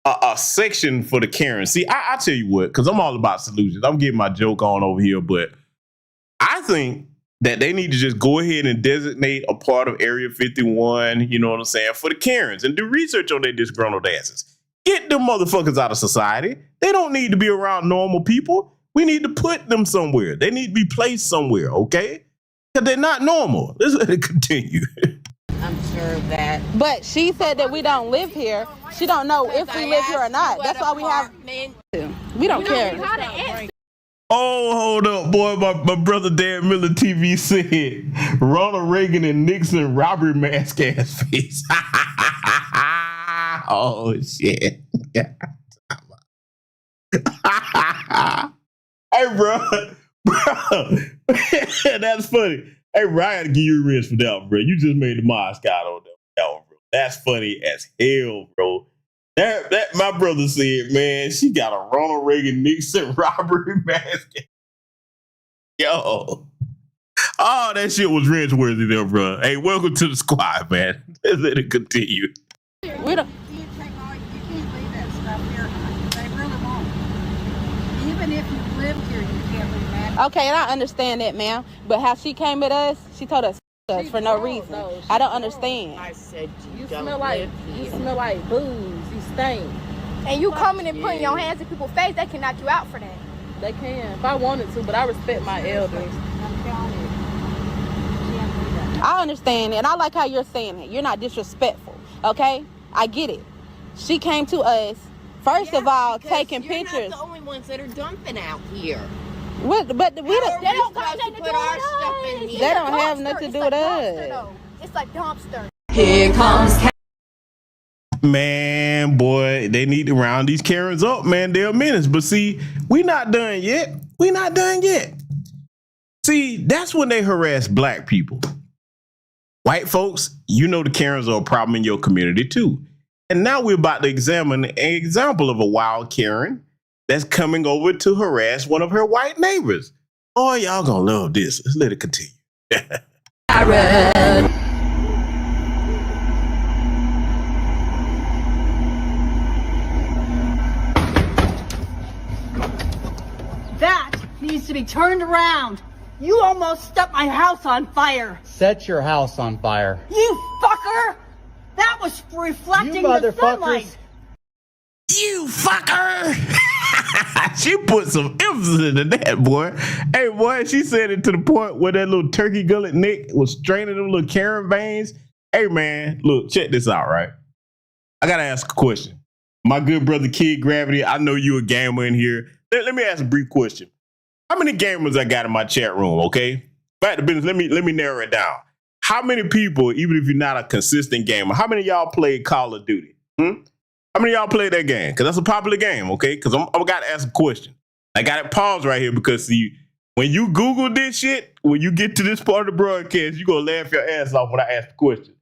a section for the Karens. See, I tell you what, because I'm all about solutions. I'm getting my joke on over here, but I think that they need to just go ahead and designate a part of Area 51, you know what I'm saying, for the Karens and do research on their disgruntled asses. Get them motherfuckers out of society. They don't need to be around normal people. We need to put them somewhere. They need to be placed somewhere, okay? Because they're not normal. Let's let it continue. I'm sure that. But she said that we don't live here. She don't know if we live here or not. That's why we have. We don't care. Oh, hold up, boy. My brother Dan Miller TV said Ronald Reagan and Nixon robbery mask ass face. Oh, shit. Hey, bro. That's funny. Hey, bro, I gotta give you a wrist for that one, bro. You just made the mosque out on that one, bro. That's funny as hell, bro. That my brother said, man, she got a Ronald Reagan Nixon robbery mask. Yo. Oh, that shit was wrench worthy there, bro. Hey, welcome to the squad, man. Let's let it continue. We don't. You can't leave that stuff here. They really won't. Even if you live here, you can't leave that. Okay, and I understand that, ma'am. But how she came at us, she told us for no reason. I don't understand. I said You smell like booze. You stink. And you coming and putting your hands in people's face, they can knock you out for that. They can if I wanted to, but I respect my elders. I understand, and I like how you're saying it. You're not disrespectful, okay? I get it. She came to us, first of all, taking pictures. You're not the only ones that are dumping out here. But we don't. They don't got nothing to do with us. They don't have nothing to do with us. It's like dumpster. Here comes. Man, boy, they need to round these Karens up, man. They're a menace. But see, we not done yet. We not done yet. See, that's when they harass black people. White folks, you know the Karens are a problem in your community too. And now we're about to examine an example of a wild Karen that's coming over to harass one of her white neighbors. Oh, y'all gonna love this. Let's let it continue. That needs to be turned around. You almost set my house on fire. Set your house on fire. You fucker! That was reflecting You the sunlight. motherfuckers. You fucker! She put some emphasis into that, boy. Hey, boy, she said it to the point where that little turkey gullet neck was straining them little Karen veins. Hey, man, look, check this out, right? I gotta ask a question. My good brother Kid Gravity, I know you a gamer in here. Let me ask a brief question. How many gamers I got in my chat room, okay? Back to business, let me narrow it down. How many people, even if you're not a consistent gamer, how many of y'all played Call of Duty? How many of y'all played that game? Because that's a popular game, okay? Because I'm got to ask a question. I got it paused right here because, see, when you Google this shit, when you get to this part of the broadcast, you're going to laugh your ass off when I ask the question.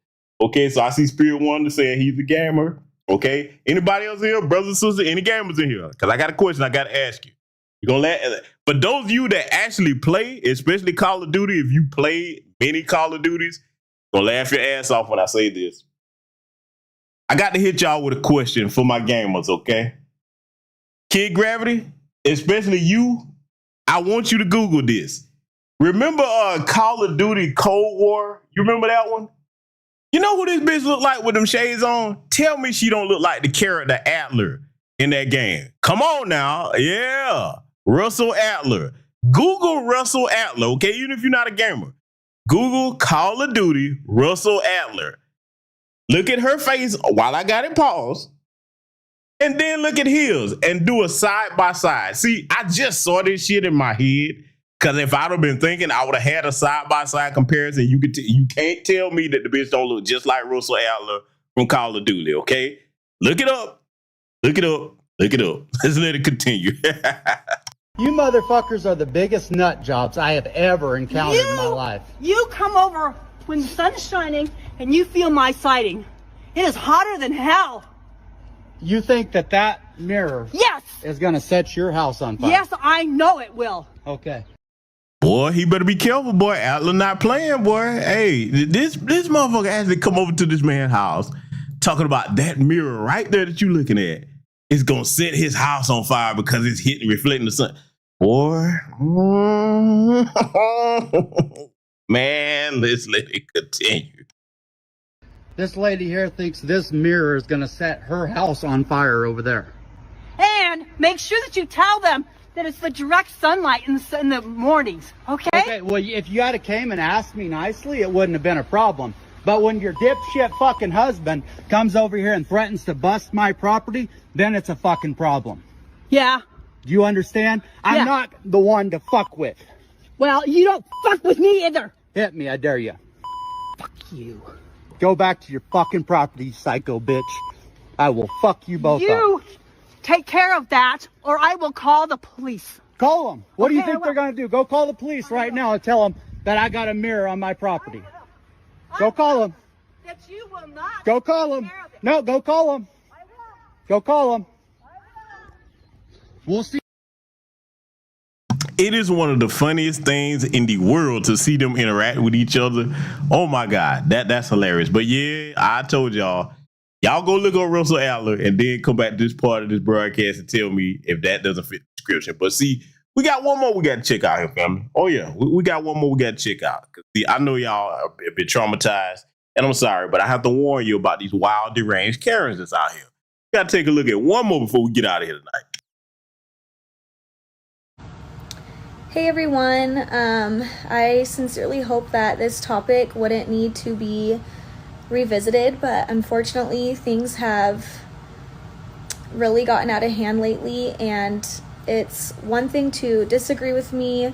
Okay, so I see Spirit Wonder saying he's a gamer. Okay, anybody else in here, brothers and sisters, any gamers in here? Because I got a question I got to ask you. You're going to laugh. For those of you that actually play, especially Call of Duty, if you play many Call of Duties, you're going to laugh your ass off when I say this. I got to hit y'all with a question for my gamers, okay? Kid Gravity, especially you, I want you to Google this. Remember Call of Duty Cold War? You remember that one? You know who this bitch look like with them shades on? Tell me she don't look like the character Adler in that game. Come on now. Yeah. Russell Adler. Google Russell Adler, okay? Even if you're not a gamer. Google Call of Duty Russell Adler. Look at her face while I got it paused. And then look at his and do a side by side. See, I just saw this shit in my head. Because if I'd have been thinking, I would have had a side by side comparison. You can't tell me that the bitch don't look just like Russell Adler from Call of Duty, okay? Look it up. Look it up. Look it up. Let's let it continue. You motherfuckers are the biggest nut jobs I have ever encountered in my life. You come over when the sun's shining and you feel my sighting. It is hotter than hell. You think that mirror is going to set your house on fire? Yes, I know it will. Okay. Boy, he better be careful, boy. Adler not playing, boy. Hey, this motherfucker actually come over to this man's house talking about that mirror right there that you looking at is going to set his house on fire because it's hitting, reflecting the sun. Boy. Man, let's let it continue. This lady here thinks this mirror is going to set her house on fire over there. And make sure that you tell them that it's the direct sunlight in the mornings, okay? Okay, well, if you had came and asked me nicely, it wouldn't have been a problem. But when your dipshit fucking husband comes over here and threatens to bust my property, then it's a fucking problem. Yeah. Do you understand? I'm not the one to fuck with. Well, you don't fuck with me either. Hit me, I dare you. Fuck you. Go back to your fucking property, you psycho bitch. I will fuck you both up. Take care of that, or I will call the police. Call them. What do you think they're going to do? Go call the police right now and tell them that I got a mirror on my property. Go call them. That you will not. Go call them. No, go call them. Go call them. We'll see. It is one of the funniest things in the world to see them interact with each other. Oh my God, that's hilarious. But yeah, I told y'all go look on Russell Adler and then come back to this part of this broadcast and tell me if that doesn't fit the description. But see, we got one more we got to check out here, family. Oh yeah, we got one more we got to check out. See, I know y'all have been traumatized, and I'm sorry, but I have to warn you about these wild, deranged Karens that's out here. We got to take a look at one more before we get out of here tonight. Hey everyone, I sincerely hope that this topic wouldn't need to be revisited, but unfortunately things have really gotten out of hand lately, and it's one thing to disagree with me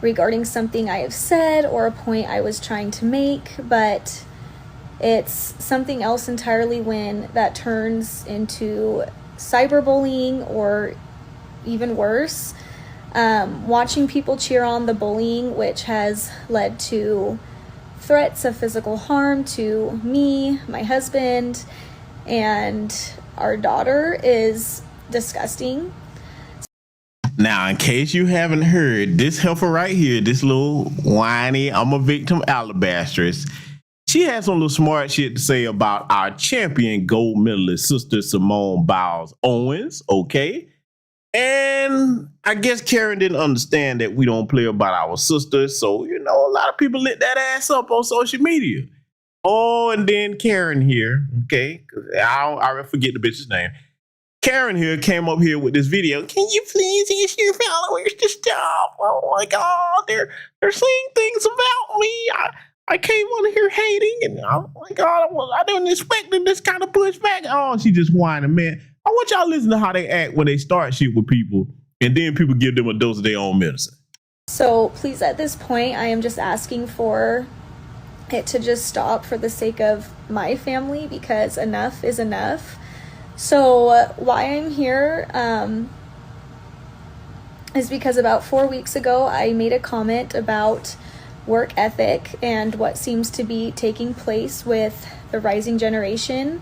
regarding something I have said or a point I was trying to make, but it's something else entirely when that turns into cyberbullying or even worse. Watching people cheer on the bullying, which has led to threats of physical harm to me, my husband, and our daughter, is disgusting. Now, in case you haven't heard, this heifer right here, this little whiny, I'm a victim alabastress, she has some little smart shit to say about our champion gold medalist, Sister Simone Biles Owens, okay? And I guess Karen didn't understand that we don't play about our sisters. So, you know, a lot of people lit that ass up on social media. Oh, and then Karen here, okay, I forget the bitch's name. Karen here came up here with this video. Can you please ask your followers to stop? Oh my God, they're saying things about me. I came on here hating, and oh my God, I didn't expect this kind of pushback. Oh, she just whining, man. I want y'all to listen to how they act when they start shit with people, and then people give them a dose of their own medicine. So please, at this point, I am just asking for it to just stop for the sake of my family, because enough is enough. So why I'm here is because about 4 weeks ago, I made a comment about work ethic and what seems to be taking place with the rising generation.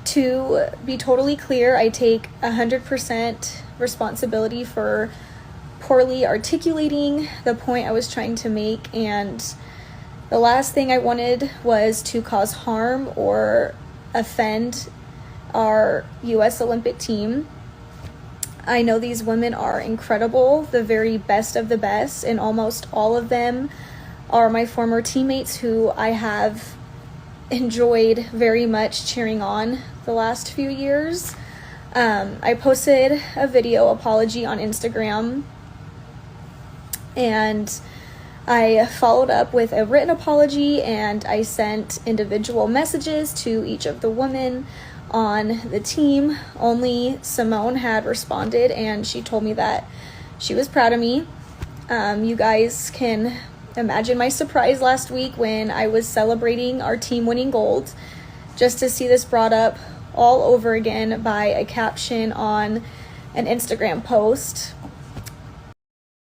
To be totally clear, I take 100% responsibility for poorly articulating the point I was trying to make, and the last thing I wanted was to cause harm or offend our U.S. Olympic team. I know these women are incredible, the very best of the best, and almost all of them are my former teammates who I have enjoyed very much cheering on the last few years. I posted a video apology on Instagram, and I followed up with a written apology, and I sent individual messages to each of the women on the team. Only Simone had responded, and she told me that she was proud of me. You guys can imagine my surprise last week when I was celebrating our team winning gold, just to see this brought up all over again by a caption on an Instagram post.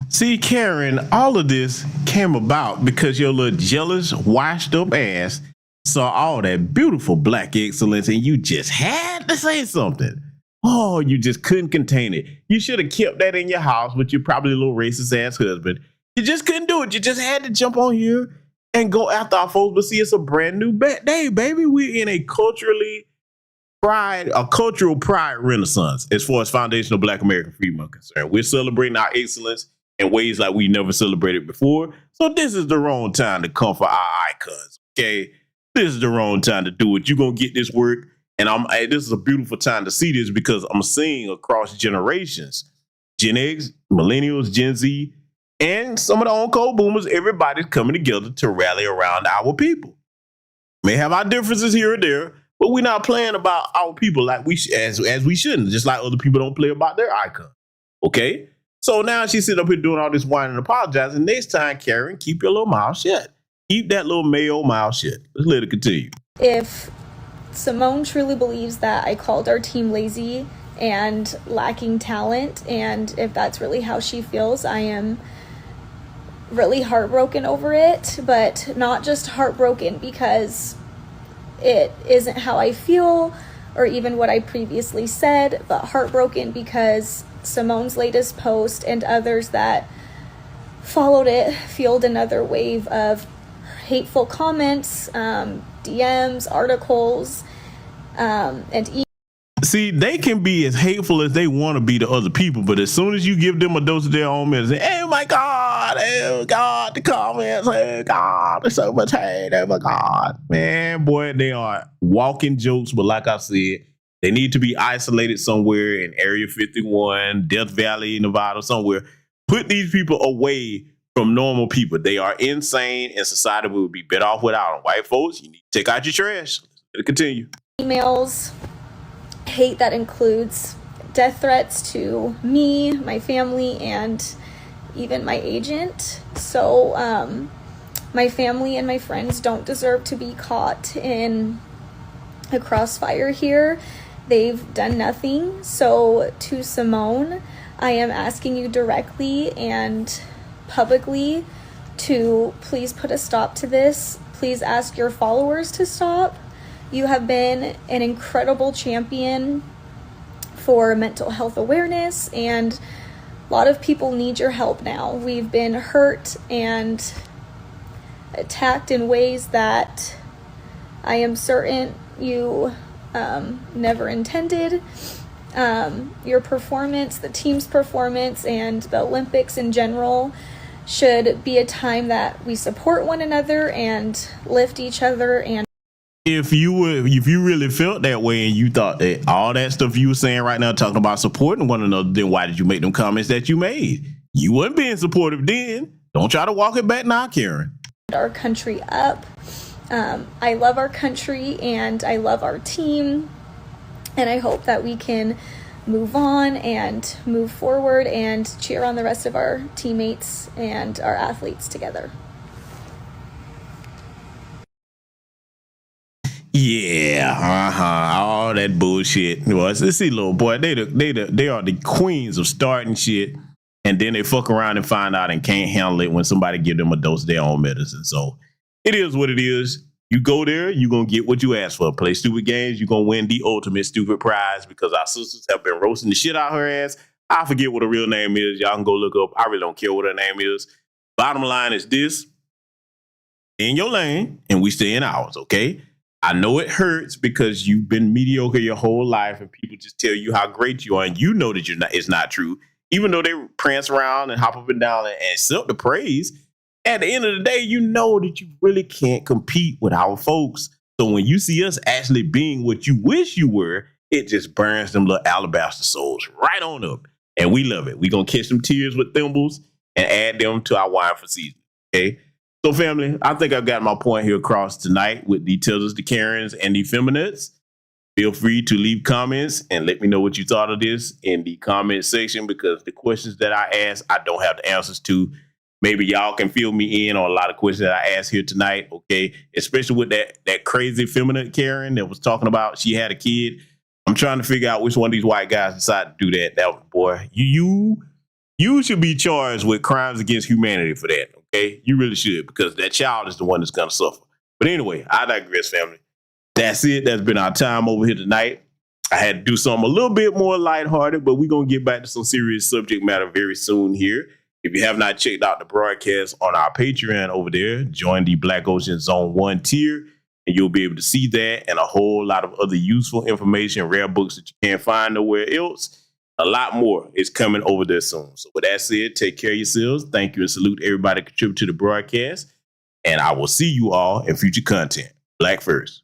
See, Karen, all of this came about because your little jealous, washed up ass saw all that beautiful black excellence and you just had to say something. Oh, you just couldn't contain it. You should have kept that in your house with your probably little racist ass husband. You just couldn't do it. You just had to jump on here and go after our folks. But see, it's a brand new day, baby. We're in a cultural pride renaissance as far as foundational Black American freedom are concerned. We're celebrating our excellence in ways like we never celebrated before. So this is the wrong time to come for our icons, okay? This is the wrong time to do it. You're going to get this work. And this is a beautiful time to see this because I'm seeing across generations, Gen X, Millennials, Gen Z, and some of the on-code boomers, everybody's coming together to rally around our people. May have our differences here and there, but we're not playing about our people like as we shouldn't, just like other people don't play about their icon. Okay? So now she's sitting up here doing all this whining and apologizing. Next time, Karen, keep your little mouth shut. Keep that little male mouth shut. Let's let it continue. If Simone truly believes that I called our team lazy and lacking talent, and if that's really how she feels, I am really heartbroken over it, but not just heartbroken because it isn't how I feel or even what I previously said, but heartbroken because Simone's latest post and others that followed it fueled another wave of hateful comments, DMs, articles, and See, they can be as hateful as they want to be to other people, but as soon as you give them a dose of their own medicine, oh my God, the comments, oh God, there's so much hate, oh my God. Man, boy, they are walking jokes, but like I said, they need to be isolated somewhere in Area 51, Death Valley, Nevada, somewhere. Put these people away from normal people. They are insane, and society will be better off without them. White folks, you need to take out your trash. Let it continue. Emails, hate that includes death threats to me, my family, and even my agent. So my family and my friends don't deserve to be caught in a crossfire here. They've done nothing. So to Simone, I am asking you directly and publicly to please put a stop to this. Please ask your followers to stop. You have been an incredible champion for mental health awareness, and a lot of people need your help now. We've been hurt and attacked in ways that I am certain you never intended. Your performance, the team's performance, and the Olympics in general should be a time that we support one another and lift each other. And if you really felt that way and you thought that all that stuff you were saying right now, talking about supporting one another, then why did you make them comments that you made? You weren't being supportive then. Don't try to walk it back now, Karen. Our country up. I love our country and I love our team, and I hope that we can move on and move forward and cheer on the rest of our teammates and our athletes together. Yeah, Yeah, all that bullshit. Well, let's see, little boy. They are the queens of starting shit, and then they fuck around and find out and can't handle it when somebody give them a dose of their own medicine. So it is what it is. You go there, you're gonna get what you ask for. Play stupid games, you're gonna win the ultimate stupid prize because our sisters have been roasting the shit out of her ass. I forget what her real name is. Y'all can go look up. I really don't care what her name is. Bottom line is this: in your lane, and we stay in ours. Okay. I know it hurts because you've been mediocre your whole life and people just tell you how great you are and you know that it's not true. Even though they prance around and hop up and down and accept the praise, at the end of the day, you know that you really can't compete with our folks. So when you see us actually being what you wish you were, it just burns them little alabaster souls right on up. And we love it. We're going to catch some tears with thimbles and add them to our wine for season. Okay? So, family, I think I've got my point here across tonight with the Tethers, the Karens, and the Feminuts. Feel free to leave comments and let me know what you thought of this in the comment section because the questions that I asked, I don't have the answers to. Maybe y'all can fill me in on a lot of questions that I asked here tonight, okay? Especially with that crazy Feminut Karen that was talking about she had a kid. I'm trying to figure out which one of these white guys decided to do that. That boy, you should be charged with crimes against humanity for that, okay? You really should because that child is the one that's going to suffer. But anyway, I digress, family. That's it. That's been our time over here tonight. I had to do something a little bit more lighthearted, but we're going to get back to some serious subject matter very soon here. If you have not checked out the broadcast on our Patreon over there, join the Black Ocean Zone 1 tier, and you'll be able to see that and a whole lot of other useful information, rare books that you can't find nowhere else. A lot more is coming over there soon. So with that said, take care of yourselves. Thank you and salute everybody that contributed to the broadcast. And I will see you all in future content. Black first.